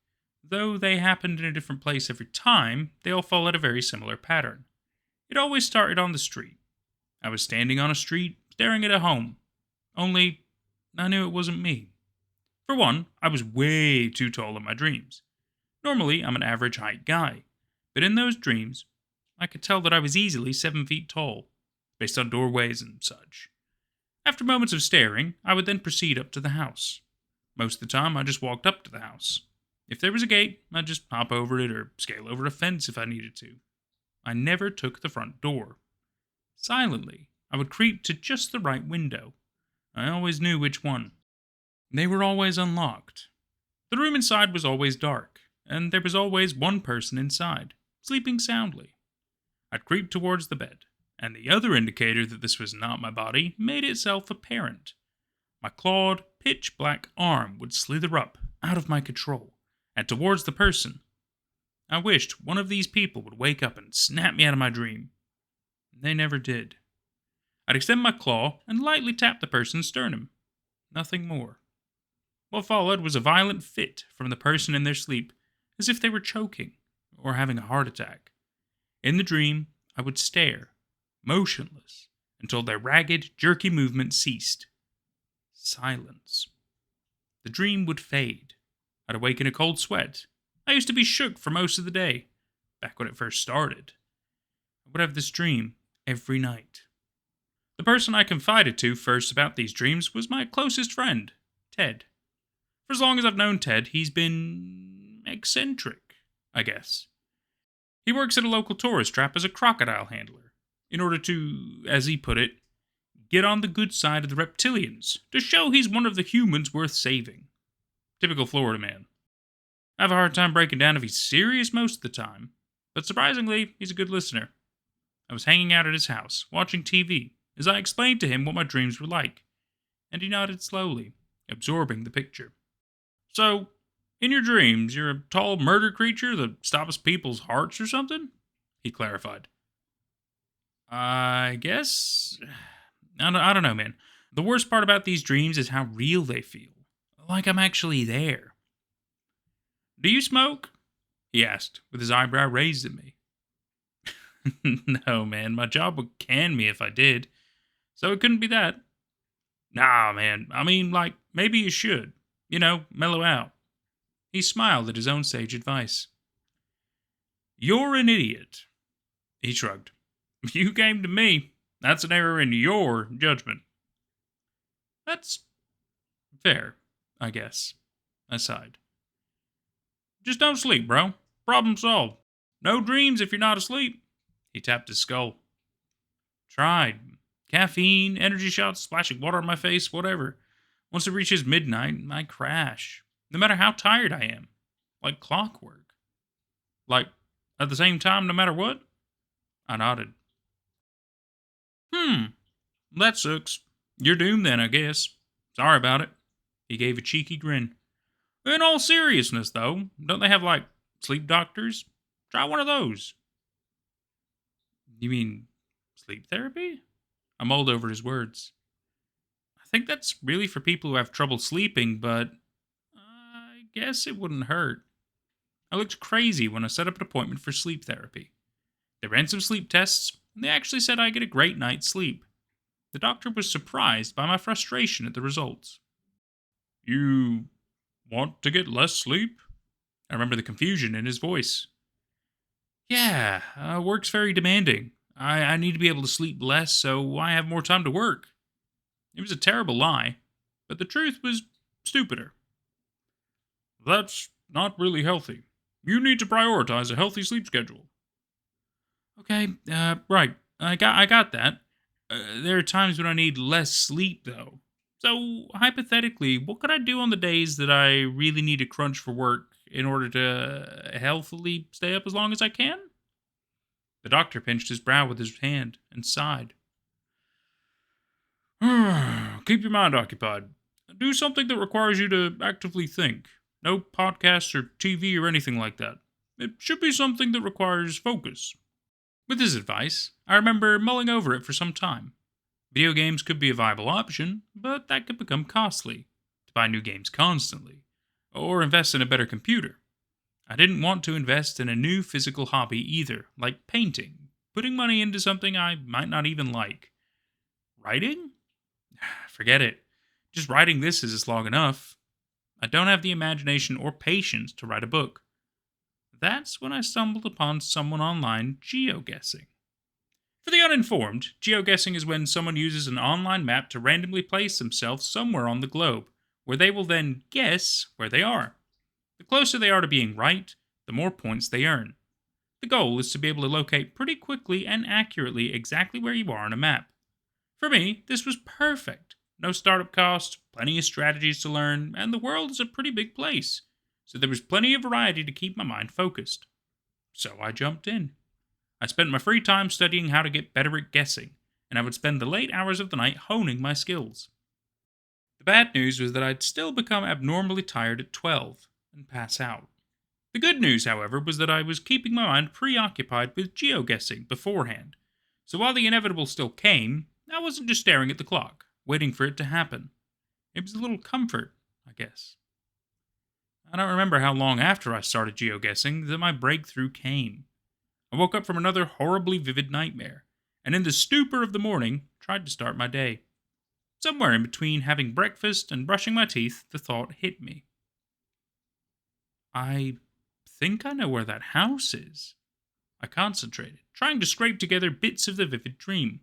Though they happened in a different place every time, they all followed a very similar pattern. It always started on the street. I was standing on a street, staring at a home. Only, I knew it wasn't me. For one, I was way too tall in my dreams. Normally, I'm an average height guy. But in those dreams, I could tell that I was easily 7 feet tall, based on doorways and such. After moments of staring, I would then proceed up to the house. Most of the time, I just walked up to the house. If there was a gate, I'd just hop over it or scale over a fence if I needed to. I never took the front door. Silently, I would creep to just the right window. I always knew which one. They were always unlocked. The room inside was always dark, and there was always one person inside, sleeping soundly. I'd creep towards the bed, and the other indicator that this was not my body made itself apparent. My clawed, pitch-black arm would slither up, out of my control, and towards the person. I wished one of these people would wake up and snap me out of my dream. They never did. I'd extend my claw and lightly tap the person's sternum. Nothing more. What followed was a violent fit from the person in their sleep, as if they were choking or having a heart attack. In the dream, I would stare, motionless, until their ragged, jerky movement ceased. Silence. The dream would fade. I'd awake in a cold sweat. I used to be shook for most of the day, back when it first started. I would have this dream every night. The person I confided to first about these dreams was my closest friend, Ted. For as long as I've known Ted, he's been eccentric, I guess. He works at a local tourist trap as a crocodile handler, in order to, as he put it, get on the good side of the reptilians, to show he's one of the humans worth saving. Typical Florida man. I have a hard time breaking down if he's serious most of the time, but surprisingly, he's a good listener. I was hanging out at his house, watching TV, as I explained to him what my dreams were like, and he nodded slowly, absorbing the picture. So, in your dreams, you're a tall murder creature that stops people's hearts or something? He clarified. I guess... I don't know, man. The worst part about these dreams is how real they feel. Like I'm actually there. Do you smoke? He asked, with his eyebrow raised at me. No, man. My job would can me if I did. So it couldn't be that. Nah, man. I mean, like, maybe you should. You know, mellow out. He smiled at his own sage advice. You're an idiot. He shrugged. You came to me. That's an error in your judgment. That's fair, I guess. I sighed. Just don't sleep, bro. Problem solved. No dreams if you're not asleep. He tapped his skull. Tried. Caffeine, energy shots, splashing water on my face, whatever. Once it reaches midnight, I crash. No matter how tired I am. Like clockwork. Like, at the same time, no matter what? I nodded. That sucks. You're doomed then, I guess. Sorry about it. He gave a cheeky grin. In all seriousness, though, don't they have, like, sleep doctors? Try one of those. You mean sleep therapy? I mulled over his words. I think that's really for people who have trouble sleeping, but I guess it wouldn't hurt. I looked crazy when I set up an appointment for sleep therapy. They ran some sleep tests, and they actually said I get a great night's sleep. The doctor was surprised by my frustration at the results. You want to get less sleep? I remember the confusion in his voice. Yeah, work's very demanding. I need to be able to sleep less so I have more time to work. It was a terrible lie, but the truth was stupider. That's not really healthy. You need to prioritize a healthy sleep schedule. Okay, right. I got that. There are times when I need less sleep, though. So, hypothetically, what could I do on the days that I really need to crunch for work in order to healthily stay up as long as I can? The doctor pinched his brow with his hand and sighed. Keep your mind occupied. Do something that requires you to actively think. No podcasts or TV or anything like that. It should be something that requires focus. With his advice, I remember mulling over it for some time. Video games could be a viable option, but that could become costly, to buy new games constantly, or invest in a better computer. I didn't want to invest in a new physical hobby either, like painting, putting money into something I might not even like. Writing? Forget it. Just writing this is long enough. I don't have the imagination or patience to write a book. That's when I stumbled upon someone online geo-guessing. For the uninformed, geo-guessing is when someone uses an online map to randomly place themselves somewhere on the globe, where they will then guess where they are. The closer they are to being right, the more points they earn. The goal is to be able to locate pretty quickly and accurately exactly where you are on a map. For me, this was perfect. No startup cost, plenty of strategies to learn, and the world is a pretty big place. So there was plenty of variety to keep my mind focused. So I jumped in. I spent my free time studying how to get better at guessing, and I would spend the late hours of the night honing my skills. The bad news was that I'd still become abnormally tired at 12 and pass out. The good news, however, was that I was keeping my mind preoccupied with geo-guessing beforehand, so while the inevitable still came, I wasn't just staring at the clock, waiting for it to happen. It was a little comfort, I guess. I don't remember how long after I started geo-guessing that my breakthrough came. I woke up from another horribly vivid nightmare, and in the stupor of the morning, tried to start my day. Somewhere in between having breakfast and brushing my teeth, the thought hit me. I think I know where that house is. I concentrated, trying to scrape together bits of the vivid dream.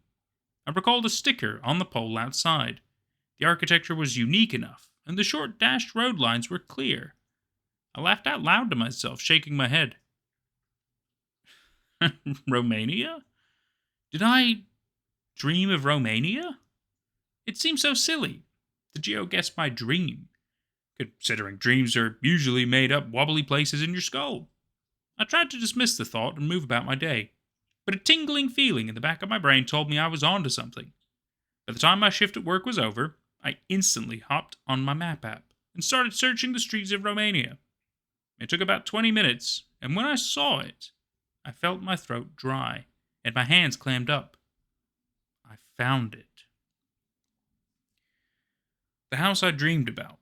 I recalled a sticker on the pole outside. The architecture was unique enough, and the short dashed road lines were clear. I laughed out loud to myself, shaking my head. Romania? Did I dream of Romania? It seemed so silly to geo-guess my dream, considering dreams are usually made up wobbly places in your skull. I tried to dismiss the thought and move about my day, but a tingling feeling in the back of my brain told me I was onto something. By the time my shift at work was over, I instantly hopped on my map app and started searching the streets of Romania. It took about 20 minutes, and when I saw it, I felt my throat dry and my hands clammed up. I found it. The house I dreamed about.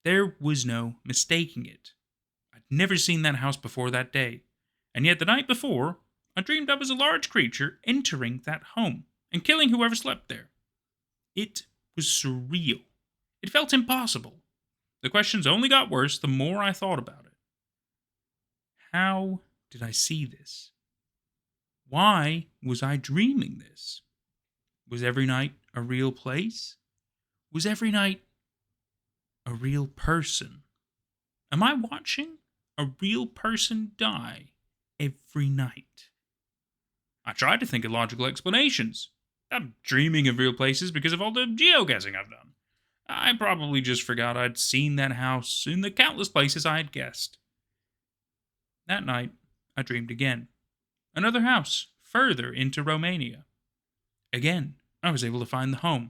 There was no mistaking it. I'd never seen that house before that day, and yet the night before, I dreamed I was a large creature entering that home and killing whoever slept there. It was surreal. It felt impossible. The questions only got worse the more I thought about it. How did I see this? Why was I dreaming this? Was every night a real place? Was every night a real person? Am I watching a real person die every night? I tried to think of logical explanations. I'm dreaming of real places because of all the geo-guessing I've done. I probably just forgot I'd seen that house in the countless places I had guessed. That night, I dreamed again. Another house, further into Romania. Again, I was able to find the home.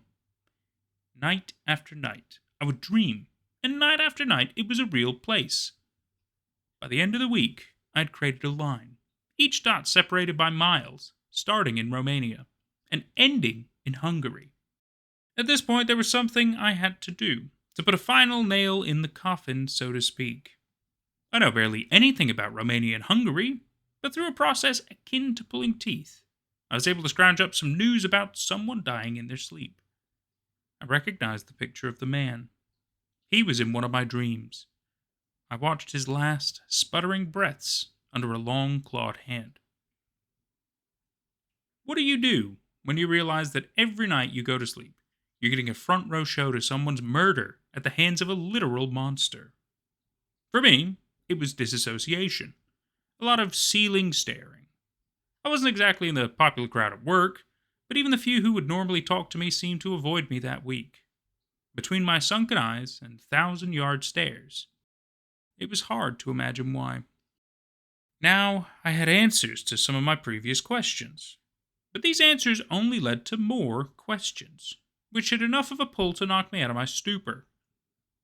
Night after night, I would dream, and night after night, it was a real place. By the end of the week, I had created a line, each dot separated by miles, starting in Romania and ending in Hungary. At this point, there was something I had to do, to put a final nail in the coffin, so to speak. I know barely anything about Romania and Hungary, but through a process akin to pulling teeth, I was able to scrounge up some news about someone dying in their sleep. I recognized the picture of the man. He was in one of my dreams. I watched his last, sputtering breaths under a long, clawed hand. What do you do when you realize that every night you go to sleep, you're getting a front row show to someone's murder at the hands of a literal monster? For me, it was disassociation. A lot of ceiling staring. I wasn't exactly in the popular crowd at work, but even the few who would normally talk to me seemed to avoid me that week. Between my sunken eyes and 1,000-yard stares, it was hard to imagine why. Now, I had answers to some of my previous questions, but these answers only led to more questions, which had enough of a pull to knock me out of my stupor.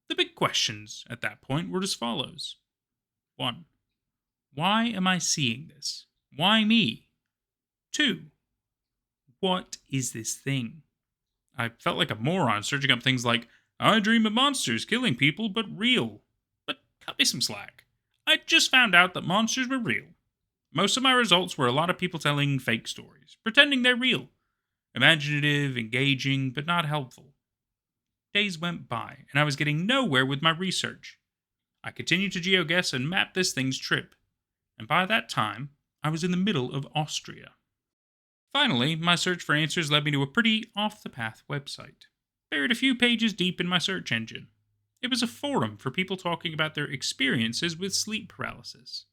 The big questions at that point were as follows. 1. Why am I seeing this? Why me? 2. What is this thing? I felt like a moron searching up things like, I dream of monsters killing people, but real. But cut me some slack. I just found out that monsters were real. Most of my results were a lot of people telling fake stories, pretending they're real. Imaginative, engaging, but not helpful. Days went by, and I was getting nowhere with my research. I continued to geo-guess and map this thing's trip, and by that time, I was in the middle of Austria. Finally, my search for answers led me to a pretty off-the-path website, buried a few pages deep in my search engine. It was a forum for people talking about their experiences with sleep paralysis.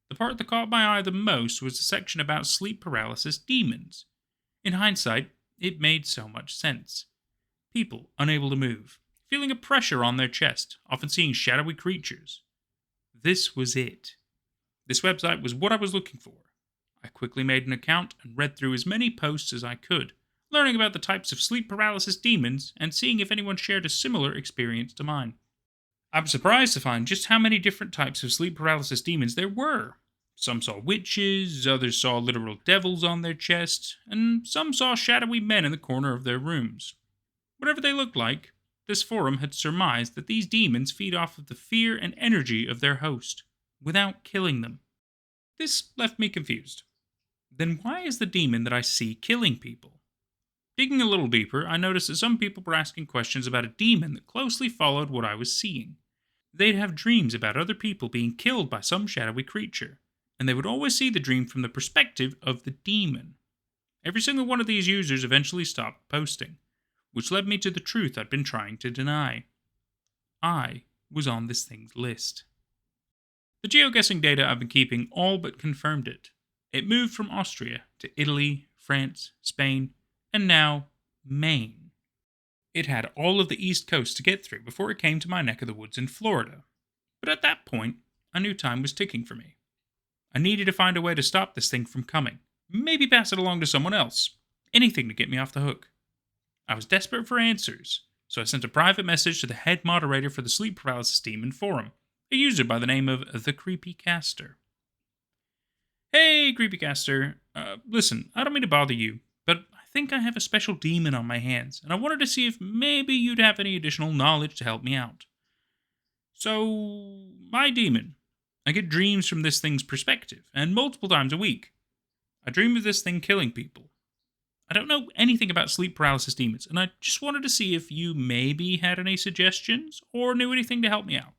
The part that caught my eye the most was the section about sleep paralysis demons. In hindsight, it made so much sense. People unable to move, feeling a pressure on their chest, often seeing shadowy creatures. This was it. This website was what I was looking for. I quickly made an account and read through as many posts as I could, learning about the types of sleep paralysis demons and seeing if anyone shared a similar experience to mine. I'm surprised to find just how many different types of sleep paralysis demons there were. Some saw witches, others saw literal devils on their chests, and some saw shadowy men in the corner of their rooms. Whatever they looked like, this forum had surmised that these demons feed off of the fear and energy of their host, without killing them. This left me confused. Then why is the demon that I see killing people? Digging a little deeper, I noticed that some people were asking questions about a demon that closely followed what I was seeing. They'd have dreams about other people being killed by some shadowy creature, and they would always see the dream from the perspective of the demon. Every single one of these users eventually stopped posting, which led me to the truth I'd been trying to deny. I was on this thing's list. The geo-guessing data I've been keeping all but confirmed it. It moved from Austria to Italy, France, Spain, and now Maine. It had all of the East Coast to get through before it came to my neck of the woods in Florida. But at that point, I knew time was ticking for me. I needed to find a way to stop this thing from coming. Maybe pass it along to someone else. Anything to get me off the hook. I was desperate for answers, so I sent a private message to the head moderator for the Sleep Paralysis Demon forum, a user by the name of The Creepy Caster. Hey, Creepy Caster. Listen, I don't mean to bother you, but I think I have a special demon on my hands, and I wanted to see if maybe you'd have any additional knowledge to help me out. So, my demon. I get dreams from this thing's perspective, and multiple times a week. I dream of this thing killing people. I don't know anything about sleep paralysis demons, and I just wanted to see if you maybe had any suggestions, or knew anything to help me out.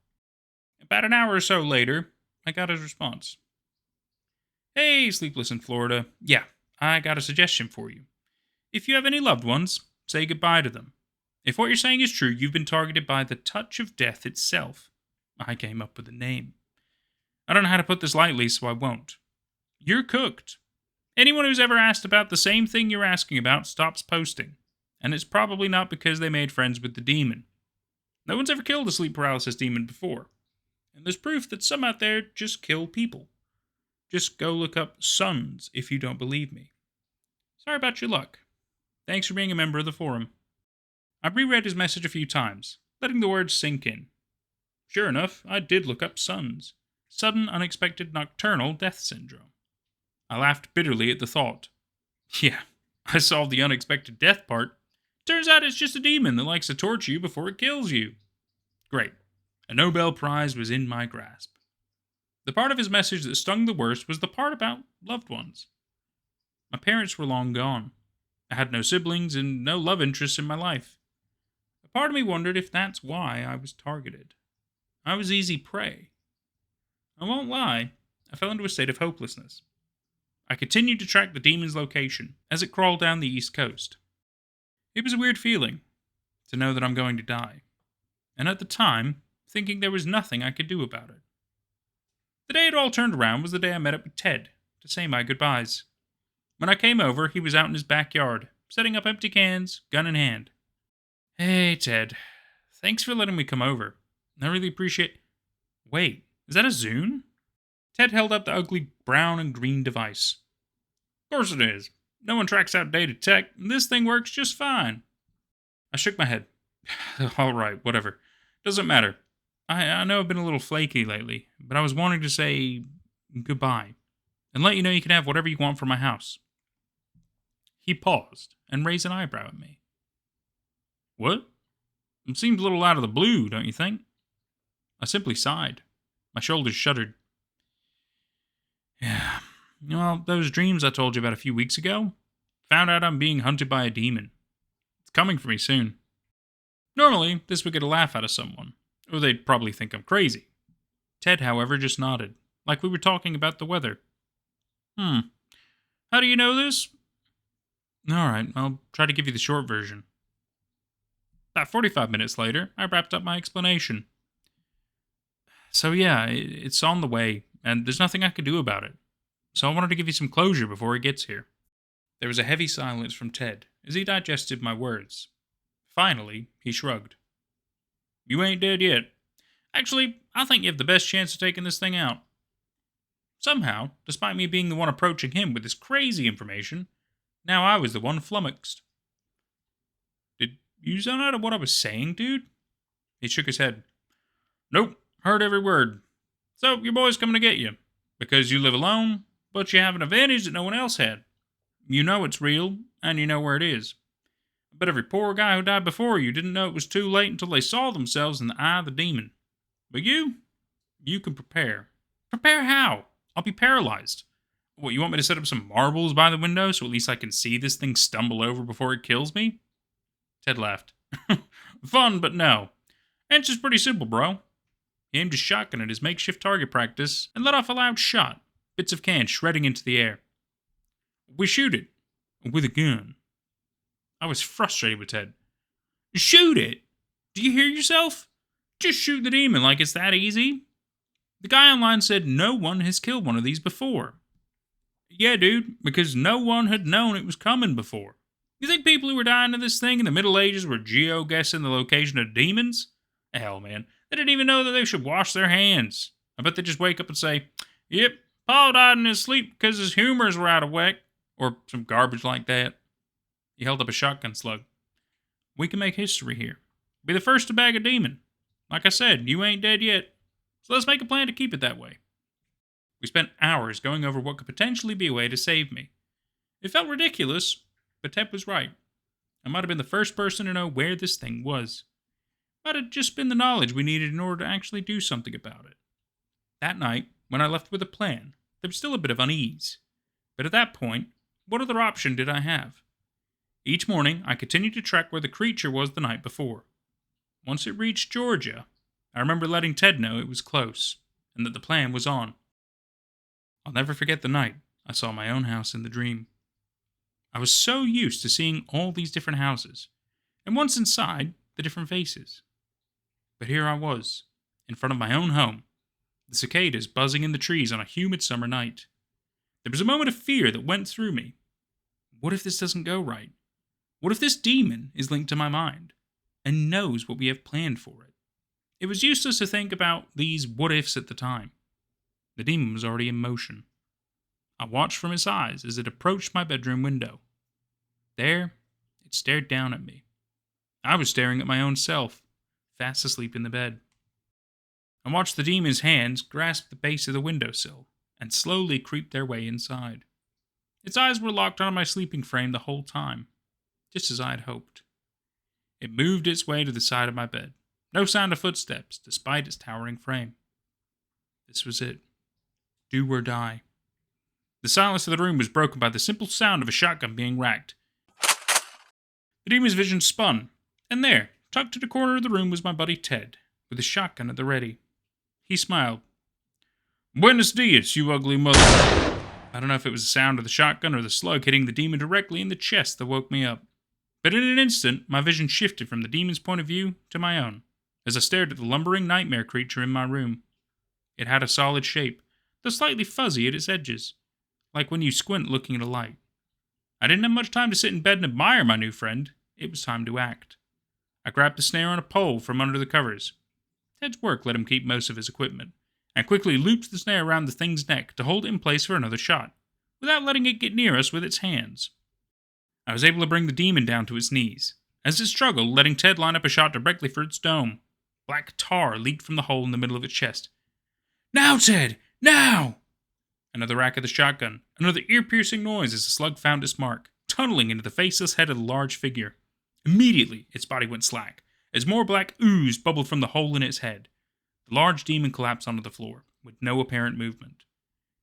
About an hour or so later, I got his response. Hey, Sleepless in Florida. Yeah, I got a suggestion for you. If you have any loved ones, say goodbye to them. If what you're saying is true, you've been targeted by the touch of death itself. I came up with a name. I don't know how to put this lightly, so I won't. You're cooked. Anyone who's ever asked about the same thing you're asking about stops posting, and it's probably not because they made friends with the demon. No one's ever killed a sleep paralysis demon before, and there's proof that some out there just kill people. Just go look up Sons if you don't believe me. Sorry about your luck. Thanks for being a member of the forum. I reread his message a few times, letting the words sink in. Sure enough, I did look up Sons. Sudden unexpected nocturnal death syndrome. I laughed bitterly at the thought. Yeah, I solved the unexpected death part. Turns out it's just a demon that likes to torture you before it kills you. Great. A Nobel Prize was in my grasp. The part of his message that stung the worst was the part about loved ones. My parents were long gone. I had no siblings and no love interests in my life. A part of me wondered if that's why I was targeted. I was easy prey. I won't lie, I fell into a state of hopelessness. I continued to track the demon's location as it crawled down the East Coast. It was a weird feeling to know that I'm going to die, and at the time, thinking there was nothing I could do about it. The day it all turned around was the day I met up with Ted to say my goodbyes. When I came over, he was out in his backyard, setting up empty cans, gun in hand. Hey, Ted. Thanks for letting me come over. I really appreciate... Wait, is that a Zune? Ted held up the ugly brown and green device. Of course it is. No one tracks outdated tech, and this thing works just fine. I shook my head. All right, whatever. Doesn't matter. I know I've been a little flaky lately, but I was wanting to say goodbye and let you know you can have whatever you want from my house. He paused and raised an eyebrow at me. What? It seems a little out of the blue, don't you think? I simply sighed. My shoulders shuddered. Yeah, well, those dreams I told you about a few weeks ago, found out I'm being hunted by a demon. It's coming for me soon. Normally, this would get a laugh out of someone, or they'd probably think I'm crazy. Ted, however, just nodded, like we were talking about the weather. How do you know this? Alright, I'll try to give you the short version. About 45 minutes later, I wrapped up my explanation. So yeah, it's on the way, and there's nothing I could do about it. So I wanted to give you some closure before it gets here. There was a heavy silence from Ted as he digested my words. Finally, he shrugged. You ain't dead yet. Actually, I think you have the best chance of taking this thing out. Somehow, despite me being the one approaching him with this crazy information, now I was the one flummoxed. Did you zone out of what I was saying, dude? He shook his head. Nope, heard every word. So your boy's coming to get you. Because you live alone, but you have an advantage that no one else had. You know it's real, and you know where it is. But every poor guy who died before you didn't know it was too late until they saw themselves in the eye of the demon. But you can prepare. Prepare how? I'll be paralyzed. What, you want me to set up some marbles by the window so at least I can see this thing stumble over before it kills me? Ted laughed. Fun, but no. Answer's pretty simple, bro. He aimed his shotgun at his makeshift target practice and let off a loud shot, bits of can shredding into the air. We shoot it. With a gun. I was frustrated with Ted. Shoot it? Do you hear yourself? Just shoot the demon like it's that easy. The guy online said no one has killed one of these before. Yeah, dude, because no one had known it was coming before. You think people who were dying of this thing in the Middle Ages were geo-guessing the location of demons? Hell, man, they didn't even know that they should wash their hands. I bet they just wake up and say, yep, Paul died in his sleep because his humors were out of whack. Or some garbage like that. He held up a shotgun slug. We can make history here. Be the first to bag a demon. Like I said, you ain't dead yet. So let's make a plan to keep it that way. We spent hours going over what could potentially be a way to save me. It felt ridiculous, but Ted was right. I might have been the first person to know where this thing was. Might have just been the knowledge we needed in order to actually do something about it. That night, when I left with a plan, there was still a bit of unease. But at that point, what other option did I have? Each morning, I continued to track where the creature was the night before. Once it reached Georgia, I remember letting Ted know it was close, and that the plan was on. I'll never forget the night I saw my own house in the dream. I was so used to seeing all these different houses, and once inside, the different faces. But here I was, in front of my own home, the cicadas buzzing in the trees on a humid summer night. There was a moment of fear that went through me. What if this doesn't go right? What if this demon is linked to my mind, and knows what we have planned for it? It was useless to think about these what-ifs at the time. The demon was already in motion. I watched from its eyes as it approached my bedroom window. There, it stared down at me. I was staring at my own self, fast asleep in the bed. I watched the demon's hands grasp the base of the windowsill and slowly creep their way inside. Its eyes were locked on my sleeping frame the whole time, just as I had hoped. It moved its way to the side of my bed. No sound of footsteps, despite its towering frame. This was it. Do or die. The silence of the room was broken by the simple sound of a shotgun being racked. The demon's vision spun, and there, tucked in the corner of the room, was my buddy Ted, with his shotgun at the ready. He smiled. Buenos dias, you ugly mother. I don't know if it was the sound of the shotgun or the slug hitting the demon directly in the chest that woke me up. But in an instant, my vision shifted from the demon's point of view to my own, as I stared at the lumbering nightmare creature in my room. It had a solid shape, though slightly fuzzy at its edges, like when you squint looking at a light. I didn't have much time to sit in bed and admire my new friend. It was time to act. I grabbed the snare on a pole from under the covers. Ted's work let him keep most of his equipment, and quickly looped the snare around the thing's neck to hold it in place for another shot, without letting it get near us with its hands. I was able to bring the demon down to its knees, as it struggled, letting Ted line up a shot directly for its dome. Black tar leaked from the hole in the middle of its chest. Now, Ted! Now! Another rack of the shotgun, another ear-piercing noise as the slug found its mark, tunneling into the faceless head of the large figure. Immediately, its body went slack, as more black ooze bubbled from the hole in its head. The large demon collapsed onto the floor, with no apparent movement.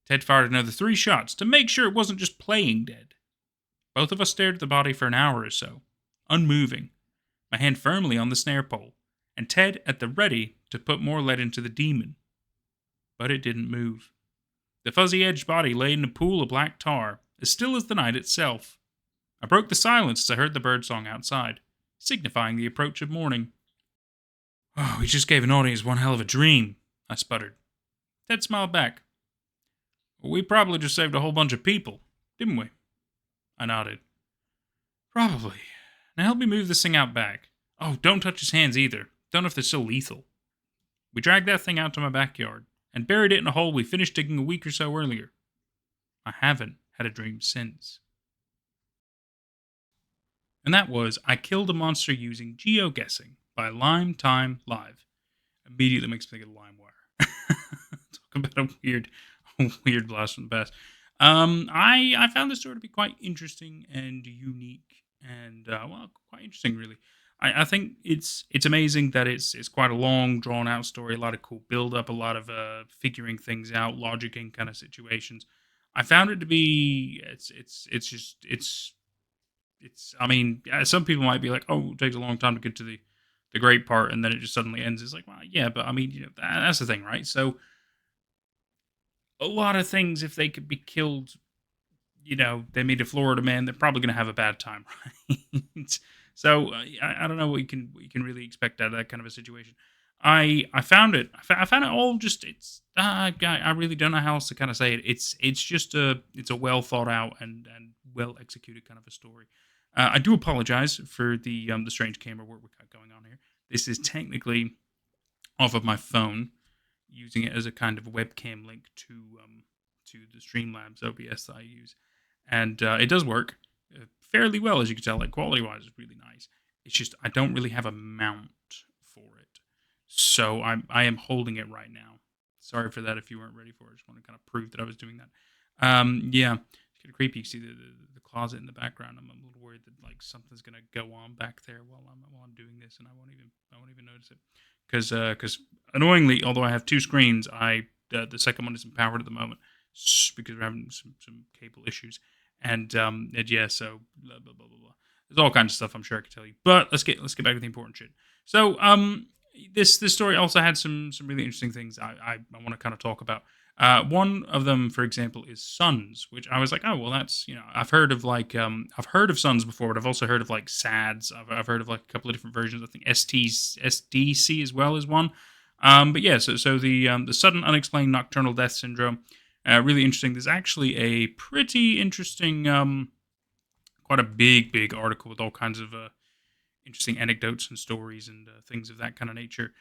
Ted fired another 3 shots to make sure it wasn't just playing dead. Both of us stared at the body for an hour or so, unmoving, my hand firmly on the snare pole, and Ted at the ready to put more lead into the demon. But it didn't move. The fuzzy-edged body lay in a pool of black tar, as still as the night itself. I broke the silence as I heard the birdsong outside, signifying the approach of morning. Oh, we just gave an audience one hell of a dream, I sputtered. Ted smiled back. We probably just saved a whole bunch of people, didn't we? I nodded. Probably. Now help me move this thing out back. Oh, don't touch his hands either. Don't know if they're still lethal. We dragged that thing out to my backyard, and buried it in a hole we finished digging a week or so earlier. I haven't had a dream since. And that was I Killed a Monster Using Geo-guessing by Lime Time Live. immediately makes me think of LimeWire. Talk about a weird blast from the past. I found the story to be quite interesting and unique, and quite interesting really. I think it's amazing that it's quite a long, drawn out story, a lot of cool build up, a lot of figuring things out, logicking kind of situations. I found it to be it's. I mean, some people might be like, oh, it takes a long time to get to the great part, and then it just suddenly ends. It's like, well, yeah, but I mean, that's the thing, right? So a lot of things, if they could be killed, they meet a Florida man, they're probably going to have a bad time, right? So I don't know what you can really expect out of that kind of a situation. I found it. I found it all just I really don't know how else to kind of say it. It's just a well thought out and well executed kind of a story. I do apologize for the strange camera work we got going on here. This is technically off of my phone, using it as a kind of webcam link to the Streamlabs OBS that I use, and it does work fairly well, as you can tell. Like, quality wise, it's really nice. It's just I don't really have a mount for it, so I am holding it right now. Sorry for that if you weren't ready for it. I just want to kind of prove that I was doing that. Yeah, it's kind of creepy. You see the closet in the background. I'm a little worried that like something's gonna go on back there while I'm doing this, and I won't even notice it. Because annoyingly, although I have two screens, the second one isn't powered at the moment because we're having some cable issues, and yeah, so blah blah blah blah blah. There's all kinds of stuff I'm sure I could tell you, but let's get back to the important shit. So this story also had some really interesting things I want to kind of talk about. One of them, for example, is Suns, which I was like, oh well, that's I've heard of Suns before, but I've also heard of like Sads. I've heard of like a couple of different versions. I think SDC as well is one. But yeah, so the sudden unexplained nocturnal death syndrome, really interesting. There's actually a pretty interesting, quite a big article with all kinds of interesting anecdotes and stories and things of that kind of nature.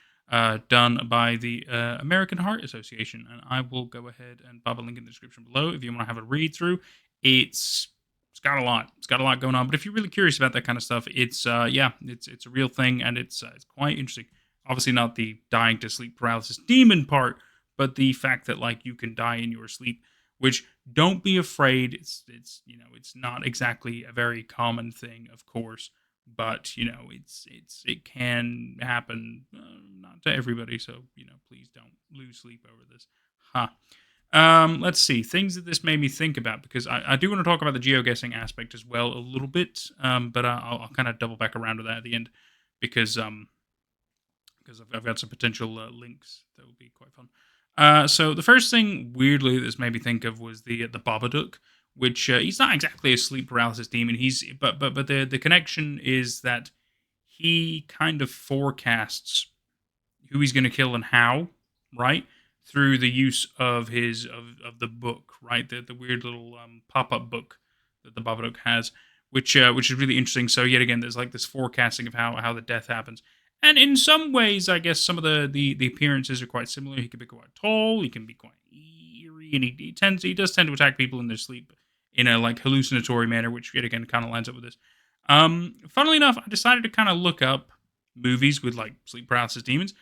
Done by the American Heart Association, and I will go ahead and pop a link in the description below if you want to have a read through. It's got a lot. It's got a lot going on. But if you're really curious about that kind of stuff, it's it's a real thing, and it's quite interesting. Obviously, not the dying to sleep paralysis demon part, but the fact that like you can die in your sleep. Which, don't be afraid. It's not exactly a very common thing, of course. But it can happen, not to everybody. So please don't lose sleep over this. Let's see things that this made me think about, because I do want to talk about the geo-guessing aspect as well a little bit. But I'll kind of double back around to that at the end, because I've got some potential links that will be quite fun. So the first thing weirdly that this made me think of was the Babadook, which he's not exactly a sleep paralysis demon. But the connection is that he kind of forecasts who he's going to kill and how, right? Through the use of the book, right? The weird little pop-up book that the Babadook has, which is really interesting. So yet again, there's like this forecasting of how the death happens. And in some ways, I guess some of the appearances are quite similar. He can be quite tall, he can be quite eerie, and he does tend to attack people in their sleep in a like hallucinatory manner, which yet again kind of lines up with this. Funnily enough, I decided to kind of look up movies with like sleep paralysis demons.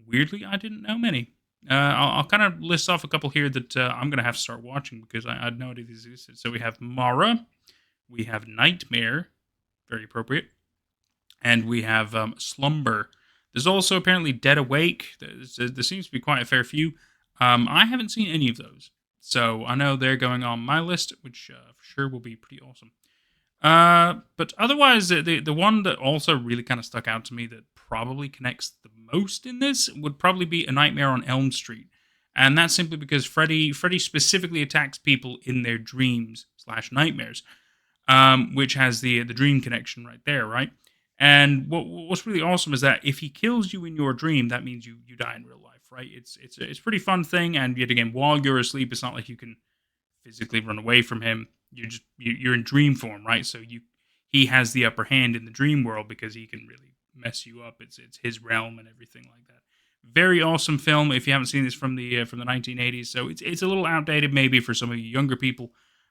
Weirdly, I didn't know many. I'll kind of list off a couple here that I'm going to have to start watching because I had no idea these existed. So we have Mara, we have Nightmare, very appropriate, and we have Slumber. There's also apparently Dead Awake. There seems to be quite a fair few. I haven't seen any of those, so I know they're going on my list, which for sure will be pretty awesome. But otherwise, the one that also really kind of stuck out to me that probably connects the most in this would probably be A Nightmare on Elm Street. And that's simply because Freddy specifically attacks people in their dreams / nightmares, which has the dream connection right there, right? And what's really awesome is that if he kills you in your dream, that means you die in real life, right? It's a pretty fun thing, and yet again, while you're asleep, it's not like you can physically run away from him. You're in dream form, right? So he has the upper hand in the dream world because he can really mess you up. It's his realm and everything like that. Very awesome film. If you haven't seen this from the 1980s, so it's a little outdated maybe for some of you younger people,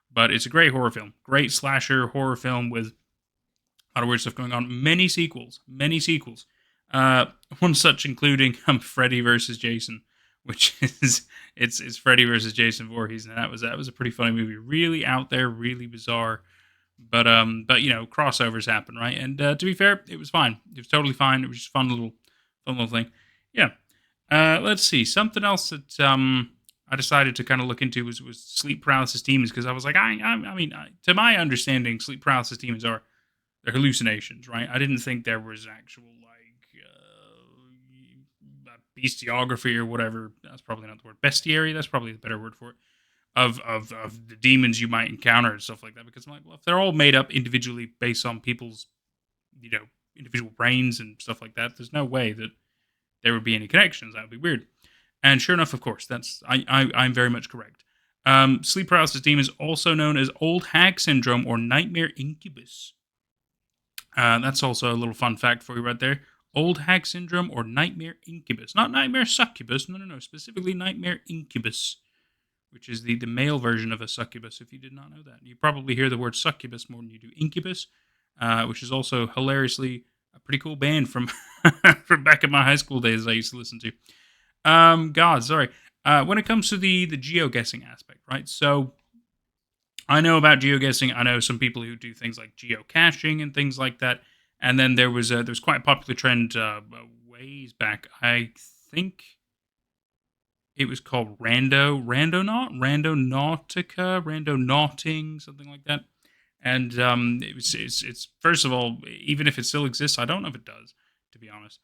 but it's a great horror film, great slasher horror film with a lot of weird stuff going on. Many sequels. One such including Freddy versus Jason, which is it's Freddy versus Jason Voorhees, and that was a pretty funny movie. Really out there, really bizarre, but you know, crossovers happen, right? And to be fair, it was fine. It was totally fine. It was just fun little thing. Yeah. Let's see. Something else that I decided to kind of look into was sleep paralysis demons, because I was like, I mean, to my understanding, sleep paralysis demons are they're hallucinations, right? I didn't think there was actual bestiography or whatever. That's probably not the word. Bestiary. That's probably the better word for it. Of the demons you might encounter and stuff like that. Because I'm like, well, if they're all made up individually based on people's, you know, individual brains and stuff like that, there's no way that there would be any connections. That would be weird. And sure enough, of course, I'm very much correct. Sleep paralysis demons, also known as old hag syndrome or nightmare incubus. That's also a little fun fact for you right there. Old hag syndrome or nightmare incubus. Not nightmare succubus. No. Specifically nightmare incubus, which is the male version of a succubus, if you did not know that. You probably hear the word succubus more than you do incubus, which is also hilariously a pretty cool band from from back in my high school days I used to listen to. When it comes to the geo-guessing aspect, right? So I know about geo-guessing. I know some people who do things like geocaching and things like that. And then there was quite a popular trend ways back. I think it was called Randonautica, Randonauting, something like that. And it's first of all, even if it still exists, I don't know if it does, to be honest.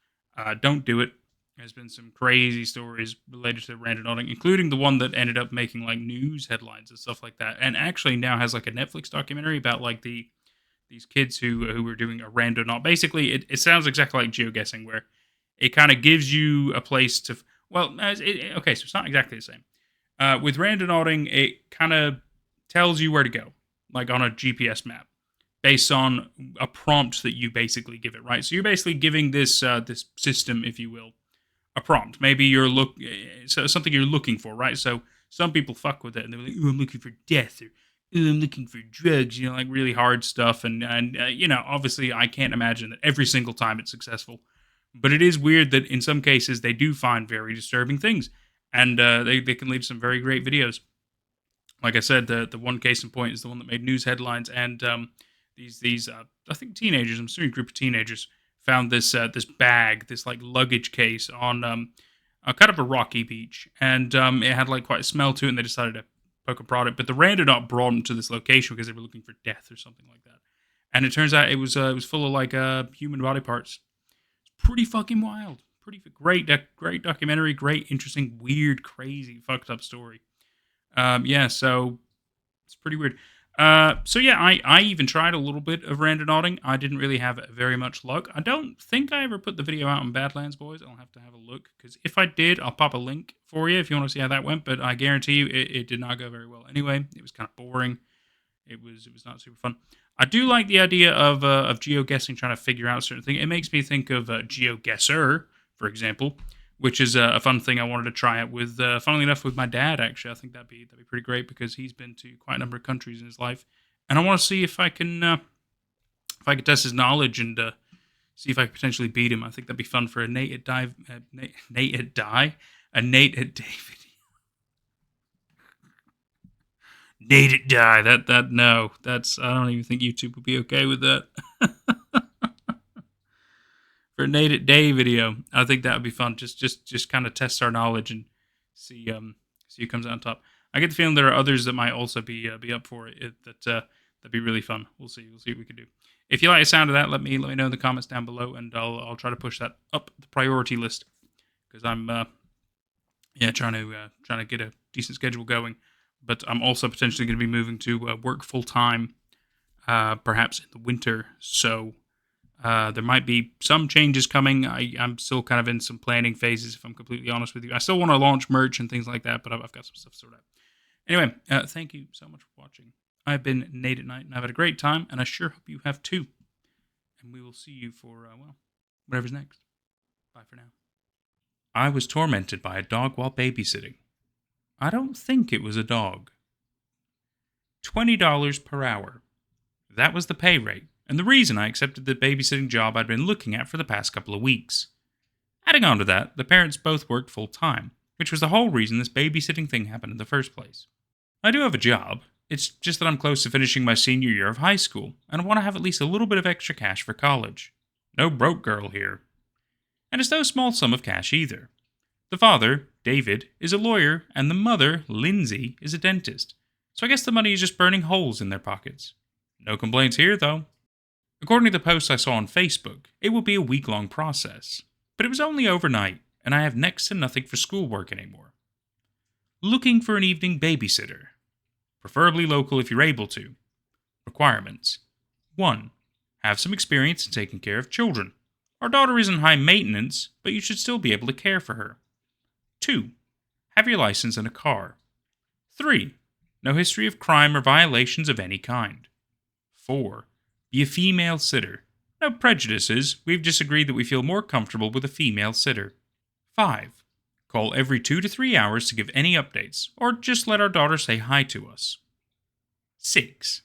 Don't do it. There's been some crazy stories related to randonauting, including the one that ended up making like news headlines and stuff like that. And actually now has like a Netflix documentary about like these kids who were doing a randonaut. Basically, it sounds exactly like geoguessing, where it kind of gives you a place to. Okay, so it's not exactly the same. With randonauting, it kind of tells you where to go, like on a GPS map, based on a prompt that you basically give it, right? So you're basically giving this this system, if you will, a prompt. Maybe so something you're looking for, right? So some people fuck with it and they're like, "Oh, I'm looking for death," or "Oh, I'm looking for drugs," you know, like really hard stuff. And you know, obviously, I can't imagine that every single time it's successful. But it is weird that in some cases they do find very disturbing things, and they can lead to some very great videos. Like I said, the one case in point is the one that made news headlines, and these I think teenagers, I'm assuming a group of teenagers, found this bag, this like luggage case on a kind of a rocky beach, and it had like quite a smell to it, and they decided to poke and prod it. But the randonaut brought them to this location because they were looking for death or something like that, and it turns out it was full of like human body parts. Pretty fucking wild. Pretty great documentary. Great, interesting, weird, crazy, fucked up story. So it's pretty weird. I even tried a little bit of randonauting. I didn't really have very much luck. I don't think I ever put the video out on Badlands Boys. I'll have to have a look, because if I did, I'll pop a link for you if you want to see how that went. But I guarantee you, it did not go very well. Anyway, it was kind of boring. It was not super fun. I do like the idea of geo-guessing, trying to figure out certain things. It makes me think of Geo-guesser, for example, which is a fun thing I wanted to try it with. Funnily enough, with my dad, actually, I think that'd be pretty great, because he's been to quite a number of countries in his life, and I want to see if I can test his knowledge and see if I could potentially beat him. I think that'd be fun for a Nate at Day video. Nate at Die. No. I don't even think YouTube would be okay with that. For a Nate at Day video, I think that would be fun. Just kind of test our knowledge and see who comes out on top. I get the feeling there are others that might also be up for it. That'd be really fun. We'll see what we can do. If you like the sound of that, let me know in the comments down below, and I'll try to push that up the priority list, because I'm trying to get a decent schedule going. But I'm also potentially going to be moving to work full time, perhaps in the winter. So there might be some changes coming. I'm still kind of in some planning phases, if I'm completely honest with you. I still want to launch merch and things like that, but I've got some stuff sorted out. Anyway, thank you so much for watching. I've been Nate at Night, and I've had a great time, and I sure hope you have too. And we will see you for, whatever's next. Bye for now. I was tormented by a dog while babysitting. I don't think it was a dog. $20 per hour. That was the pay rate, and the reason I accepted the babysitting job I'd been looking at for the past couple of weeks. Adding on to that, the parents both worked full-time, which was the whole reason this babysitting thing happened in the first place. I do have a job, it's just that I'm close to finishing my senior year of high school, and I want to have at least a little bit of extra cash for college. No broke girl here. And it's no small sum of cash either. The father, David, is a lawyer, and the mother, Lindsay, is a dentist, so I guess the money is just burning holes in their pockets. No complaints here, though. According to the posts I saw on Facebook, it will be a week-long process, but it was only overnight, and I have next to nothing for schoolwork anymore. Looking for an evening babysitter. Preferably local if you're able to. Requirements. 1. Have some experience in taking care of children. Our daughter isn't high maintenance, but you should still be able to care for her. 2. Have your license and a car. 3. No history of crime or violations of any kind. 4. Be a female sitter. No prejudices, we've just agreed that we feel more comfortable with a female sitter. 5. Call every 2 to 3 hours to give any updates, or just let our daughter say hi to us. 6.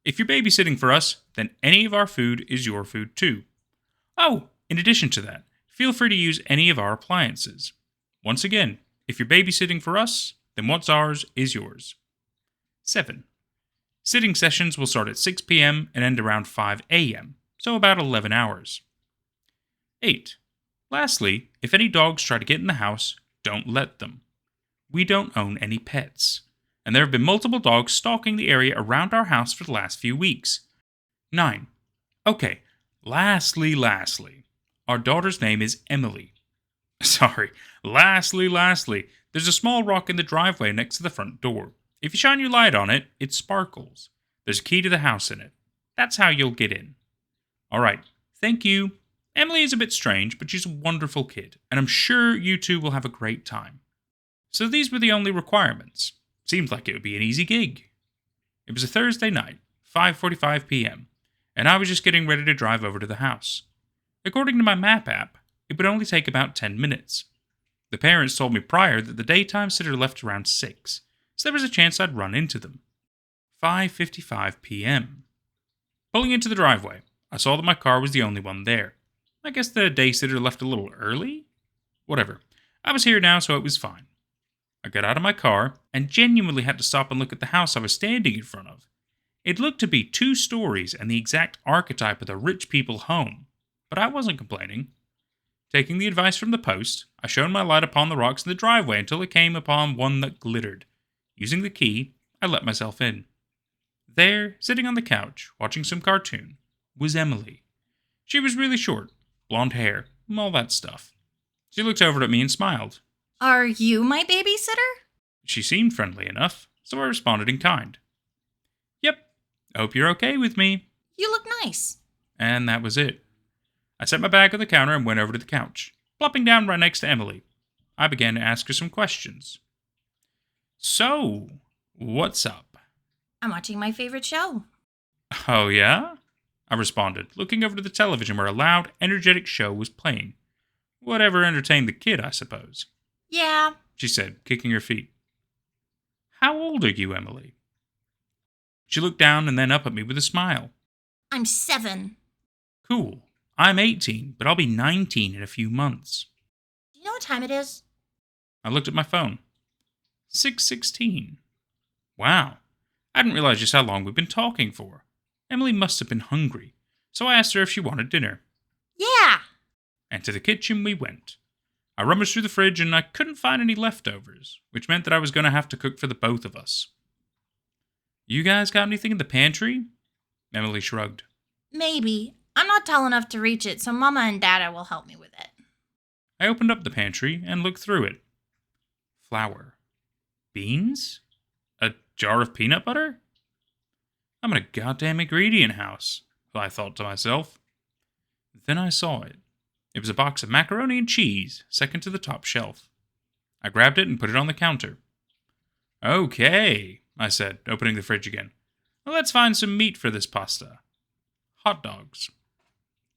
If you're babysitting for us, then any of our food is your food too. Oh, in addition to that, feel free to use any of our appliances. Once again, if you're babysitting for us, then what's ours is yours. 7. Sitting sessions will start at 6 p.m. and end around 5 a.m., so about 11 hours. 8. Lastly, if any dogs try to get in the house, don't let them. We don't own any pets, and there have been multiple dogs stalking the area around our house for the last few weeks. 9. Okay, lastly, our daughter's name is Emily. Lastly, there's a small rock in the driveway next to the front door. If you shine your light on it, it sparkles. There's a key to the house in it. That's how you'll get in. Alright, thank you. Emily is a bit strange, but she's a wonderful kid, and I'm sure you two will have a great time. So these were the only requirements. Seemed like it would be an easy gig. It was a Thursday night, 5:45 p.m., and I was just getting ready to drive over to the house. According to my map app, it would only take about 10 minutes. The parents told me prior that the daytime sitter left around 6, so there was a chance I'd run into them. 5:55 p.m. Pulling into the driveway, I saw that my car was the only one there. I guess the day sitter left a little early? Whatever. I was here now, so it was fine. I got out of my car and genuinely had to stop and look at the house I was standing in front of. It looked to be 2 stories and the exact archetype of the rich people home, but I wasn't complaining. Taking the advice from the post, I shone my light upon the rocks in the driveway until it came upon one that glittered. Using the key, I let myself in. There, sitting on the couch, watching some cartoon, was Emily. She was really short, blonde hair, all that stuff. She looked over at me and smiled. Are you my babysitter? She seemed friendly enough, so I responded in kind. Yep, I hope you're okay with me. You look nice. And that was it. I set my bag on the counter and went over to the couch, plopping down right next to Emily. I began to ask her some questions. So, what's up? I'm watching my favorite show. Oh, yeah? I responded, looking over to the television where a loud, energetic show was playing. Whatever entertained the kid, I suppose. Yeah, She said, kicking her feet. How old are you, Emily? She looked down and then up at me with a smile. I'm 7. Cool. I'm 18, but I'll be 19 in a few months. Do you know what time it is? I looked at my phone. 6:16. Wow. I didn't realize just how long we'd been talking for. Emily must have been hungry, so I asked her if she wanted dinner. Yeah. And to the kitchen we went. I rummaged through the fridge and I couldn't find any leftovers, which meant that I was going to have to cook for the both of us. You guys got anything in the pantry? Emily shrugged. Maybe. I'm not tall enough to reach it, so Mama and Dada will help me with it. I opened up the pantry and looked through it. Flour. Beans? A jar of peanut butter? I'm in a goddamn ingredient house, I thought to myself. Then I saw it. It was a box of macaroni and cheese, second to the top shelf. I grabbed it and put it on the counter. Okay, I said, opening the fridge again. Well, let's find some meat for this pasta. Hot dogs.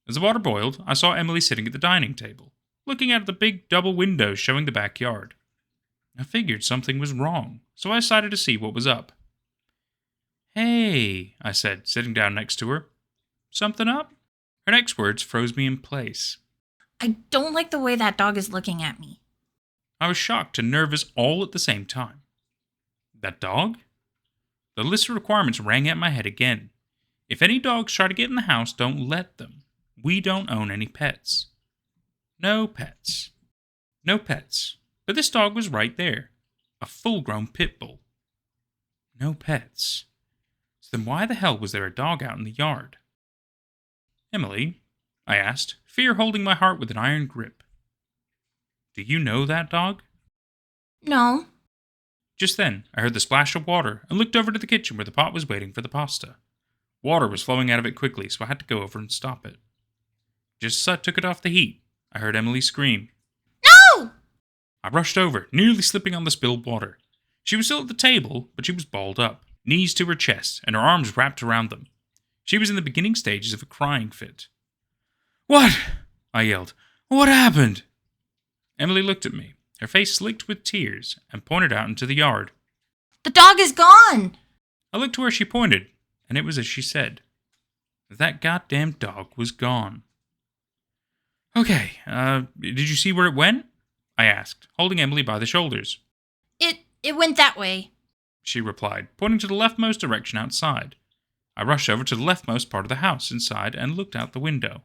As the water boiled, I saw Emily sitting at the dining table, looking out at the big double windows showing the backyard. I figured something was wrong, so I decided to see what was up. Hey, I said, sitting down next to her. Something up? Her next words froze me in place. I don't like the way that dog is looking at me. I was shocked and nervous all at the same time. That dog? The list of requirements rang at my head again. If any dogs try to get in the house, don't let them. We don't own any pets. No pets. No pets. But this dog was right there. A full-grown pit bull. No pets. So then why the hell was there a dog out in the yard? Emily, I asked, fear holding my heart with an iron grip. Do you know that dog? No. Just then, I heard the splash of water and looked over to the kitchen where the pot was waiting for the pasta. Water was flowing out of it quickly, so I had to go over and stop it. Just as I took it off the heat, I heard Emily scream. No! I rushed over, nearly slipping on the spilled water. She was still at the table, but she was balled up, knees to her chest, and her arms wrapped around them. She was in the beginning stages of a crying fit. "What?" I yelled. "What happened?" Emily looked at me, her face slicked with tears, and pointed out into the yard. The dog is gone! I looked to where she pointed, and it was as she said. That goddamn dog was gone. "Okay, did you see where it went?" I asked, holding Emily by the shoulders. It went that way," she replied, pointing to the leftmost direction outside. I rushed over to the leftmost part of the house inside and looked out the window.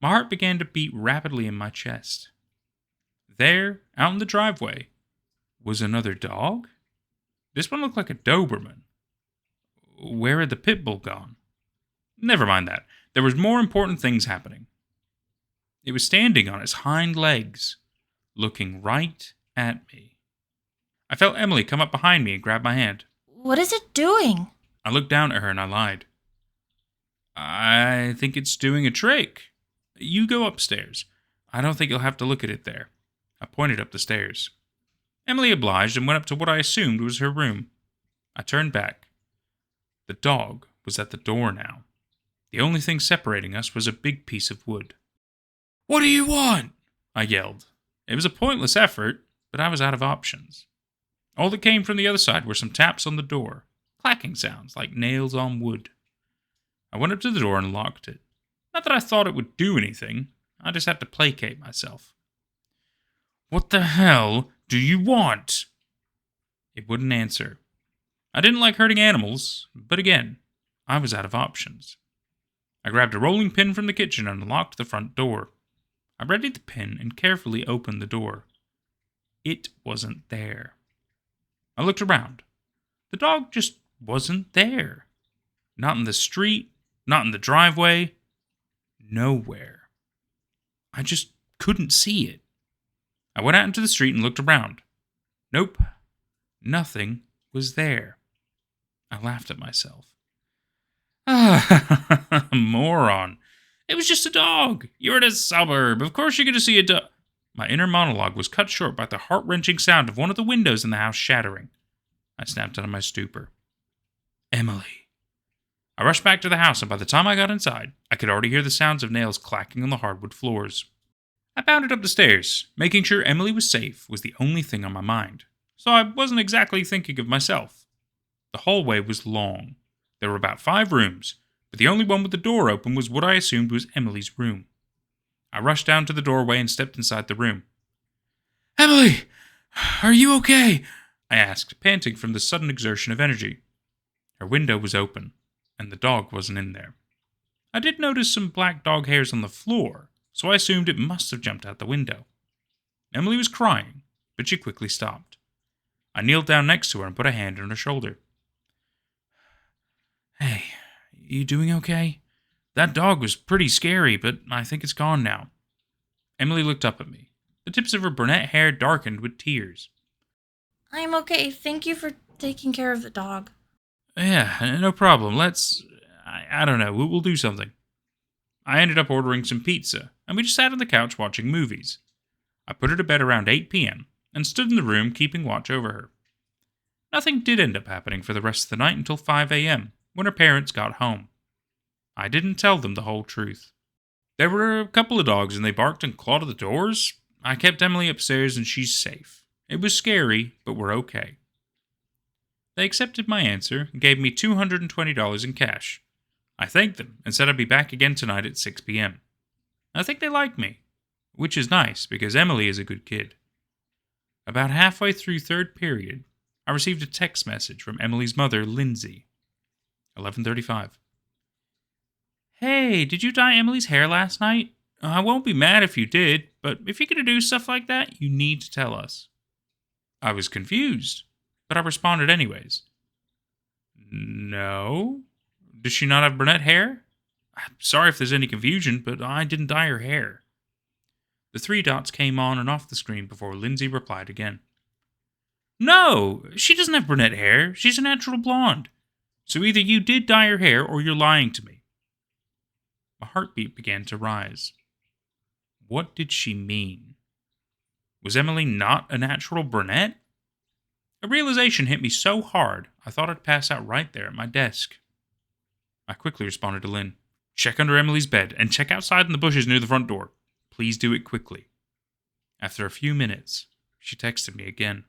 My heart began to beat rapidly in my chest. There, out in the driveway, was another dog? This one looked like a Doberman. Where had the pit bull gone? Never mind that. There was more important things happening. It was standing on its hind legs, looking right at me. I felt Emily come up behind me and grab my hand. What is it doing? I looked down at her and I lied. I think it's doing a trick. You go upstairs. I don't think you'll have to look at it there. I pointed up the stairs. Emily obliged and went up to what I assumed was her room. I turned back. The dog was at the door now. The only thing separating us was a big piece of wood. "What do you want?" I yelled. It was a pointless effort, but I was out of options. All that came from the other side were some taps on the door, clacking sounds like nails on wood. I went up to the door and locked it. Not that I thought it would do anything, I just had to placate myself. "What the hell do you want?" It wouldn't answer. I didn't like hurting animals, but again, I was out of options. I grabbed a rolling pin from the kitchen and unlocked the front door. I readied the pin and carefully opened the door. It wasn't there. I looked around. The dog just wasn't there. Not in the street, not in the driveway, nowhere. I just couldn't see it. I went out into the street and looked around. Nope, nothing was there. I laughed at myself. Ah, moron. It was just a dog. You're in a suburb. Of course you're going to see a dog. My inner monologue was cut short by the heart-wrenching sound of one of the windows in the house shattering. I snapped out of my stupor. Emily. I rushed back to the house, and by the time I got inside, I could already hear the sounds of nails clacking on the hardwood floors. I bounded up the stairs. Making sure Emily was safe was the only thing on my mind, so I wasn't exactly thinking of myself. The hallway was long. There were about 5 rooms, but the only one with the door open was what I assumed was Emily's room. I rushed down to the doorway and stepped inside the room. "Emily, are you okay?" I asked, panting from the sudden exertion of energy. Her window was open, and the dog wasn't in there. I did notice some black dog hairs on the floor, so I assumed it must have jumped out the window. Emily was crying, but she quickly stopped. I kneeled down next to her and put a hand on her shoulder. "Hey, you doing okay? That dog was pretty scary, but I think it's gone now." Emily looked up at me. The tips of her brunette hair darkened with tears. I'm okay. Thank you for taking care of the dog. "Yeah, no problem. I don't know, we'll do something." I ended up ordering some pizza, and we just sat on the couch watching movies. I put her to bed around 8 p.m., and stood in the room keeping watch over her. Nothing did end up happening for the rest of the night until 5 a.m., when her parents got home. I didn't tell them the whole truth. There were a couple of dogs, and they barked and clawed at the doors. I kept Emily upstairs, and she's safe. It was scary, but we're okay. They accepted my answer and gave me $220 in cash. I thanked them and said I'd be back again tonight at 6 p.m. I think they like me. which is nice because Emily is a good kid. About halfway through third period, I received a text message from Emily's mother, Lindsay. 11:35. Hey, did you dye Emily's hair last night? I won't be mad if you did, but if you're going to do stuff like that, you need to tell us. I was confused, but I responded anyways. No? Does she not have brunette hair? I'm sorry if there's any confusion, but I didn't dye her hair. The 3 dots came on and off the screen before Lindsay replied again. No, she doesn't have brunette hair. She's a natural blonde. So either you did dye her hair or you're lying to me. My heartbeat began to rise. What did she mean? Was Emily not a natural brunette? A realization hit me so hard, I thought I'd pass out right there at my desk. I quickly responded to Lynn. Check under Emily's bed and check outside in the bushes near the front door. Please do it quickly. After a few minutes, she texted me again.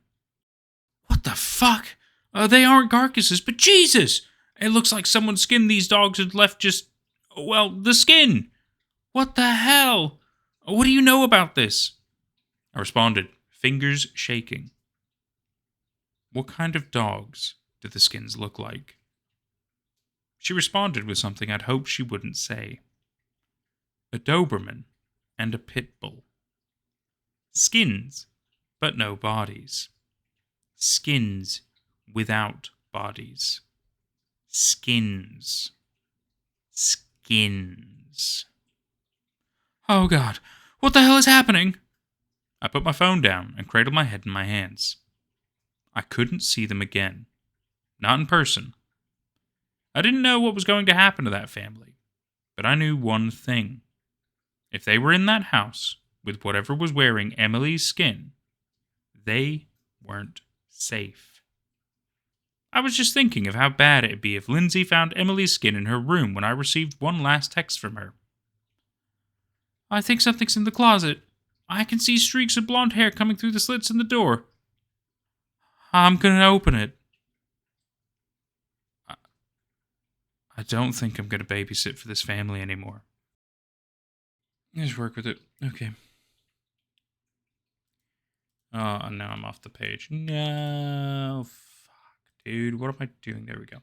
What the fuck? They aren't carcasses, but Jesus! It looks like someone skinned these dogs and left just, well, the skin. What the hell? What do you know about this? I responded, fingers shaking. What kind of dogs do the skins look like? She responded with something I'd hoped she wouldn't say. A Doberman and a pit bull. Skins, but no bodies. Skins without bodies. Skins. Skins. Oh God, what the hell is happening? I put my phone down and cradled my head in my hands. I couldn't see them again. Not in person. I didn't know what was going to happen to that family, but I knew one thing. If they were in that house with whatever was wearing Emily's skin, they weren't safe. I was just thinking of how bad it'd be if Lindsay found Emily's skin in her room when I received one last text from her. I think something's in the closet. I can see streaks of blonde hair coming through the slits in the door. I'm gonna open it. I don't think I'm gonna babysit for this family anymore. Just work with it. Okay. Oh, and now I'm off the page. No, fuck, dude. What am I doing? There we go.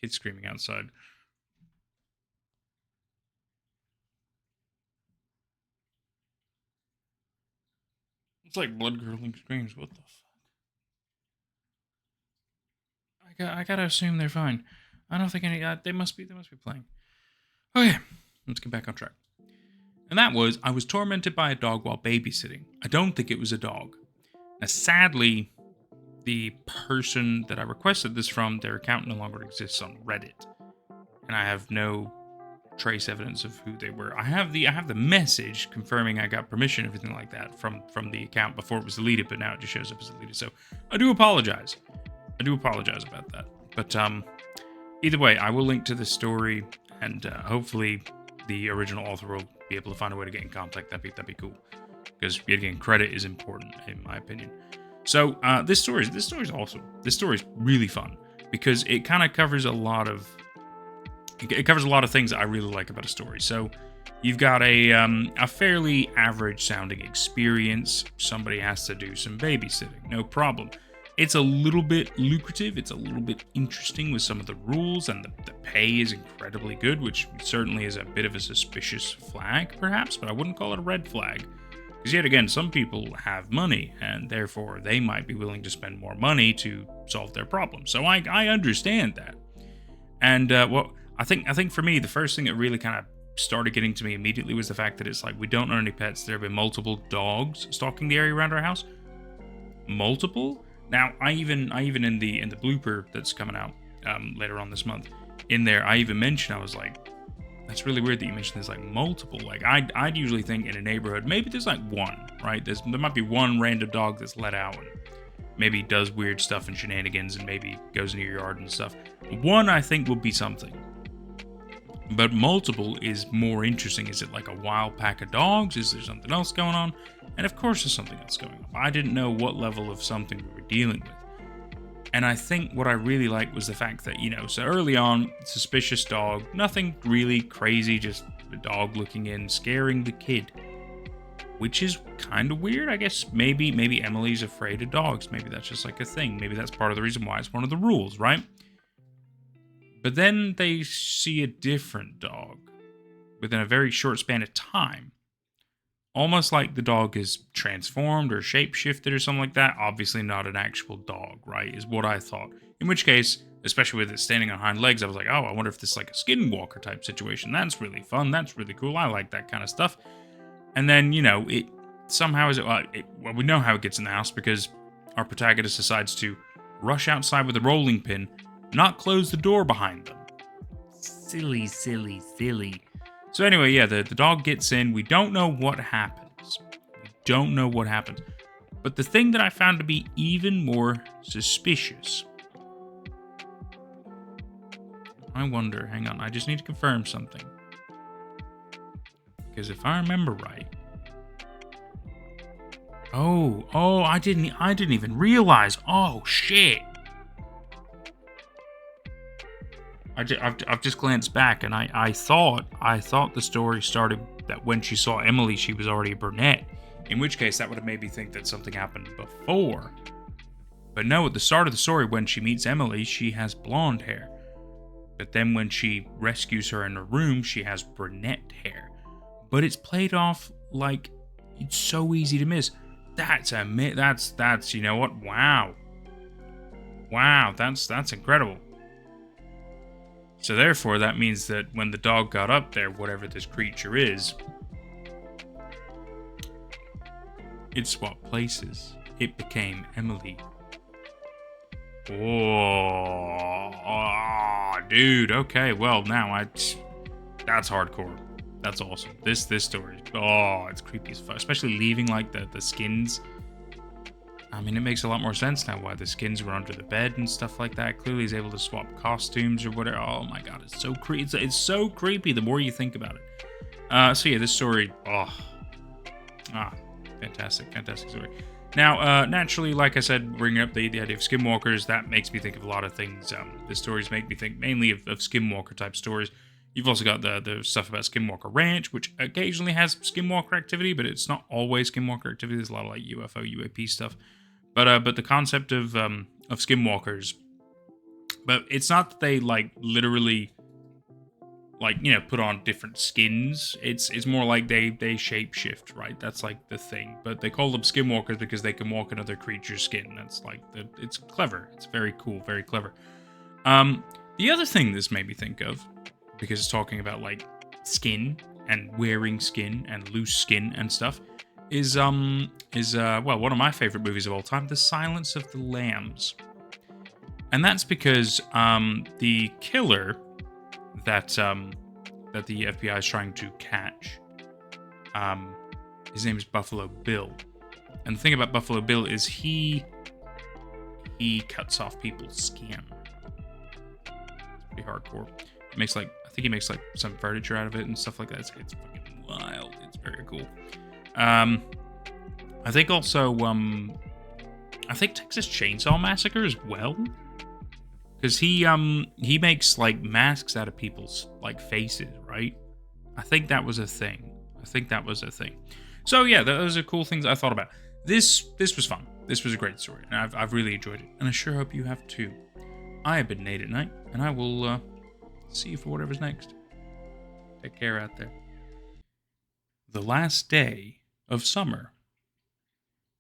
Kid screaming outside. It's like blood-curdling screams. What the fuck? I gotta assume they're fine. I don't think any. They must be playing. Okay, let's get back on track. And that was, I was tormented by a dog while babysitting. I don't think it was a dog. Now, sadly, the person that I requested this from, their account no longer exists on Reddit. And I have no trace evidence of who they were. I have the message confirming I got permission, everything like that, from the account before it was deleted, but now it just shows up as deleted. So I do apologize. About that. But either way, I will link to the story, and hopefully the original author will be able to find a way to get in contact. That'd be cool. Because again, credit is important in my opinion. So this story is awesome. This story is really fun because it kind of covers a lot of things that I really like about a story. So you've got a fairly average sounding experience. Somebody has to do some babysitting, no problem. It's a little bit lucrative. It's a little bit interesting with some of the rules, and the pay is incredibly good, which certainly is a bit of a suspicious flag, perhaps, but I wouldn't call it a red flag. Because yet again, some people have money, and therefore they might be willing to spend more money to solve their problems. So I understand that. And I think for me, the first thing that really kind of started getting to me immediately was the fact that it's like, we don't own any pets. There have been multiple dogs stalking the area around our house. Multiple? Now, I even in the blooper that's coming out later on this month, in there, I even mentioned, I was like, that's really weird that you mentioned there's like multiple. Like, I'd usually think in a neighborhood, maybe there's like one, right? There might be one random dog that's let out and maybe does weird stuff and shenanigans and maybe goes into your yard and stuff. One, I think, would be something. But multiple is more interesting. Is it like a wild pack of dogs? Is there something else going on? And of course there's something else going on. I didn't know what level of something we were dealing with. And I think what I really liked was the fact that, so early on, suspicious dog, nothing really crazy, just The dog looking in, scaring the kid. Which is kind of weird. I guess maybe Emily's afraid of dogs. Maybe that's just like a thing. Maybe that's part of the reason why it's one of the rules, right? But then they see a different dog within a very short span of time. Almost like the dog is transformed or shapeshifted or something like that. Obviously not an actual dog, right? Is what I thought. In which case, especially with it standing on hind legs, I was like, oh, I wonder if this is like a skinwalker type situation. That's really fun. That's really cool. I like that kind of stuff. And then, it somehow is well, we know how it gets in the house because our protagonist decides to rush outside with a rolling pin, not close the door behind them. Silly. So anyway, yeah, the dog gets in. We don't know what happens. But the thing that I found to be even more suspicious. I wonder, hang on, I just need to confirm something. Because if I remember right. Oh, I didn't even realize. Oh shit. I've just glanced back, and I thought the story started that when she saw Emily, she was already a brunette. In which case, that would have made me think that something happened before. But no, at the start of the story, when she meets Emily, she has blonde hair. But then when she rescues her in her room, she has brunette hair. But it's played off like it's so easy to miss. That's you know what? Wow, that's incredible. So therefore, that means that when the dog got up there, whatever this creature is, it swapped places. It became Emily. Oh, dude. Okay, well now that's hardcore. That's awesome. This story. Oh, it's creepy as fuck. Especially leaving like the skins. I mean, it makes a lot more sense now why the skins were under the bed and stuff like that. Clearly, he's able to swap costumes or whatever. Oh my god, it's so creepy. It's so creepy the more you think about it. So yeah, this story. Fantastic story. Now, naturally, like I said, bringing up the idea of skinwalkers, that makes me think of a lot of things. The stories make me think mainly of skinwalker type stories. You've also got the stuff about Skinwalker Ranch, which occasionally has skinwalker activity, but it's not always skinwalker activity. There's a lot of like UFO, UAP stuff. But the concept of skinwalkers, but it's not that they like literally put on different skins. It's more like they shapeshift, right? That's like the thing. But they call them skinwalkers because they can walk another creature's skin. That's like it's clever. It's very cool, very clever. The other thing this made me think of, because it's talking about like skin and wearing skin and loose skin and stuff, is one of my favorite movies of all time, The Silence of the Lambs. And that's because the killer that the FBI is trying to catch, his name is Buffalo Bill. And the thing about Buffalo Bill is he cuts off people's skin. It's pretty hardcore. I think he makes like some furniture out of it and stuff like that. It's fucking wild. It's very cool. I think also I think Texas Chainsaw Massacre as well, because he makes like masks out of people's like faces, right? I think that was a thing. So yeah, those are cool things I thought about. This was fun. This was a great story, and I've really enjoyed it, and I sure hope you have too. I have been Nate at Night, and I will see you for whatever's next. Take care out there. The last day of summer.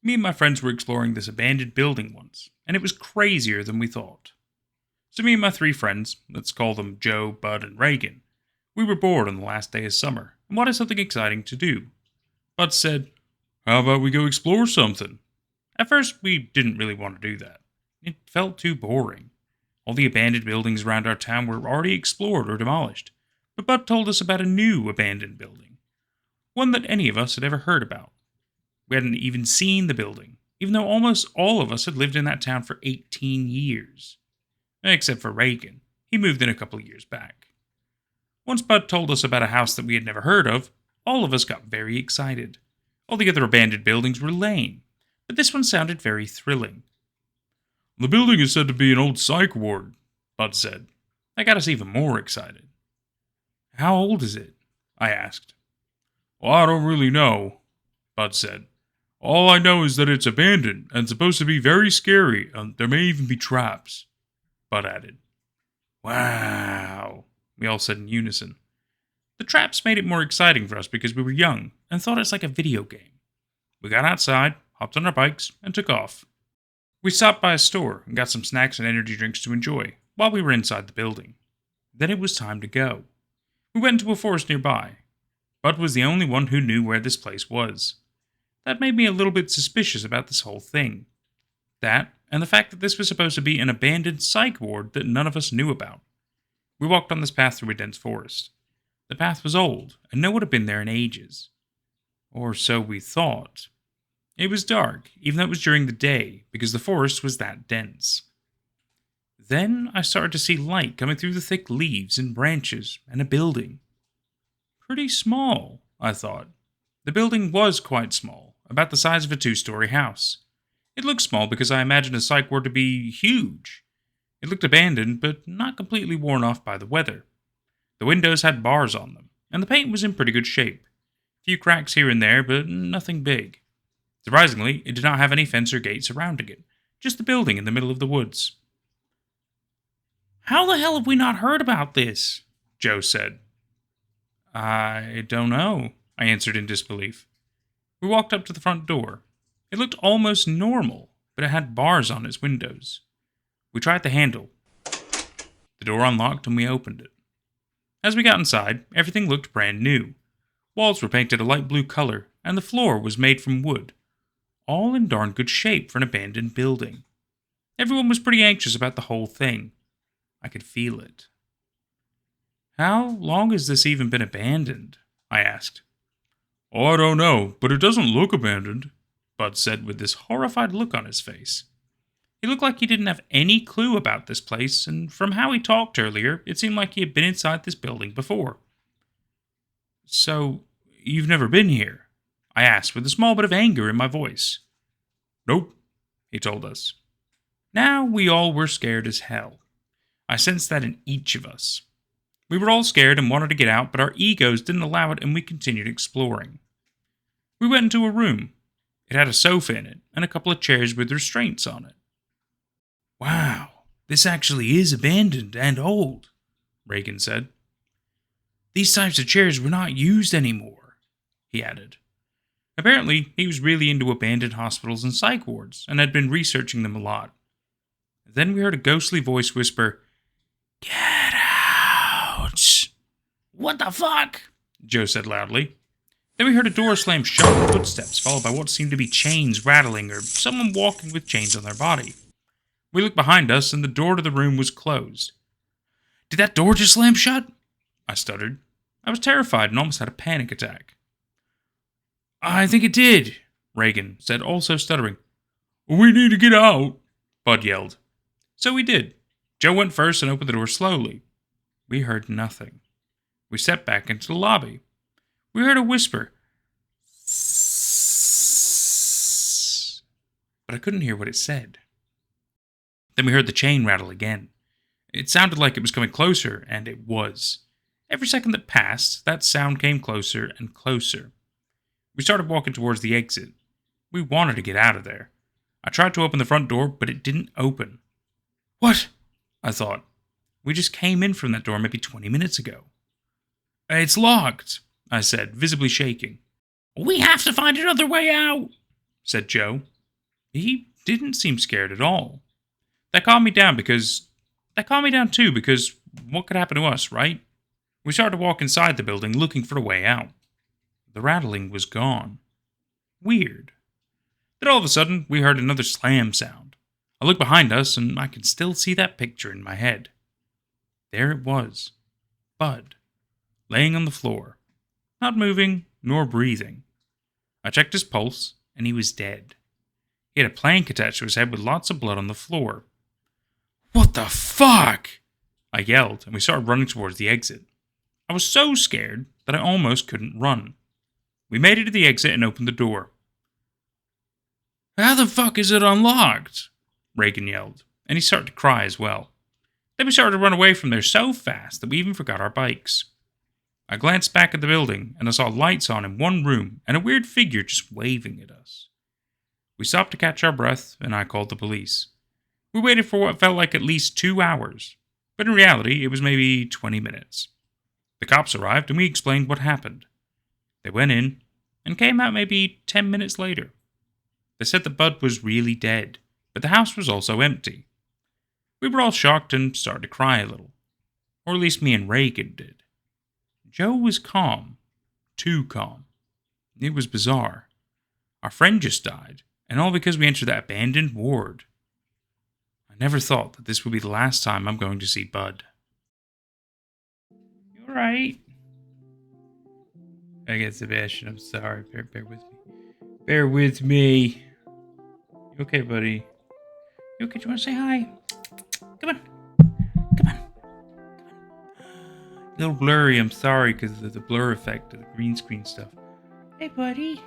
Me and my friends were exploring this abandoned building once, and it was crazier than we thought. So me and my 3 friends, let's call them Joe, Bud, and Reagan, we were bored on the last day of summer and wanted something exciting to do. Bud said, "How about we go explore something?" At first, we didn't really want to do that. It felt too boring. All the abandoned buildings around our town were already explored or demolished, but Bud told us about a new abandoned building, one that any of us had ever heard about. We hadn't even seen the building, even though almost all of us had lived in that town for 18 years. Except for Reagan. He moved in a couple of years back. Once Bud told us about a house that we had never heard of, all of us got very excited. All the other abandoned buildings were lame, but this one sounded very thrilling. "The building is said to be an old psych ward," Bud said. That got us even more excited. "How old is it?" I asked. Well, I don't really know, Bud said. All I know is that it's abandoned and supposed to be very scary, and there may even be traps, Bud added. Wow, we all said in unison. The traps made it more exciting for us because we were young and thought it's like a video game. We got outside, hopped on our bikes, and took off. We stopped by a store and got some snacks and energy drinks to enjoy while we were inside the building. Then it was time to go. We went into a forest nearby. Bud was the only one who knew where this place was. That made me a little bit suspicious about this whole thing. That, and the fact that this was supposed to be an abandoned psych ward that none of us knew about. We walked on this path through a dense forest. The path was old, and no one had been there in ages. Or so we thought. It was dark, even though it was during the day, because the forest was that dense. Then I started to see light coming through the thick leaves and branches, and a building. Pretty small, I thought. The building was quite small, about the size of a 2-story house. It looked small because I imagined a psych ward to be huge. It looked abandoned, but not completely worn off by the weather. The windows had bars on them, and the paint was in pretty good shape. A few cracks here and there, but nothing big. Surprisingly, it did not have any fence or gate surrounding it, just the building in the middle of the woods. How the hell have we not heard about this? Joe said. I don't know, I answered in disbelief. We walked up to the front door. It looked almost normal, but it had bars on its windows. We tried the handle. The door unlocked and we opened it. As we got inside, everything looked brand new. Walls were painted a light blue color, and the floor was made from wood. All in darn good shape for an abandoned building. Everyone was pretty anxious about the whole thing. I could feel it. How long has this even been abandoned? I asked. Oh, I don't know, but it doesn't look abandoned, Bud said with this horrified look on his face. He looked like he didn't have any clue about this place, and from how he talked earlier, it seemed like he had been inside this building before. So, you've never been here? I asked with a small bit of anger in my voice. Nope, he told us. Now we all were scared as hell. I sensed that in each of us. We were all scared and wanted to get out, but our egos didn't allow it and we continued exploring. We went into a room. It had a sofa in it and a couple of chairs with restraints on it. Wow, this actually is abandoned and old, Reagan said. These types of chairs were not used anymore, he added. Apparently, he was really into abandoned hospitals and psych wards and had been researching them a lot. Then we heard a ghostly voice whisper, Get out! What the fuck? Joe said loudly. Then we heard a door slam shut with footsteps, followed by what seemed to be chains rattling or someone walking with chains on their body. We looked behind us and the door to the room was closed. Did that door just slam shut? I stuttered. I was terrified and almost had a panic attack. I think it did, Reagan said, also stuttering. We need to get out, Bud yelled. So we did. Joe went first and opened the door slowly. We heard nothing. We stepped back into the lobby. We heard a whisper. But I couldn't hear what it said. Then we heard the chain rattle again. It sounded like it was coming closer, and it was. Every second that passed, that sound came closer and closer. We started walking towards the exit. We wanted to get out of there. I tried to open the front door, but it didn't open. What? I thought. We just came in from that door maybe 20 minutes ago. It's locked, I said, visibly shaking. We have to find another way out, said Joe. He didn't seem scared at all. That calmed me down too, because what could happen to us, right? We started to walk inside the building looking for a way out. The rattling was gone. Weird. Then all of a sudden, we heard another slam sound. I looked behind us, and I could still see that picture in my head. There it was. Bud. Laying on the floor. Not moving, nor breathing. I checked his pulse, and he was dead. He had a plank attached to his head with lots of blood on the floor. What the fuck? I yelled, and we started running towards the exit. I was so scared that I almost couldn't run. We made it to the exit and opened the door. How the fuck is it unlocked? Reagan yelled, and he started to cry as well. Then we started to run away from there so fast that we even forgot our bikes. I glanced back at the building, and I saw lights on in one room and a weird figure just waving at us. We stopped to catch our breath, and I called the police. We waited for what felt like at least 2 hours, but in reality, it was maybe 20 minutes. The cops arrived, and we explained what happened. They went in, and came out maybe 10 minutes later. They said that Bud was really dead, but the house was also empty. We were all shocked and started to cry a little. Or at least me and Reagan did. Joe was calm. Too calm. It was bizarre. Our friend just died, and all because we entered that abandoned ward. I never thought that this would be the last time I'm going to see Bud. You alright? I guess, Sebastian, I'm sorry. Bear with me. Bear with me. You okay, buddy? You okay? Do you want to say hi? Come on. Come on. A little blurry, I'm sorry, because of the blur effect of the green screen stuff. Hey, buddy.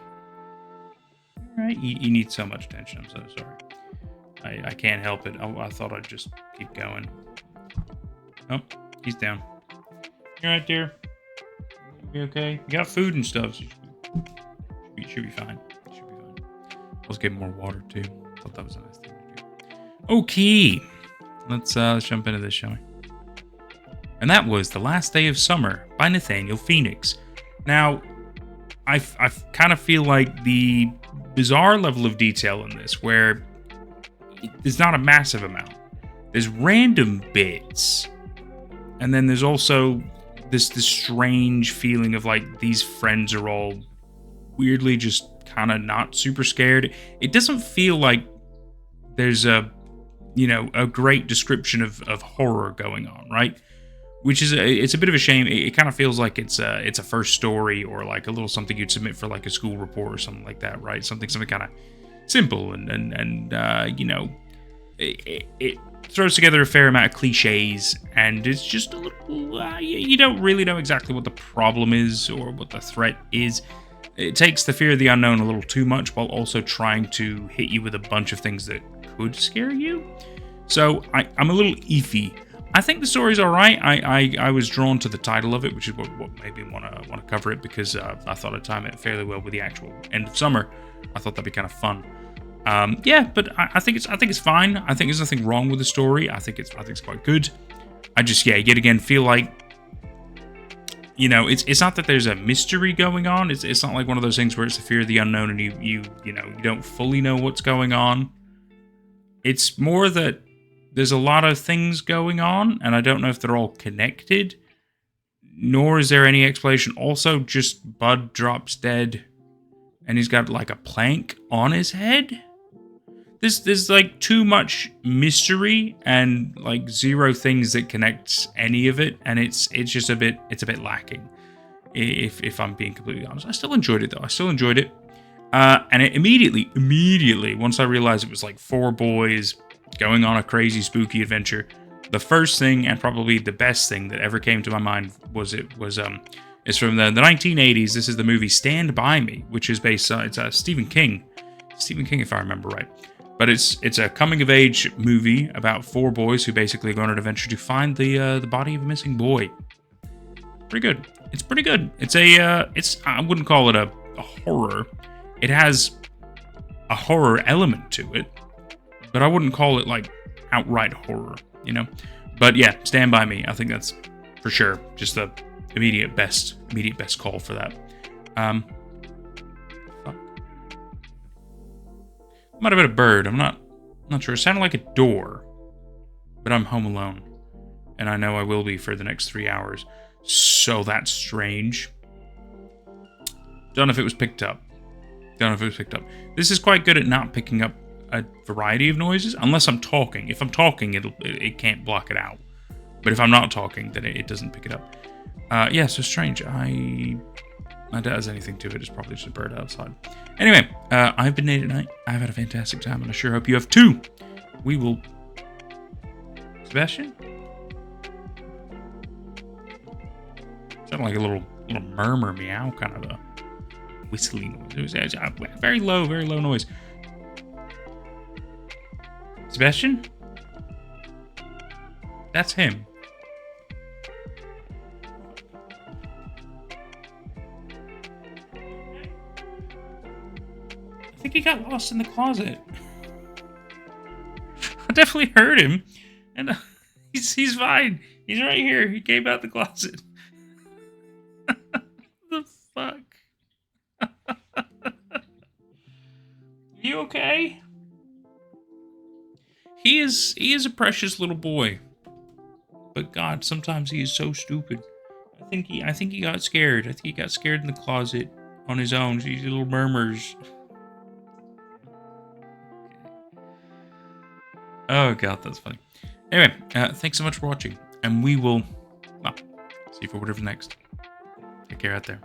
Alright, you need so much attention, I'm so sorry. I can't help it. I thought I'd just keep going. Oh, he's down. You alright, dear? You be okay? You got food and stuff, so you should be fine. Let's get more water, too. Thought that was a nice thing to do. Okay. Let's jump into this, shall we? And that was The Last Day of Summer by Nathaniel Phoenix. Now, I kind of feel like the bizarre level of detail in this, where there's not a massive amount. There's random bits. And then there's also this strange feeling of like these friends are all weirdly just kind of not super scared. It doesn't feel like there's a great description of horror going on, right? Which is it's a bit of a shame. It kind of feels like it's a first story or like a little something you'd submit for like a school report or something like that, right? Something kind of simple and it throws together a fair amount of cliches, and it's just a little you don't really know exactly what the problem is or what the threat is. It takes the fear of the unknown a little too much while also trying to hit you with a bunch of things that could scare you. So I'm a little iffy. I think the story's all right. I was drawn to the title of it, which is what made me want to cover it, because I thought I'd time it fairly well with the actual end of summer. I thought that'd be kind of fun. But I think it's fine. I think there's nothing wrong with the story. I think it's quite good. I just yet again feel like, it's not that there's a mystery going on. It's not like one of those things where it's the fear of the unknown and you don't fully know what's going on. It's more that there's a lot of things going on, and I don't know if they're all connected, nor is there any explanation. Also, just Bud drops dead, and he's got like a plank on his head. There's like too much mystery and like zero things that connects any of it, and it's just a bit lacking. If I'm being completely honest, I still enjoyed it though. I still enjoyed it, and it immediately once I realized it was like 4 boys going on a crazy spooky adventure, the first thing and probably the best thing that ever came to my mind is from the 1980s. This is the movie Stand By Me, which is based on it's Stephen King if I remember right. But it's a coming of age movie about 4 boys who basically go on an adventure to find the body of a missing boy. Pretty good. It's pretty good. I wouldn't call it a horror. It has a horror element to it, but I wouldn't call it like outright horror, But yeah, Stand By Me. I think that's for sure just the immediate best call for that. Fuck. Might have been a bird. I'm not sure. It sounded like a door, but I'm home alone, and I know I will be for the next 3 hours. So that's strange. Don't know if it was picked up. This is quite good at not picking up a variety of noises, unless I'm talking. If I'm talking, it can't block it out. But if I'm not talking, then it doesn't pick it up. So strange. I doubt there's anything to it. It's probably just a bird outside. Anyway, I've been Nate at Night. I've had a fantastic time, and I sure hope you have too. We will... Sebastian? Sounded like a little murmur meow kind of a whistling noise. It was a very low noise. Sebastian? That's him. think he got lost in the closet. I definitely heard him. And he's fine. He's right here. He came out the closet. The fuck? You okay? He is a precious little boy. But God, sometimes he is so stupid. I think he got scared. I think he got scared in the closet on his own. These little murmurs. Oh God, that's funny. Anyway, thanks so much for watching, and we will, well, see you for whatever's next. Take care out there.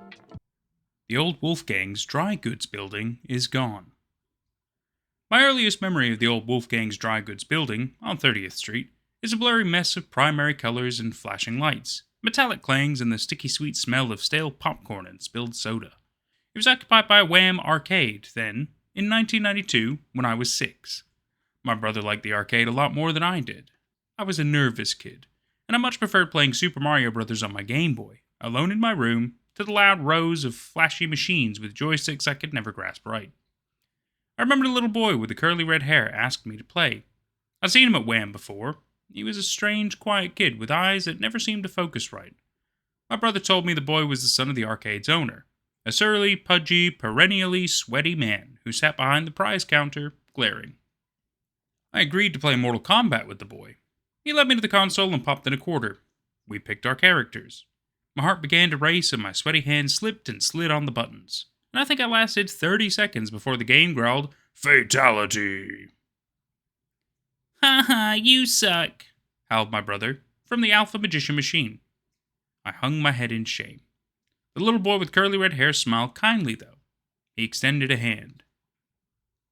The old Wolfgang's dry goods building is gone. My earliest memory of the old Wolfgang's dry goods building on 30th Street is a blurry mess of primary colors and flashing lights, metallic clangs, and the sticky sweet smell of stale popcorn and spilled soda. It was occupied by a Wham arcade then, in 1992, when I was 6. My brother liked the arcade a lot more than I did. I was a nervous kid, and I much preferred playing Super Mario Bros. On my Game Boy, alone in my room, to the loud rows of flashy machines with joysticks I could never grasp right. I remembered a little boy with the curly red hair asked me to play. I'd seen him at Wham before. He was a strange, quiet kid with eyes that never seemed to focus right. My brother told me the boy was the son of the arcade's owner, a surly, pudgy, perennially sweaty man who sat behind the prize counter, glaring. I agreed to play Mortal Kombat with the boy. He led me to the console and popped in a quarter. We picked our characters. My heart began to race and my sweaty hands slipped and slid on the buttons. And I think I lasted 30 seconds before the game growled, "Fatality!" "Ha ha, you suck," howled my brother from the Alpha Magician machine. I hung my head in shame. The little boy with curly red hair smiled kindly, though. He extended a hand.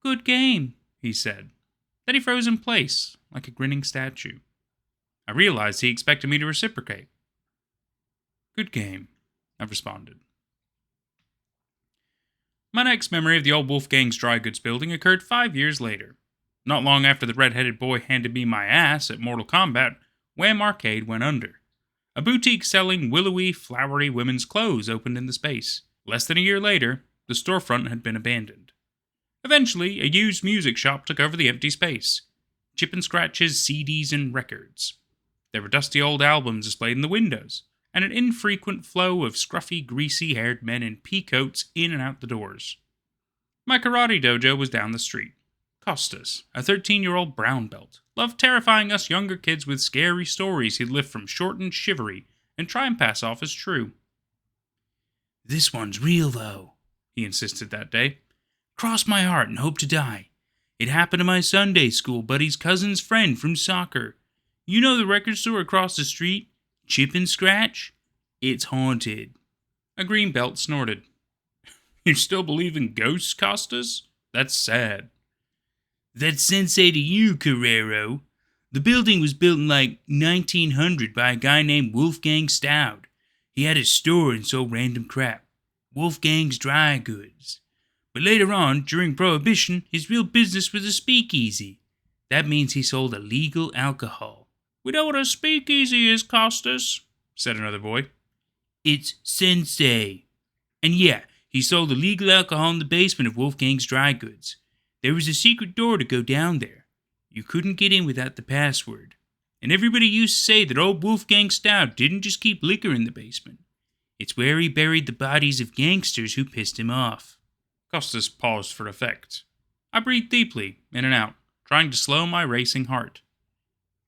"Good game," he said. Then he froze in place, like a grinning statue. I realized he expected me to reciprocate. "Good game," I responded. My next memory of the old Wolfgang's dry goods building occurred 5 years later. Not long after the red-headed boy handed me my ass at Mortal Kombat, Wham Arcade went under. A boutique selling willowy, flowery women's clothes opened in the space. Less than a year later, the storefront had been abandoned. Eventually, a used music shop took over the empty space. Chip and scratches, CDs, and records. There were dusty old albums displayed in the windows, and an infrequent flow of scruffy, greasy-haired men in pea coats in and out the doors. My karate dojo was down the street. Costas, a 13-year-old brown belt, loved terrifying us younger kids with scary stories he'd lift from short and shivery and try and pass off as true. "This one's real, though," he insisted that day. "Cross my heart and hope to die. It happened to my Sunday school buddy's cousin's friend from soccer. You know the record store across the street? Chip and Scratch? It's haunted." A green belt snorted. "You still believe in ghosts, Costas? That's sad." "That's sensei to you, Carrero. The building was built in like 1900 by a guy named Wolfgang Stout. He had a store and sold random crap. Wolfgang's Dry Goods. But later on, during Prohibition, his real business was a speakeasy. That means he sold illegal alcohol." "We know what a speakeasy is, Costas," said another boy. "It's sensei. And yeah, he sold illegal alcohol in the basement of Wolfgang's Dry Goods. There was a secret door to go down there. You couldn't get in without the password. And everybody used to say that old Wolfgang Stout didn't just keep liquor in the basement. It's where he buried the bodies of gangsters who pissed him off." Costas paused for effect. I breathed deeply, in and out, trying to slow my racing heart.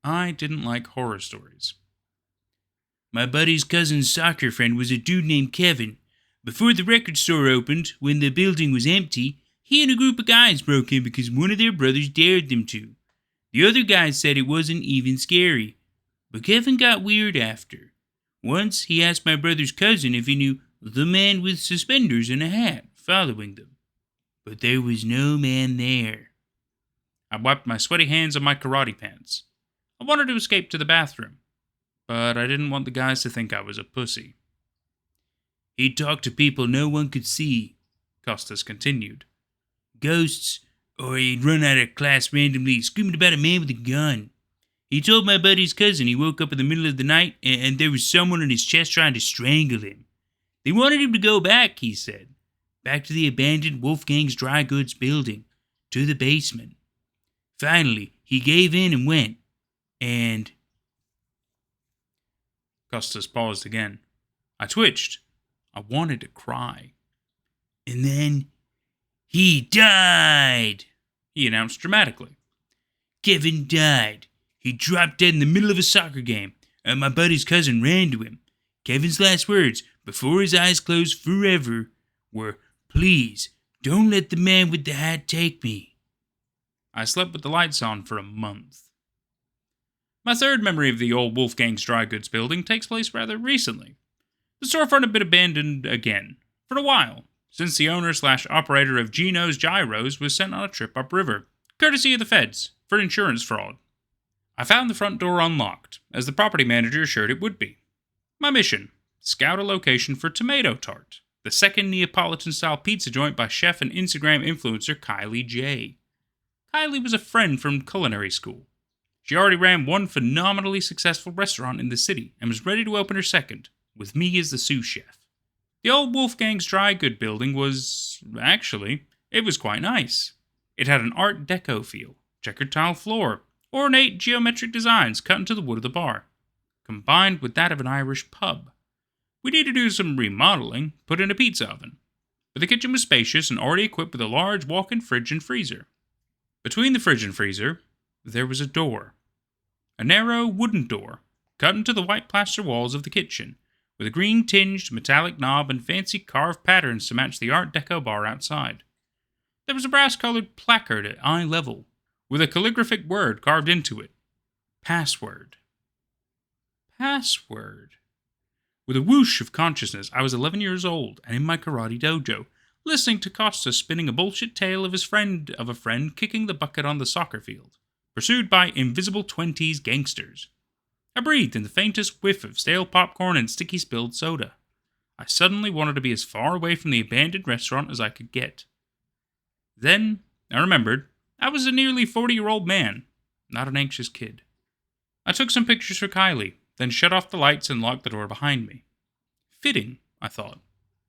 I didn't like horror stories. "My buddy's cousin's soccer friend was a dude named Kevin. Before the record store opened, when the building was empty, he and a group of guys broke in because one of their brothers dared them to. The other guys said it wasn't even scary. But Kevin got weird after. Once, he asked my brother's cousin if he knew the man with suspenders and a hat following them. But there was no man there." I wiped my sweaty hands on my karate pants. I wanted to escape to the bathroom, but I didn't want the guys to think I was a pussy. "He'd talk to people no one could see," Costas continued. "Ghosts, or he'd run out of class randomly screaming about a man with a gun. He told my buddy's cousin he woke up in the middle of the night and there was someone on his chest trying to strangle him. They wanted him to go back, he said, back to the abandoned Wolfgang's dry goods building, to the basement. Finally, he gave in and went, and... Costas paused again. I twitched. I wanted to cry. And then, he died, he announced dramatically. Kevin died. He dropped dead in the middle of a soccer game, and my buddy's cousin ran to him. Kevin's last words, before his eyes closed forever, were, "Please, don't let the man with the hat take me." I slept with the lights on for a month. My third memory of the old Wolfgang's dry goods building takes place rather recently. The storefront had been abandoned again, for a while, since the owner/operator of Gino's Gyros was sent on a trip upriver, courtesy of the feds, for insurance fraud. I found the front door unlocked, as the property manager assured it would be. My mission: scout a location for Tomato Tart, the second Neapolitan-style pizza joint by chef and Instagram influencer Kylie J. Kylie was a friend from culinary school. She already ran one phenomenally successful restaurant in the city and was ready to open her second, with me as the sous chef. The old Wolfgang's dry good building was... actually, it was quite nice. It had an Art Deco feel, checkered tile floor, ornate geometric designs cut into the wood of the bar, combined with that of an Irish pub. We needed to do some remodeling, put in a pizza oven, but the kitchen was spacious and already equipped with a large walk-in fridge and freezer. Between the fridge and freezer, there was a door. A narrow wooden door, cut into the white plaster walls of the kitchen, with a green-tinged metallic knob and fancy carved patterns to match the Art Deco bar outside. There was a brass-colored placard at eye level, with a calligraphic word carved into it. Password. Password. With a whoosh of consciousness, I was 11 years old and in my karate dojo, listening to Costa spinning a bullshit tale of his friend of a friend kicking the bucket on the soccer field, pursued by invisible 20s gangsters. I breathed in the faintest whiff of stale popcorn and sticky spilled soda. I suddenly wanted to be as far away from the abandoned restaurant as I could get. Then, I remembered, I was a nearly 40-year-old man, not an anxious kid. I took some pictures for Kylie, then shut off the lights and locked the door behind me. Fitting, I thought.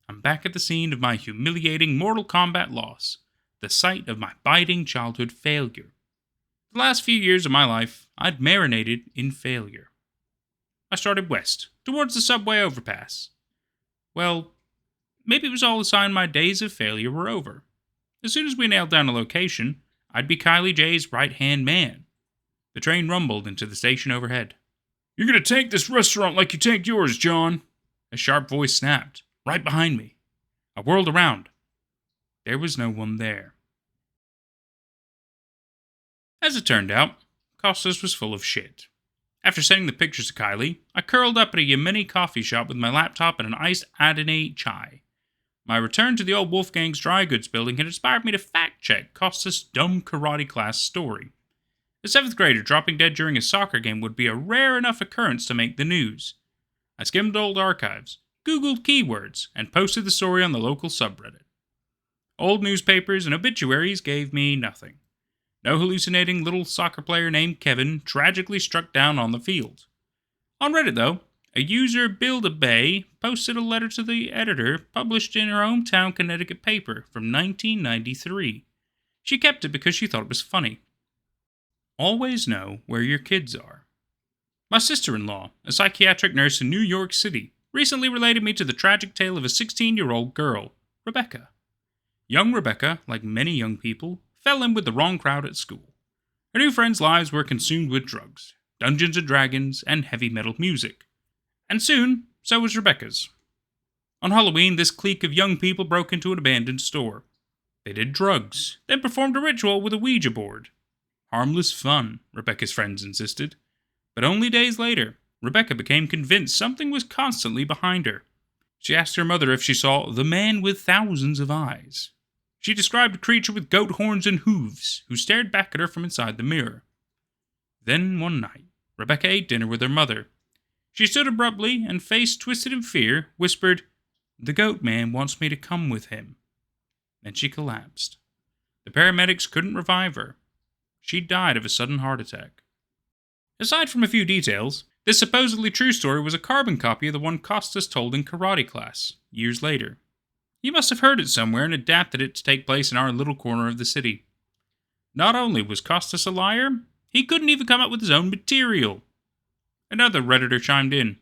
I'm back at the scene of my humiliating Mortal Kombat loss, the site of my biting childhood failure. The last few years of my life, I'd marinated in failure. I started west, towards the subway overpass. Well, maybe it was all a sign my days of failure were over. As soon as we nailed down a location, I'd be Kylie J's right-hand man. The train rumbled into the station overhead. "You're gonna tank this restaurant like you tanked yours, John," a sharp voice snapped, right behind me. I whirled around. There was no one there. As it turned out, Costas was full of shit. After sending the pictures to Kylie, I curled up at a Yemeni coffee shop with my laptop and an iced Adonai chai. My return to the old Wolfgang's dry goods building had inspired me to fact-check Costas' dumb karate class story. A 7th grader dropping dead during a soccer game would be a rare enough occurrence to make the news. I skimmed old archives, Googled keywords, and posted the story on the local subreddit. Old newspapers and obituaries gave me nothing. No hallucinating little soccer player named Kevin tragically struck down on the field. On Reddit, though, a user Build-A-Bay posted a letter to the editor published in her hometown Connecticut paper from 1993. She kept it because she thought it was funny. Always know where your kids are. My sister-in-law, a psychiatric nurse in New York City, recently related me to the tragic tale of a 16-year-old girl, Rebecca. Young Rebecca, like many young people, fell in with the wrong crowd at school. Her new friends' lives were consumed with drugs, Dungeons and Dragons, and heavy metal music. And soon, so was Rebecca's. On Halloween, this clique of young people broke into an abandoned store. They did drugs, then performed a ritual with a Ouija board. Harmless fun, Rebecca's friends insisted. But only days later, Rebecca became convinced something was constantly behind her. She asked her mother if she saw the man with thousands of eyes. She described a creature with goat horns and hooves, who stared back at her from inside the mirror. Then, one night, Rebecca ate dinner with her mother. She stood abruptly, and face twisted in fear, whispered, "The goat man wants me to come with him." Then she collapsed. The paramedics couldn't revive her. She died of a sudden heart attack. Aside from a few details, this supposedly true story was a carbon copy of the one Costas told in karate class, years later. He must have heard it somewhere and adapted it to take place in our little corner of the city. Not only was Costas a liar, he couldn't even come up with his own material. Another Redditor chimed in.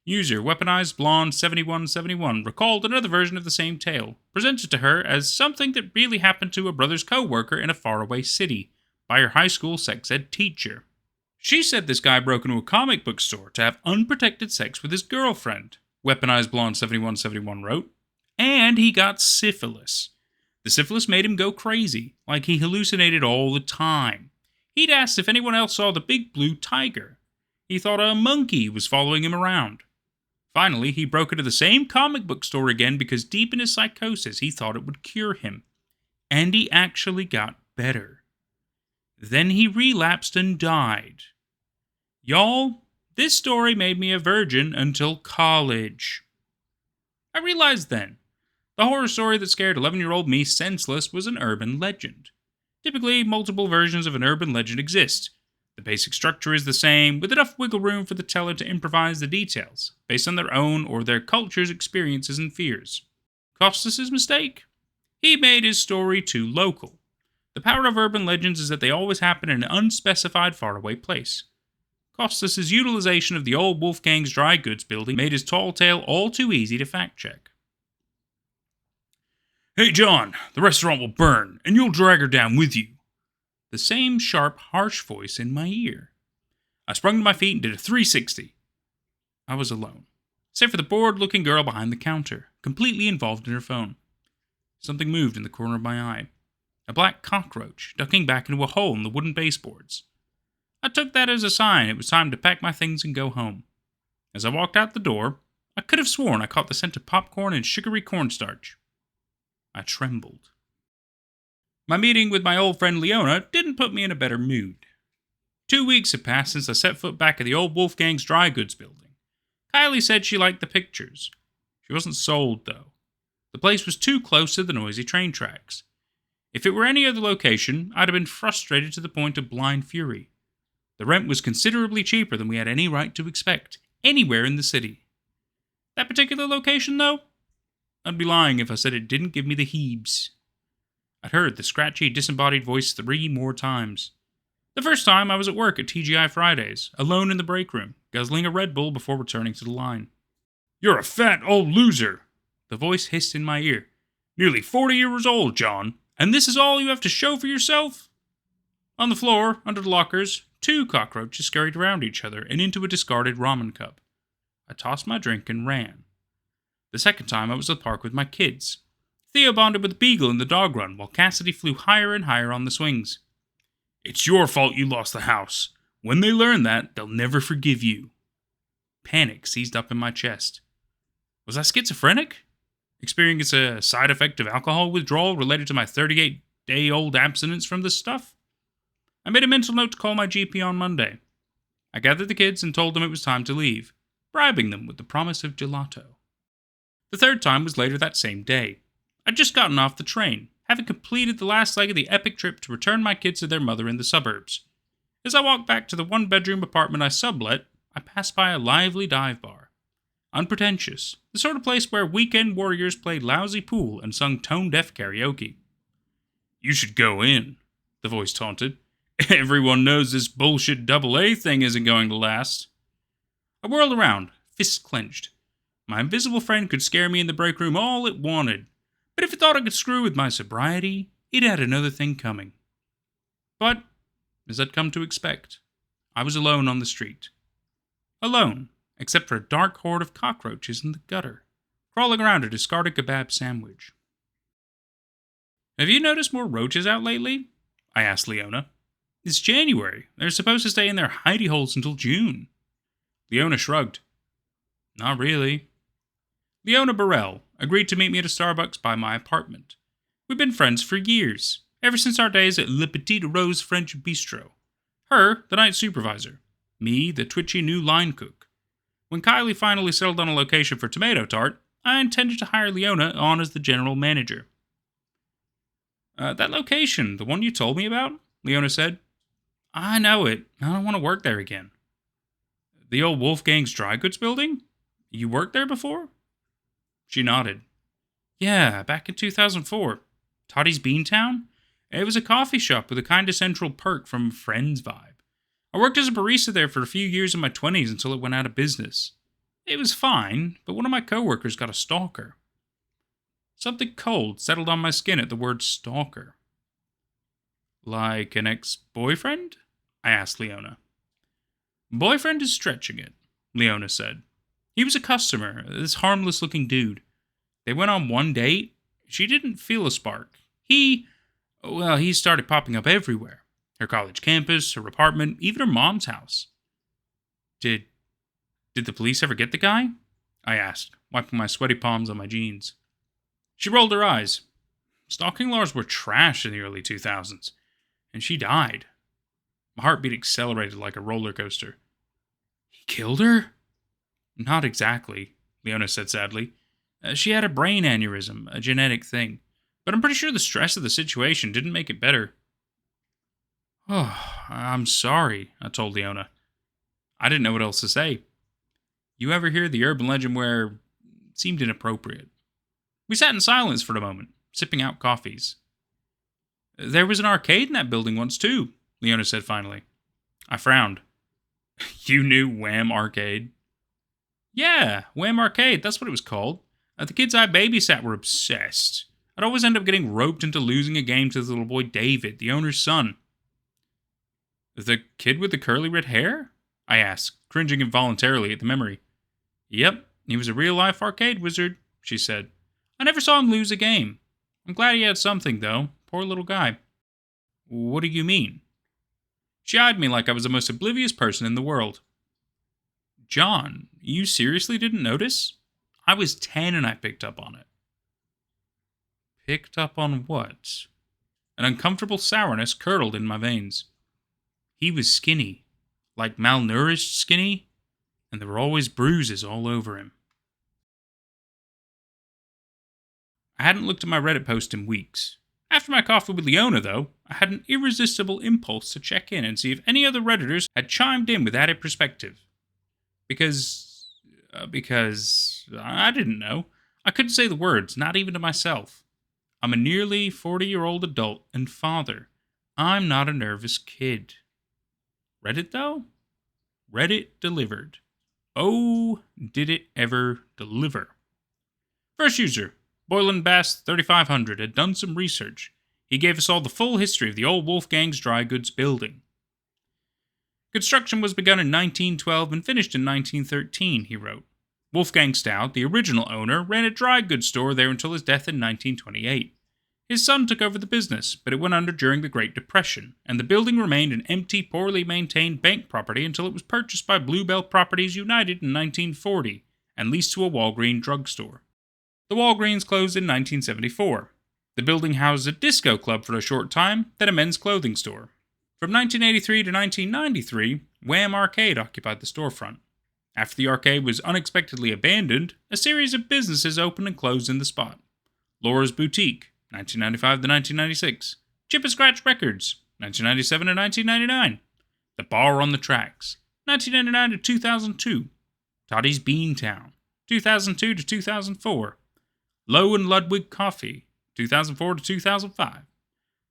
User Weaponized Blonde 7171 recalled another version of the same tale, presented to her as something that really happened to a brother's co-worker in a faraway city by her high school sex ed teacher. She said this guy broke into a comic book store to have unprotected sex with his girlfriend, Weaponized Blonde 7171 wrote, and he got syphilis. The syphilis made him go crazy, like he hallucinated all the time. He'd asked if anyone else saw the big blue tiger. He thought a monkey was following him around. Finally, he broke into the same comic book store again because deep in his psychosis, he thought it would cure him. And he actually got better. Then he relapsed and died. Y'all, this story made me a virgin until college. I realized then, the horror story that scared 11-year-old me senseless was an urban legend. Typically, multiple versions of an urban legend exist. The basic structure is the same, with enough wiggle room for the teller to improvise the details, based on their own or their culture's experiences and fears. Costas' mistake? He made his story too local. The power of urban legends is that they always happen in an unspecified faraway place. Costas' utilization of the old Wolfgang's dry goods building made his tall tale all too easy to fact-check. Hey John, the restaurant will burn, and you'll drag her down with you. The same sharp, harsh voice in my ear. I sprung to my feet and did a 360. I was alone, save for the bored-looking girl behind the counter, completely involved in her phone. Something moved in the corner of my eye. A black cockroach, ducking back into a hole in the wooden baseboards. I took that as a sign it was time to pack my things and go home. As I walked out the door, I could have sworn I caught the scent of popcorn and sugary cornstarch. I trembled. My meeting with my old friend Leona didn't put me in a better mood. 2 weeks had passed since I set foot back at the old Wolfgang's dry goods building. Kylie said she liked the pictures. She wasn't sold, though. The place was too close to the noisy train tracks. If it were any other location, I'd have been frustrated to the point of blind fury. The rent was considerably cheaper than we had any right to expect, anywhere in the city. That particular location, though? I'd be lying if I said it didn't give me the heebs. I'd heard the scratchy, disembodied voice 3 more times. The first time I was at work at TGI Fridays, alone in the break room, guzzling a Red Bull before returning to the line. You're a fat old loser, the voice hissed in my ear. Nearly 40 years old, John, and this is all you have to show for yourself? On the floor, under the lockers, 2 cockroaches scurried around each other and into a discarded ramen cup. I tossed my drink and ran. The second time I was at the park with my kids. Theo bonded with Beagle in the dog run, while Cassidy flew higher and higher on the swings. It's your fault you lost the house. When they learn that, they'll never forgive you. Panic seized up in my chest. Was I schizophrenic? Experiencing a side effect of alcohol withdrawal related to my 38-day-old abstinence from this stuff? I made a mental note to call my GP on Monday. I gathered the kids and told them it was time to leave, bribing them with the promise of gelato. The third time was later that same day. I'd just gotten off the train, having completed the last leg of the epic trip to return my kids to their mother in the suburbs. As I walked back to the 1-bedroom apartment I sublet, I passed by a lively dive bar. Unpretentious, the sort of place where weekend warriors played lousy pool and sung tone-deaf karaoke. You should go in, the voice taunted. Everyone knows this bullshit AA thing isn't going to last. I whirled around, fists clenched. My invisible friend could scare me in the break room all it wanted, but if it thought it could screw with my sobriety, it had another thing coming. But, as I'd come to expect, I was alone on the street. Alone, except for a dark horde of cockroaches in the gutter, crawling around a discarded kebab sandwich. Have you noticed more roaches out lately? I asked Leona. It's January. They're supposed to stay in their hidey holes until June. Leona shrugged. Not really. Leona Burrell agreed to meet me at a Starbucks by my apartment. We've been friends for years, ever since our days at Le Petite Rose French Bistro. Her, the night supervisor. Me, the twitchy new line cook. When Kylie finally settled on a location for Tomato Tart, I intended to hire Leona on as the general manager. That location, the one you told me about? Leona said. I know it. I don't want to work there again. The old Wolfgang's dry goods building? You worked there before? She nodded. Yeah, back in 2004. Toddy's Beantown? It was a coffee shop with a kind of central perk from Friends vibe. I worked as a barista there for a few years in my 20s until it went out of business. It was fine, but one of my coworkers got a stalker. Something cold settled on my skin at the word stalker. Like an ex-boyfriend? I asked Leona. Boyfriend is stretching it, Leona said. He was a customer, this harmless-looking dude. They went on one date. She didn't feel a spark. He started popping up everywhere. Her college campus, her apartment, even her mom's house. Did the police ever get the guy? I asked, wiping my sweaty palms on my jeans. She rolled her eyes. Stalking laws were trash in the early 2000s, and she died. My heartbeat accelerated like a roller coaster. He killed her? Not exactly, Leona said sadly. She had a brain aneurysm, a genetic thing. But I'm pretty sure the stress of the situation didn't make it better. Oh, I'm sorry, I told Leona. I didn't know what else to say. You ever hear the urban legend where it seemed inappropriate? We sat in silence for a moment, sipping out coffees. There was an arcade in that building once too, Leona said finally. I frowned. You knew Wham Arcade? Yeah, Wham Arcade, that's what it was called. The kids I babysat were obsessed. I'd always end up getting roped into losing a game to the little boy David, the owner's son. The kid with the curly red hair? I asked, cringing involuntarily at the memory. Yep, he was a real-life arcade wizard, she said. I never saw him lose a game. I'm glad he had something, though. Poor little guy. What do you mean? She eyed me like I was the most oblivious person in the world. John, you seriously didn't notice? I was 10 and I picked up on it. Picked up on what? An uncomfortable sourness curdled in my veins. He was skinny, like malnourished skinny, and there were always bruises all over him. I hadn't looked at my Reddit post in weeks. After my coffee with Leona, though, I had an irresistible impulse to check in and see if any other Redditors had chimed in with added perspective. Because I didn't know. I couldn't say the words, not even to myself. I'm a nearly 40-year-old adult and father. I'm not a nervous kid. Reddit, though? Reddit delivered. Oh, did it ever deliver. First user, Boylan Bass 3500, had done some research. He gave us all the full history of the old Wolfgang's dry goods building. Construction was begun in 1912 and finished in 1913, he wrote. Wolfgang Stout, the original owner, ran a dry goods store there until his death in 1928. His son took over the business, but it went under during the Great Depression, and the building remained an empty, poorly maintained bank property until it was purchased by Bluebell Properties United in 1940 and leased to a Walgreens drugstore. The Walgreens closed in 1974. The building housed a disco club for a short time, then a men's clothing store. From 1983 to 1993, Wham Arcade occupied the storefront. After the arcade was unexpectedly abandoned, a series of businesses opened and closed in the spot. Laura's Boutique, 1995 to 1996. Chip and Scratch Records, 1997 to 1999. The Bar on the Tracks, 1999 to 2002. Toddy's Beantown, 2002 to 2004. Lowe and Ludwig Coffee, 2004 to 2005.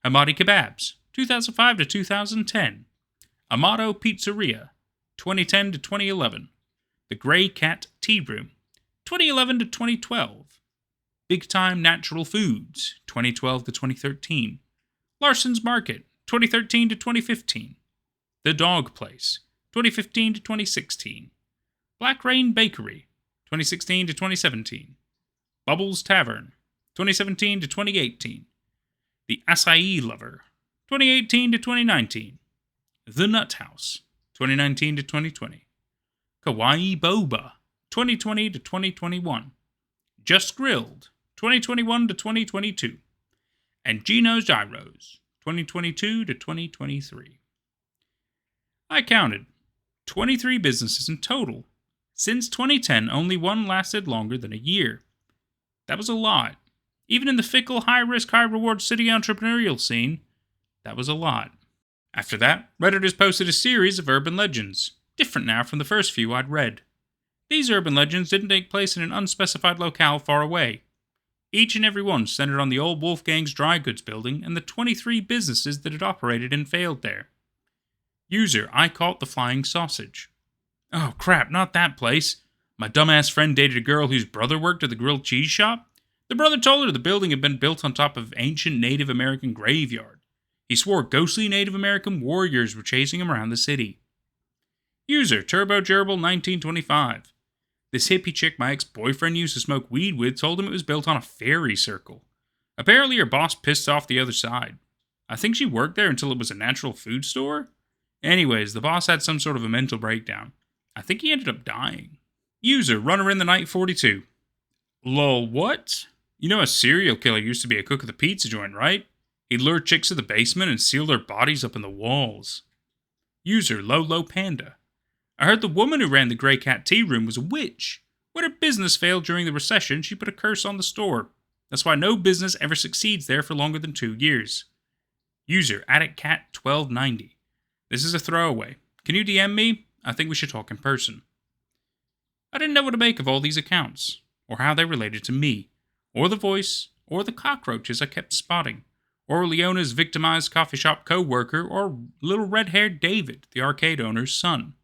Hamadi Kebabs, 2005 to 2010. Amato Pizzeria, 2010 to 2011. The Grey Cat Tea Room, 2011 to 2012. Big Time Natural Foods, 2012 to 2013. Larson's Market, 2013 to 2015. The Dog Place, 2015 to 2016. Black Rain Bakery, 2016 to 2017. Bubbles Tavern, 2017 to 2018. The Acai Lover, 2018 to 2019. The Nut House, 2019 to 2020. Kawaii Boba, 2020 to 2021. Just Grilled, 2021 to 2022. And Gino's Gyros, 2022 to 2023. I counted 23 businesses in total. Since 2010, only one lasted longer than a year. That was a lot. Even in the fickle, high-risk, high-reward city entrepreneurial scene, that was a lot. After that, Redditors posted a series of urban legends, different now from the first few I'd read. These urban legends didn't take place in an unspecified locale far away. each and every one centered on the old Wolfgang's dry goods building and the 23 businesses that had operated and failed there. User, I caught the flying sausage. Oh crap, not that place. My dumbass friend dated a girl whose brother worked at the grilled cheese shop. The brother told her the building had been built on top of ancient Native American graveyard. He swore ghostly Native American warriors were chasing him around the city. User, Turbo Gerbil 1925. This hippie chick my ex-boyfriend used to smoke weed with told him it was built on a fairy circle. Apparently her boss pissed off the other side. I think she worked there until it was a natural food store. Anyways, the boss had some sort of a mental breakdown. I think he ended up dying. User, Runner in the Night 42. Lol, what? You know a serial killer used to be a cook at the pizza joint, right? He'd lure chicks to the basement and seal their bodies up in the walls. User, Lolo Panda. I heard the woman who ran the Grey Cat Tea Room was a witch. When her business failed during the recession, she put a curse on the store. That's why no business ever succeeds there for longer than 2 years. User, AddictCat1290. This is a throwaway. Can you DM me? I think we should talk in person. I didn't know what to make of all these accounts, or how they related to me, or the voice, or the cockroaches I kept spotting, or Leona's victimized coffee shop co-worker, or little red-haired David, the arcade owner's son.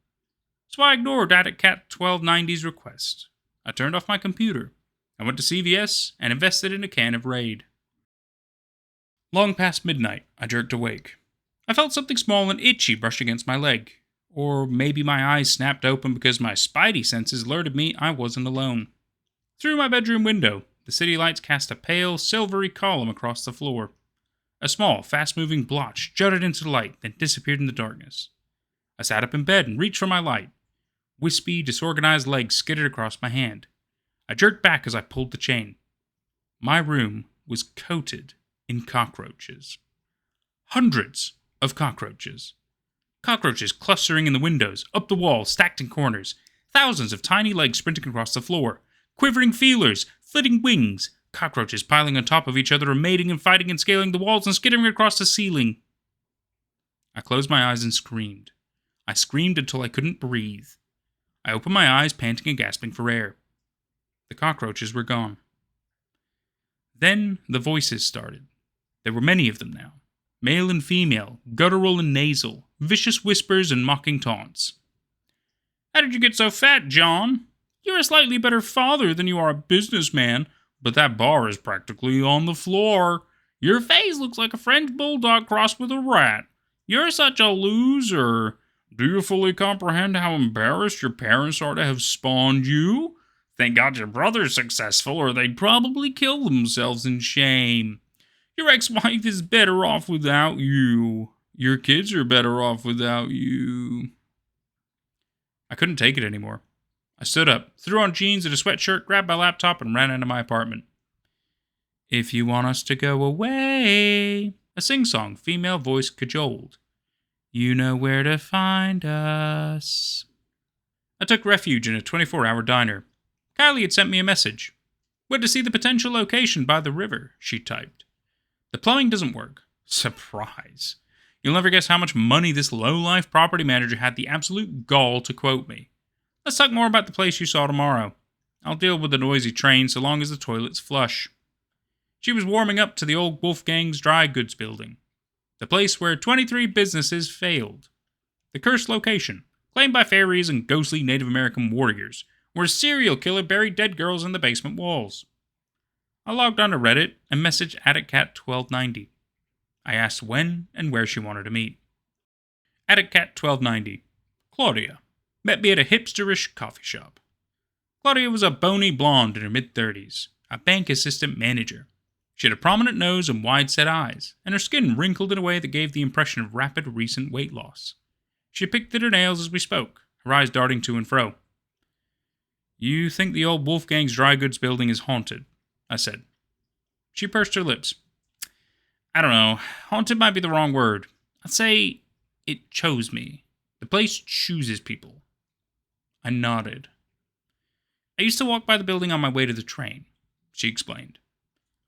So I ignored AddictCat1290's request. I turned off my computer. I went to CVS and invested in a can of Raid. Long past midnight, I jerked awake. I felt something small and itchy brush against my leg. Or maybe my eyes snapped open because my spidey senses alerted me I wasn't alone. Through my bedroom window, the city lights cast a pale, silvery column across the floor. A small, fast-moving blotch jutted into the light, then disappeared in the darkness. I sat up in bed and reached for my light. Wispy, disorganized legs skittered across my hand. I jerked back as I pulled the chain. My room was coated in cockroaches. Hundreds of cockroaches. Cockroaches clustering in the windows, up the walls, stacked in corners. Thousands of tiny legs sprinting across the floor. Quivering feelers, flitting wings. Cockroaches piling on top of each other, mating and fighting and scaling the walls and skittering across the ceiling. I closed my eyes and screamed. I screamed until I couldn't breathe. I opened my eyes, panting and gasping for air. The cockroaches were gone. Then the voices started. There were many of them now. Male and female, guttural and nasal, vicious whispers and mocking taunts. How did you get so fat, John? You're a slightly better father than you are a businessman, but that bar is practically on the floor. Your face looks like a French bulldog crossed with a rat. You're such a loser. Do you fully comprehend how embarrassed your parents are to have spawned you? Thank God your brother's successful, or they'd probably kill themselves in shame. Your ex-wife is better off without you. Your kids are better off without you. I couldn't take it anymore. I stood up, threw on jeans and a sweatshirt, grabbed my laptop, and ran into my apartment. If you want us to go away, a sing-song female voice cajoled. You know where to find us. I took refuge in a 24-hour diner. Kylie had sent me a message. Went to see the potential location by the river, she typed. The plumbing doesn't work. Surprise. You'll never guess how much money this low-life property manager had the absolute gall to quote me. Let's talk more about the place you saw tomorrow. I'll deal with the noisy train so long as the toilet's flush. She was warming up to the old Wolfgang's dry goods building. The place where 23 businesses failed. The cursed location, claimed by fairies and ghostly Native American warriors, where a serial killer buried dead girls in the basement walls. I logged on to Reddit and messaged AddictCat1290. I asked when and where she wanted to meet. AddictCat1290. Claudia. Met me at a hipsterish coffee shop. Claudia was a bony blonde in her mid-30s, a bank assistant manager. She had a prominent nose and wide-set eyes, and her skin wrinkled in a way that gave the impression of rapid recent weight loss. She picked at her nails as we spoke, her eyes darting to and fro. You think the old Wolfgang's dry goods building is haunted? I said. She pursed her lips. I don't know. Haunted might be the wrong word. I'd say it chose me. The place chooses people. I nodded. I used to walk by the building on my way to the train, she explained.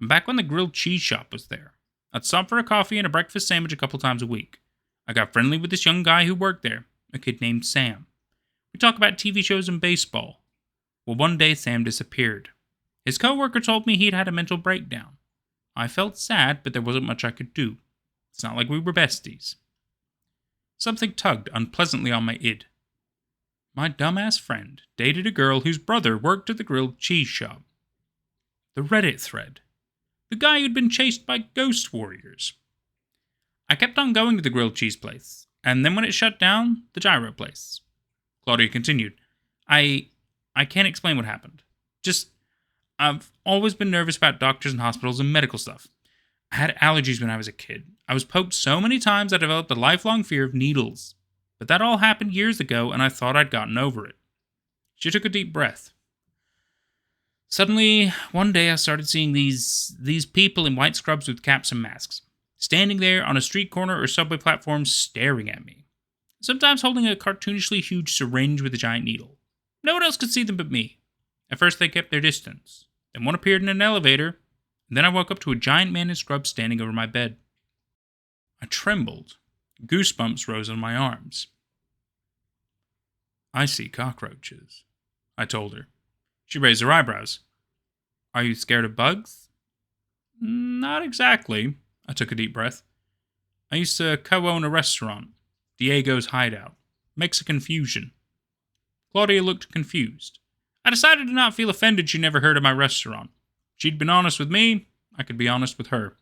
Back when the grilled cheese shop was there. I'd stop for a coffee and a breakfast sandwich a couple times a week. I got friendly with this young guy who worked there, a kid named Sam. We'd talk about TV shows and baseball. Well, one day Sam disappeared. His coworker told me he'd had a mental breakdown. I felt sad, but there wasn't much I could do. It's not like we were besties. Something tugged unpleasantly on my id. My dumbass friend dated a girl whose brother worked at the grilled cheese shop. The Reddit thread. The guy who'd been chased by ghost warriors. I kept on going to the grilled cheese place, and then when it shut down, the gyro place. Claudia continued. I can't explain what happened. I've always been nervous about doctors and hospitals and medical stuff. I had allergies when I was a kid. I was poked so many times I developed a lifelong fear of needles. But that all happened years ago, and I thought I'd gotten over it. She took a deep breath. Suddenly, one day I started seeing these people in white scrubs with caps and masks, standing there on a street corner or subway platform staring at me, sometimes holding a cartoonishly huge syringe with a giant needle. No one else could see them but me. At first they kept their distance. Then one appeared in an elevator, and then I woke up to a giant man in scrubs standing over my bed. I trembled. Goosebumps rose on my arms. I see cockroaches, I told her. She raised her eyebrows. Are you scared of bugs? Not exactly. I took a deep breath. I used to co-own a restaurant, Diego's Hideout. Mexican fusion. Claudia looked confused. I decided to not feel offended she never heard of my restaurant. She'd been honest with me, I could be honest with her.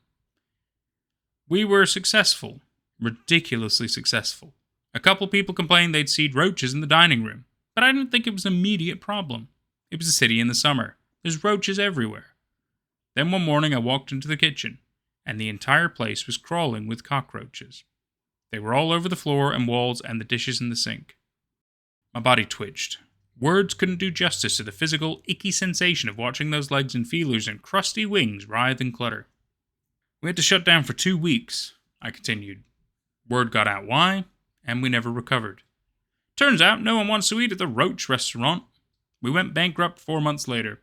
We were successful. Ridiculously successful. A couple people complained they'd seen roaches in the dining room, but I didn't think it was an immediate problem. It was a city in the summer. There's roaches everywhere. Then one morning I walked into the kitchen, and the entire place was crawling with cockroaches. They were all over the floor and walls and the dishes in the sink. My body twitched. Words couldn't do justice to the physical, icky sensation of watching those legs and feelers and crusty wings writhe and clutter. We had to shut down for 2 weeks, I continued. Word got out why, and we never recovered. Turns out no one wants to eat at the Roach restaurant. We went bankrupt 4 months later.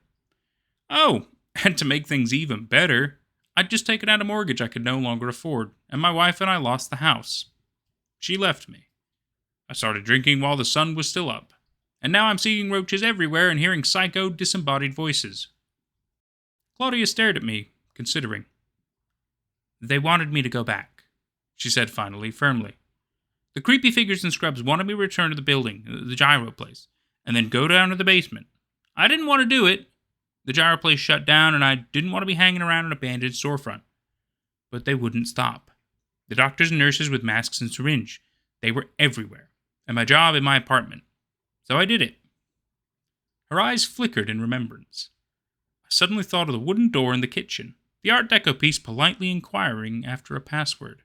Oh, and to make things even better, I'd just taken out a mortgage I could no longer afford, and my wife and I lost the house. She left me. I started drinking while the sun was still up, and now I'm seeing roaches everywhere and hearing psycho, disembodied voices. Claudia stared at me, considering. They wanted me to go back, she said finally, firmly. The creepy figures in scrubs wanted me to return to the building, the gyro place, and then go down to the basement. I didn't want to do it. The gyro place shut down, and I didn't want to be hanging around an abandoned storefront. But they wouldn't stop. The doctors and nurses with masks and syringe, they were everywhere, and my job in my apartment. So I did it. Her eyes flickered in remembrance. I suddenly thought of the wooden door in the kitchen, the Art Deco piece politely inquiring after a password.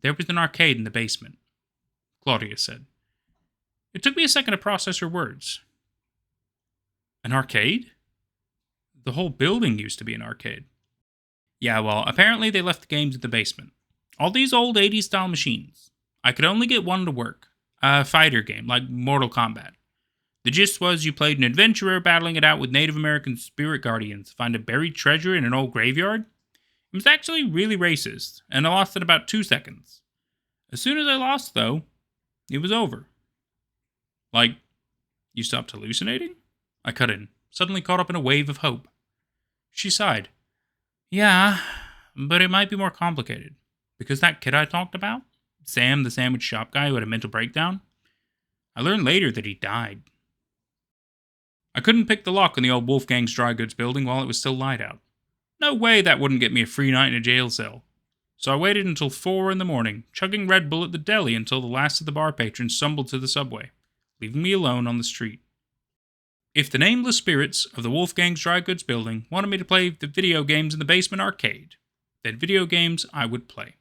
There was an arcade in the basement, Claudia said. It took me a second to process her words. An arcade? The whole building used to be an arcade. Yeah, well, apparently they left the games in the basement. All these old 80s style machines. I could only get one to work. A fighter game, like Mortal Kombat. The gist was you played an adventurer battling it out with Native American spirit guardians to find a buried treasure in an old graveyard. It was actually really racist, and I lost in about 2 seconds. As soon as I lost, though, it was over. Like, you stopped hallucinating? I cut in, suddenly caught up in a wave of hope. She sighed. Yeah, but it might be more complicated. Because that kid I talked about, Sam, the sandwich shop guy who had a mental breakdown, I learned later that he died. I couldn't pick the lock on the old Wolfgang's dry goods building while it was still light out. No way that wouldn't get me a free night in a jail cell. So I waited until 4 a.m, chugging Red Bull at the deli until the last of the bar patrons stumbled to the subway, leaving me alone on the street. If the nameless spirits of the Wolfgang's dry goods building wanted me to play the video games in the basement arcade, then video games I would play.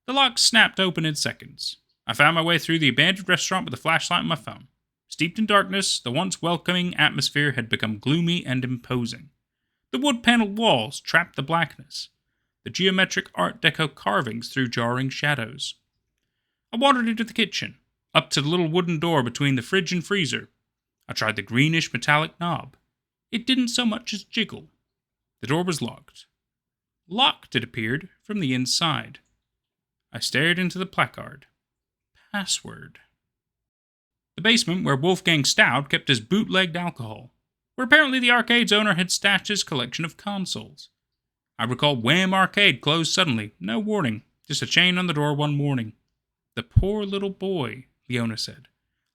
The lock snapped open in seconds. I found my way through the abandoned restaurant with a flashlight on my phone. Steeped in darkness, the once welcoming atmosphere had become gloomy and imposing. The wood-paneled walls trapped the blackness. The geometric Art Deco carvings threw jarring shadows. I wandered into the kitchen, up to the little wooden door between the fridge and freezer. I tried the greenish metallic knob. It didn't so much as jiggle. The door was locked. Locked, it appeared, from the inside. I stared into the placard. Password. The basement where Wolfgang Stout kept his bootlegged alcohol. where apparently the arcade's owner had stashed his collection of consoles. I recall Wham Arcade closed suddenly, no warning, just a chain on the door one morning. The poor little boy, the owner said.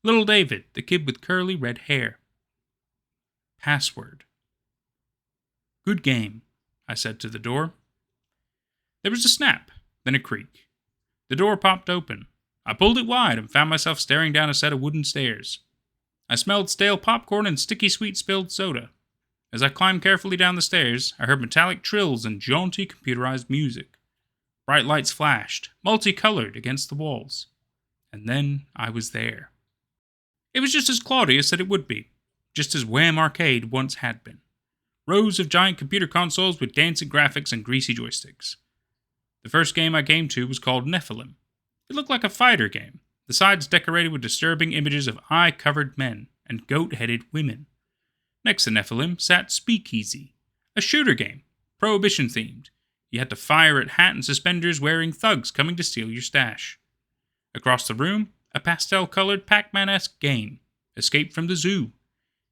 Little David, the kid with curly red hair. Password. Good game, I said to the door. There was a snap, then a creak. The door popped open. I pulled it wide and found myself staring down a set of wooden stairs. I smelled stale popcorn and sticky sweet spilled soda. As I climbed carefully down the stairs, I heard metallic trills and jaunty computerized music. Bright lights flashed, multicolored against the walls. And then I was there. It was just as Claudia said it would be, just as Wham Arcade once had been. Rows of giant computer consoles with dancing graphics and greasy joysticks. The first game I came to was called Nephilim. It looked like a fighter game, the sides decorated with disturbing images of eye-covered men and goat-headed women. Next to Nephilim sat Speakeasy, a shooter game, prohibition-themed. You had to fire at hat and suspenders wearing thugs coming to steal your stash. Across the room, a pastel-colored Pac-Man-esque game, Escape from the Zoo.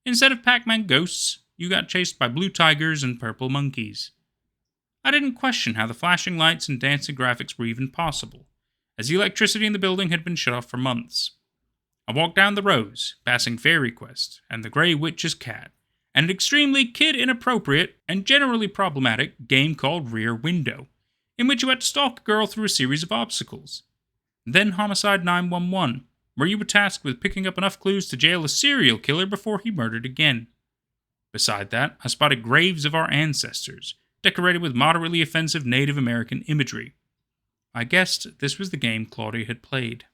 Instead of Pac-Man ghosts, you got chased by blue tigers and purple monkeys. I didn't question how the flashing lights and dancing graphics were even possible, as the electricity in the building had been shut off for months. I walked down the rows, passing Fairy Quest and the Grey Witch's Cat, and an extremely kid-inappropriate and generally problematic game called Rear Window, in which you had to stalk a girl through a series of obstacles. Then Homicide 911, where you were tasked with picking up enough clues to jail a serial killer before he murdered again. Beside that, I spotted Graves of Our Ancestors, decorated with moderately offensive Native American imagery. I guessed this was the game Claudia had played.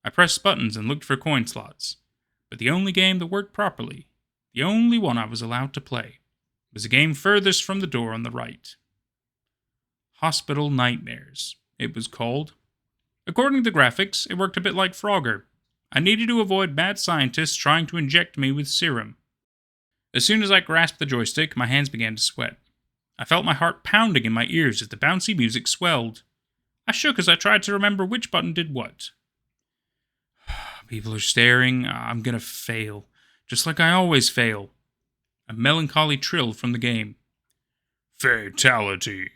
I pressed buttons and looked for coin slots, but the only game that worked properly, the only one I was allowed to play, was a game furthest from the door on the right. Hospital Nightmares, it was called. According to the graphics, it worked a bit like Frogger. I needed to avoid mad scientists trying to inject me with serum. As soon as I grasped the joystick, my hands began to sweat. I felt my heart pounding in my ears as the bouncy music swelled. I shook as I tried to remember which button did what. People are staring. I'm gonna fail. Just like I always fail. A melancholy trill from the game. Fatality,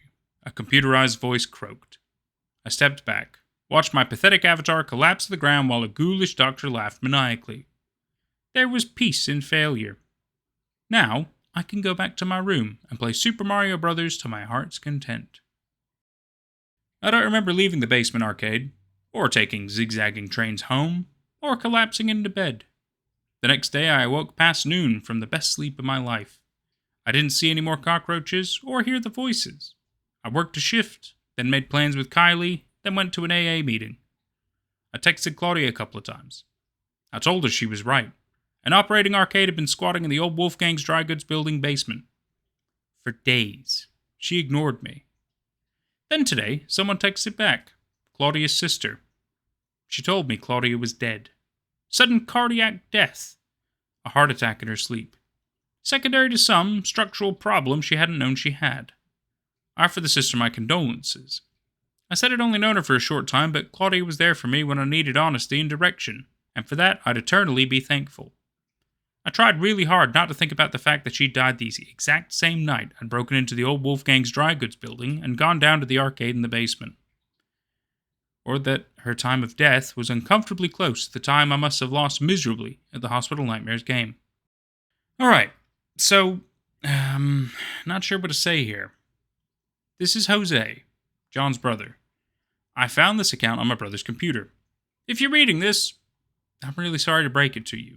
a computerized voice croaked. I stepped back, watched my pathetic avatar collapse to the ground while a ghoulish doctor laughed maniacally. There was peace in failure. Now, I can go back to my room and play Super Mario Bros. To my heart's content. I don't remember leaving the basement arcade, or taking zigzagging trains home, or collapsing into bed. The next day I awoke past noon from the best sleep of my life. I didn't see any more cockroaches or hear the voices. I worked a shift, then made plans with Kylie, then went to an AA meeting. I texted Claudia a couple of times. I told her she was right. An operating arcade had been squatting in the old Wolfgang's dry goods building basement. For days, she ignored me. Then today, someone texted back. Claudia's sister. She told me Claudia was dead. Sudden cardiac death. A heart attack in her sleep. Secondary to some structural problem she hadn't known she had. I offered the sister my condolences. I said I'd only known her for a short time, but Claudia was there for me when I needed honesty and direction, and for that I'd eternally be thankful. I tried really hard not to think about the fact that she died the exact same night I'd broken into the old Wolfgang's dry goods building and gone down to the arcade in the basement. Or that her time of death was uncomfortably close to the time I must have lost miserably at the Hospital Nightmares game. Alright, so, not sure what to say here. This is Jose, John's brother. I found this account on my brother's computer. If you're reading this, I'm really sorry to break it to you.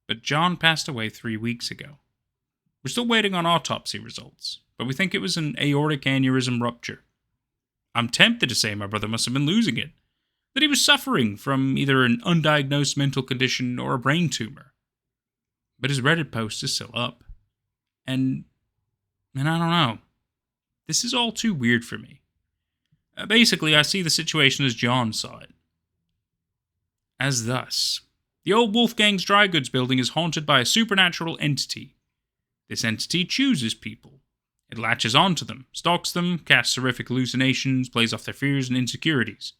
But John passed away 3 weeks ago. We're still waiting on autopsy results, but we think it was an aortic aneurysm rupture. I'm tempted to say my brother must have been losing it, that he was suffering from either an undiagnosed mental condition or a brain tumor. But his Reddit post is still up. And I don't know. This is all too weird for me. Basically, I see the situation as John saw it. As thus. The old Wolfgang's dry goods building is haunted by a supernatural entity. This entity chooses people. It latches onto them, stalks them, casts horrific hallucinations, plays off their fears and insecurities.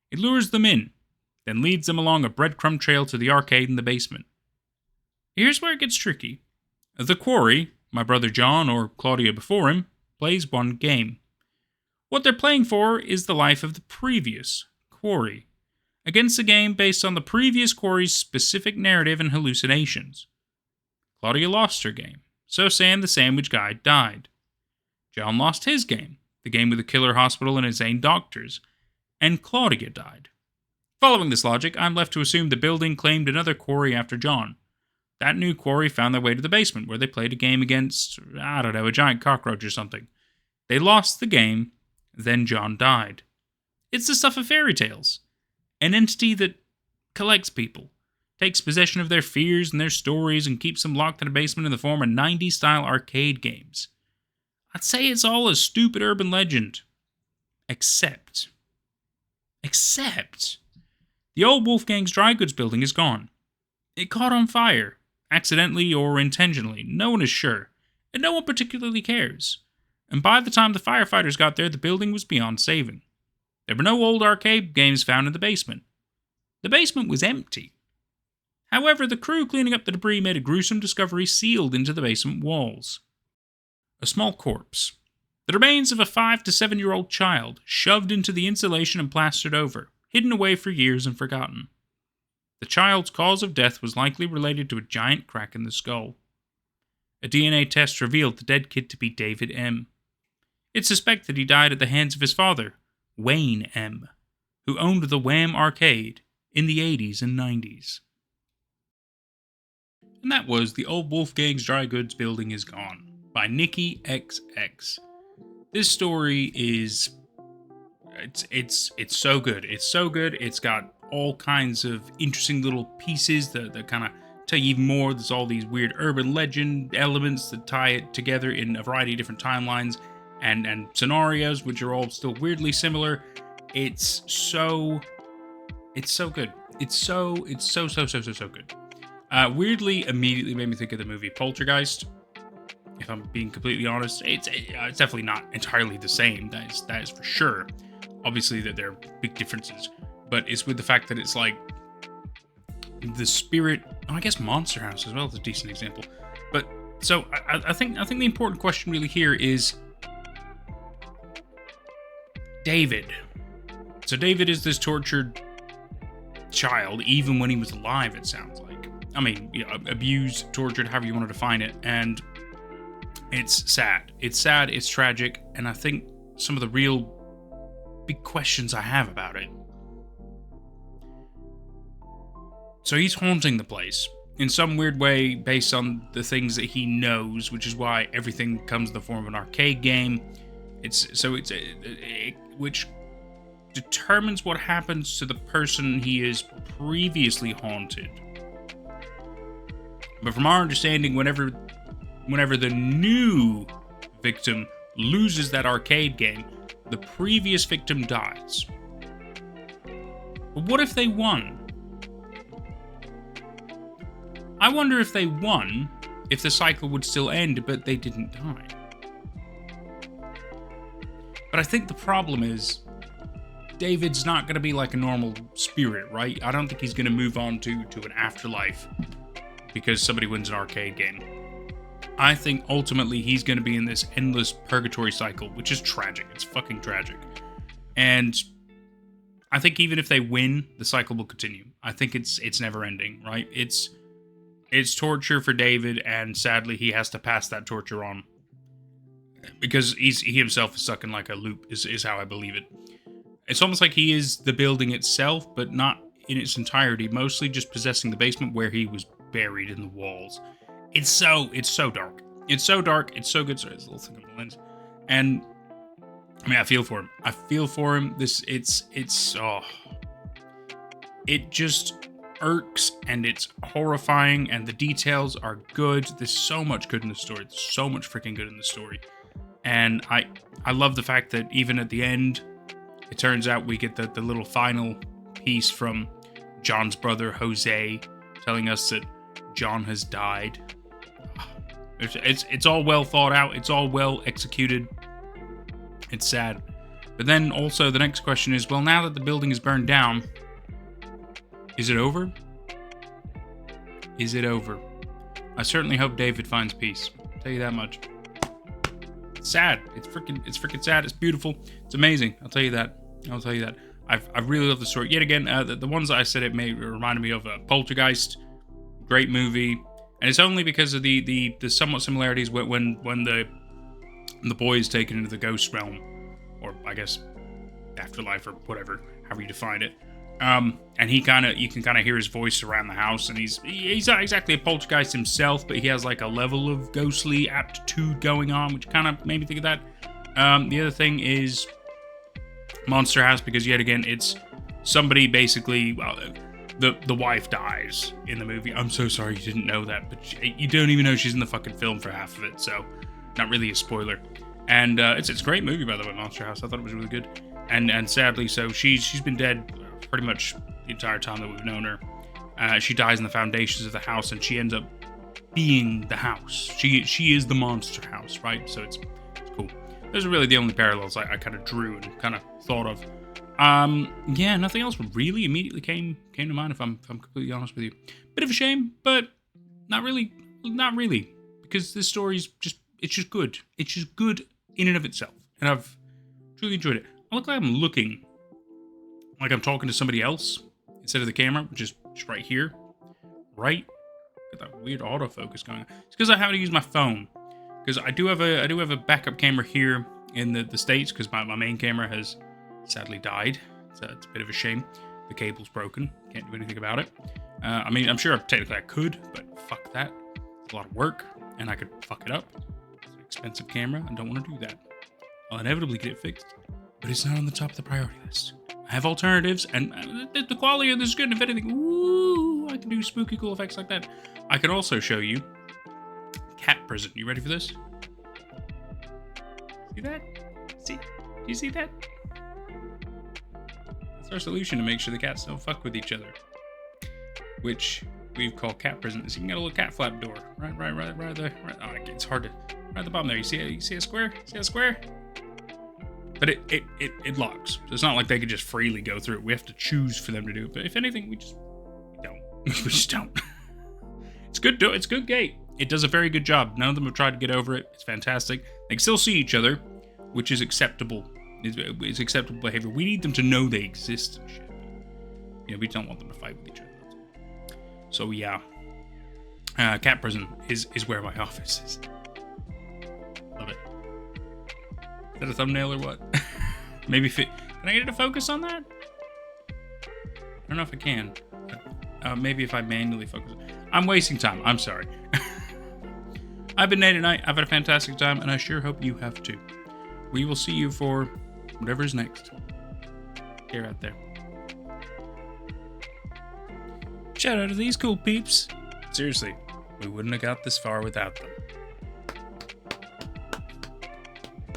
It lures them in, then leads them along a breadcrumb trail to the arcade in the basement. Here's where it gets tricky. The quarry, my brother John or Claudia before him, plays one game. What they're playing for is the life of the previous quarry, against a game based on the previous quarry's specific narrative and hallucinations. Claudia lost her game, so Sam the sandwich guy died. John lost his game, the game with the killer hospital and insane doctors, and Claudia died. Following this logic, I'm left to assume the building claimed another quarry after John. That new quarry found their way to the basement, where they played a game against, a giant cockroach or something. They lost the game, then John died. It's the stuff of fairy tales. An entity that collects people, takes possession of their fears and their stories, and keeps them locked in a basement in the form of 90s-style arcade games. I'd say it's all a stupid urban legend. Except, the old Wolfgang's dry goods building is gone. It caught on fire, accidentally or intentionally, no one is sure, and no one particularly cares. And by the time the firefighters got there, the building was beyond saving. There were no old arcade games found in the basement. The basement was empty. However, the crew cleaning up the debris made a gruesome discovery sealed into the basement walls. A small corpse. The remains of a 5 to 7-year-old child, shoved into the insulation and plastered over, hidden away for years and forgotten. The child's cause of death was likely related to a giant crack in the skull. A DNA test revealed the dead kid to be David M. It's suspected he died at the hands of his father, Wayne M., who owned the Wham arcade in the 80s and 90s. And that was The Old Wolfgang's Dry Goods Building is Gone by Nikki XX. This story is... It's so good. It's so good. It's got all kinds of interesting little pieces that kind of tell you even more. There's all these weird urban legend elements that tie it together in a variety of different timelines and scenarios, which are all still weirdly similar. It's so good. It's so good. Weirdly, immediately made me think of the movie Poltergeist. If I'm being completely honest, it's definitely not entirely the same. That is for sure. Obviously, that there are big differences, but it's with the fact that it's like the spirit. Oh, I guess Monster House as well is a decent example. But so I think the important question really here is David. So David is this tortured child, even when he was alive. It sounds like. I mean, abused, tortured, however you want to define it, and it's sad. It's sad. It's tragic, and I think some of the real big questions I have about it. So he's haunting the place in some weird way based on the things that he knows, which is why everything comes in the form of an arcade game. Which determines what happens to the person he is previously haunted. But from our understanding, whenever the new victim loses that arcade game, the previous victim dies. But what if they won? I wonder if they won, if the cycle would still end, but they didn't die. But I think the problem is, David's not going to be like a normal spirit, right? I don't think he's going to move on to an afterlife because somebody wins an arcade game. I think ultimately he's going to be in this endless purgatory cycle, which is tragic. It's fucking tragic. And I think even if they win, the cycle will continue. I think it's never ending, right? It's torture for David, and sadly he has to pass that torture on. Because he himself is stuck in like a loop, is how I believe it. It's almost like he is the building itself, but not in its entirety, mostly just possessing the basement where he was buried in the walls. It's so dark. It's so dark. It's so good. Sorry, there's a little thing on the lens. And I mean, I feel for him. It just irks, and it's horrifying, and the details are good. There's so much good in the story. There's so much freaking good in the story. And I love the fact that even at the end, it turns out we get the little final piece from John's brother, Jose, telling us that John has died. It's all well thought out. It's all well executed. It's sad. But then also the next question is, well, now that the building is burned down, is it over? Is it over? I certainly hope David finds peace. I'll tell you that much. It's sad. It's freaking sad. It's beautiful. It's amazing. I'll tell you that. I really love the story. Yet again, the ones that I said it reminded me of Poltergeist. Great movie. And it's only because of the somewhat similarities when the boy is taken into the ghost realm, or I guess afterlife, or whatever, however you define it. And you can kind of hear his voice around the house, and he's not exactly a poltergeist himself, but he has like a level of ghostly aptitude going on, which kind of made me think of that. The other thing is Monster House, because yet again, it's somebody basically, the wife dies in the movie. I'm so sorry you didn't know that, but you don't even know she's in the fucking film for half of it, so not really a spoiler. And it's a great movie, by the way, Monster House. I thought it was really good. And sadly, so she's been dead pretty much the entire time that we've known her. She dies in the foundations of the house, and she ends up being the house. She is the monster house, right? So it's cool. Those are really the only parallels I kind of drew and kind of thought of. Yeah, nothing else really immediately came to mind, if I'm completely honest with you. Bit of a shame, but not really, because this story's just good. It's just good in and of itself, and I've truly enjoyed it. I look like I'm looking like I'm talking to somebody else instead of the camera, which is just right here, right. Got that weird autofocus going on. It's because I have to use my phone, because I do have a backup camera here in the States, because my main camera has sadly died. So it's a bit of a shame. The cable's broken. Can't do anything about it. I mean, I'm sure technically I could, but fuck that. It's a lot of work, and I could fuck it up. It's an expensive camera. I don't want to do that. I'll inevitably get it fixed, but it's not on the top of the priority list. I have alternatives, and the quality of this is good. If anything, ooh, I can do spooky cool effects like that. I can also show you cat prison. You ready for this? See that? See? Do you see that? That's our solution to make sure the cats don't fuck with each other, which we've called cat prison. So you can get a little cat flap door right there. Right. Oh, it's hard to. Right at the bottom there. You see a square? See a square? But it locks. So it's not like they could just freely go through it. We have to choose for them to do it. But if anything, we don't. We just don't. It's good. It's a good gate. It does a very good job. None of them have tried to get over it. It's fantastic. They can still see each other, which is acceptable. It's acceptable behavior. We need them to know they exist and shit. You know, we don't want them to fight with each other. So yeah, cat prison is where my office is. Love it. Is that a thumbnail or what? Maybe can I get it to focus on that? I don't know if I can. Maybe if I manually focus. I'm wasting time. I'm sorry. I've been Nate tonight. I've had a fantastic time, and I sure hope you have too. We will see you for whatever's next. Here out there. Shout out to these cool peeps. Seriously, we wouldn't have got this far without them.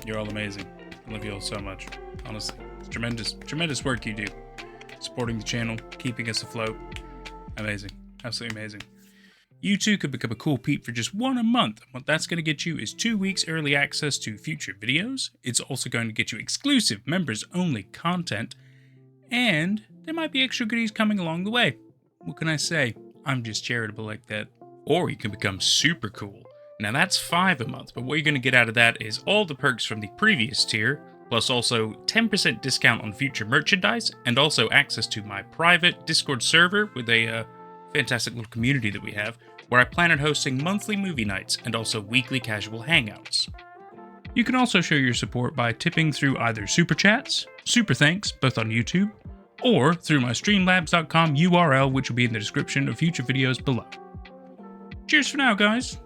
You're all amazing. I love you all so much. Honestly, it's tremendous work you do. Supporting the channel, keeping us afloat. Amazing. Absolutely amazing. You too could become a cool peep for just $1 a month. What that's going to get you is 2 weeks early access to future videos. It's also going to get you exclusive members-only content. And there might be extra goodies coming along the way. What can I say? I'm just charitable like that. Or you can become super cool. Now that's $5 a month, but what you're going to get out of that is all the perks from the previous tier, plus also 10% discount on future merchandise, and also access to my private Discord server with a fantastic little community that we have, where I plan on hosting monthly movie nights and also weekly casual hangouts. You can also show your support by tipping through either Super Chats, Super Thanks, both on YouTube, or through my Streamlabs.com URL, which will be in the description of future videos below. Cheers for now, guys!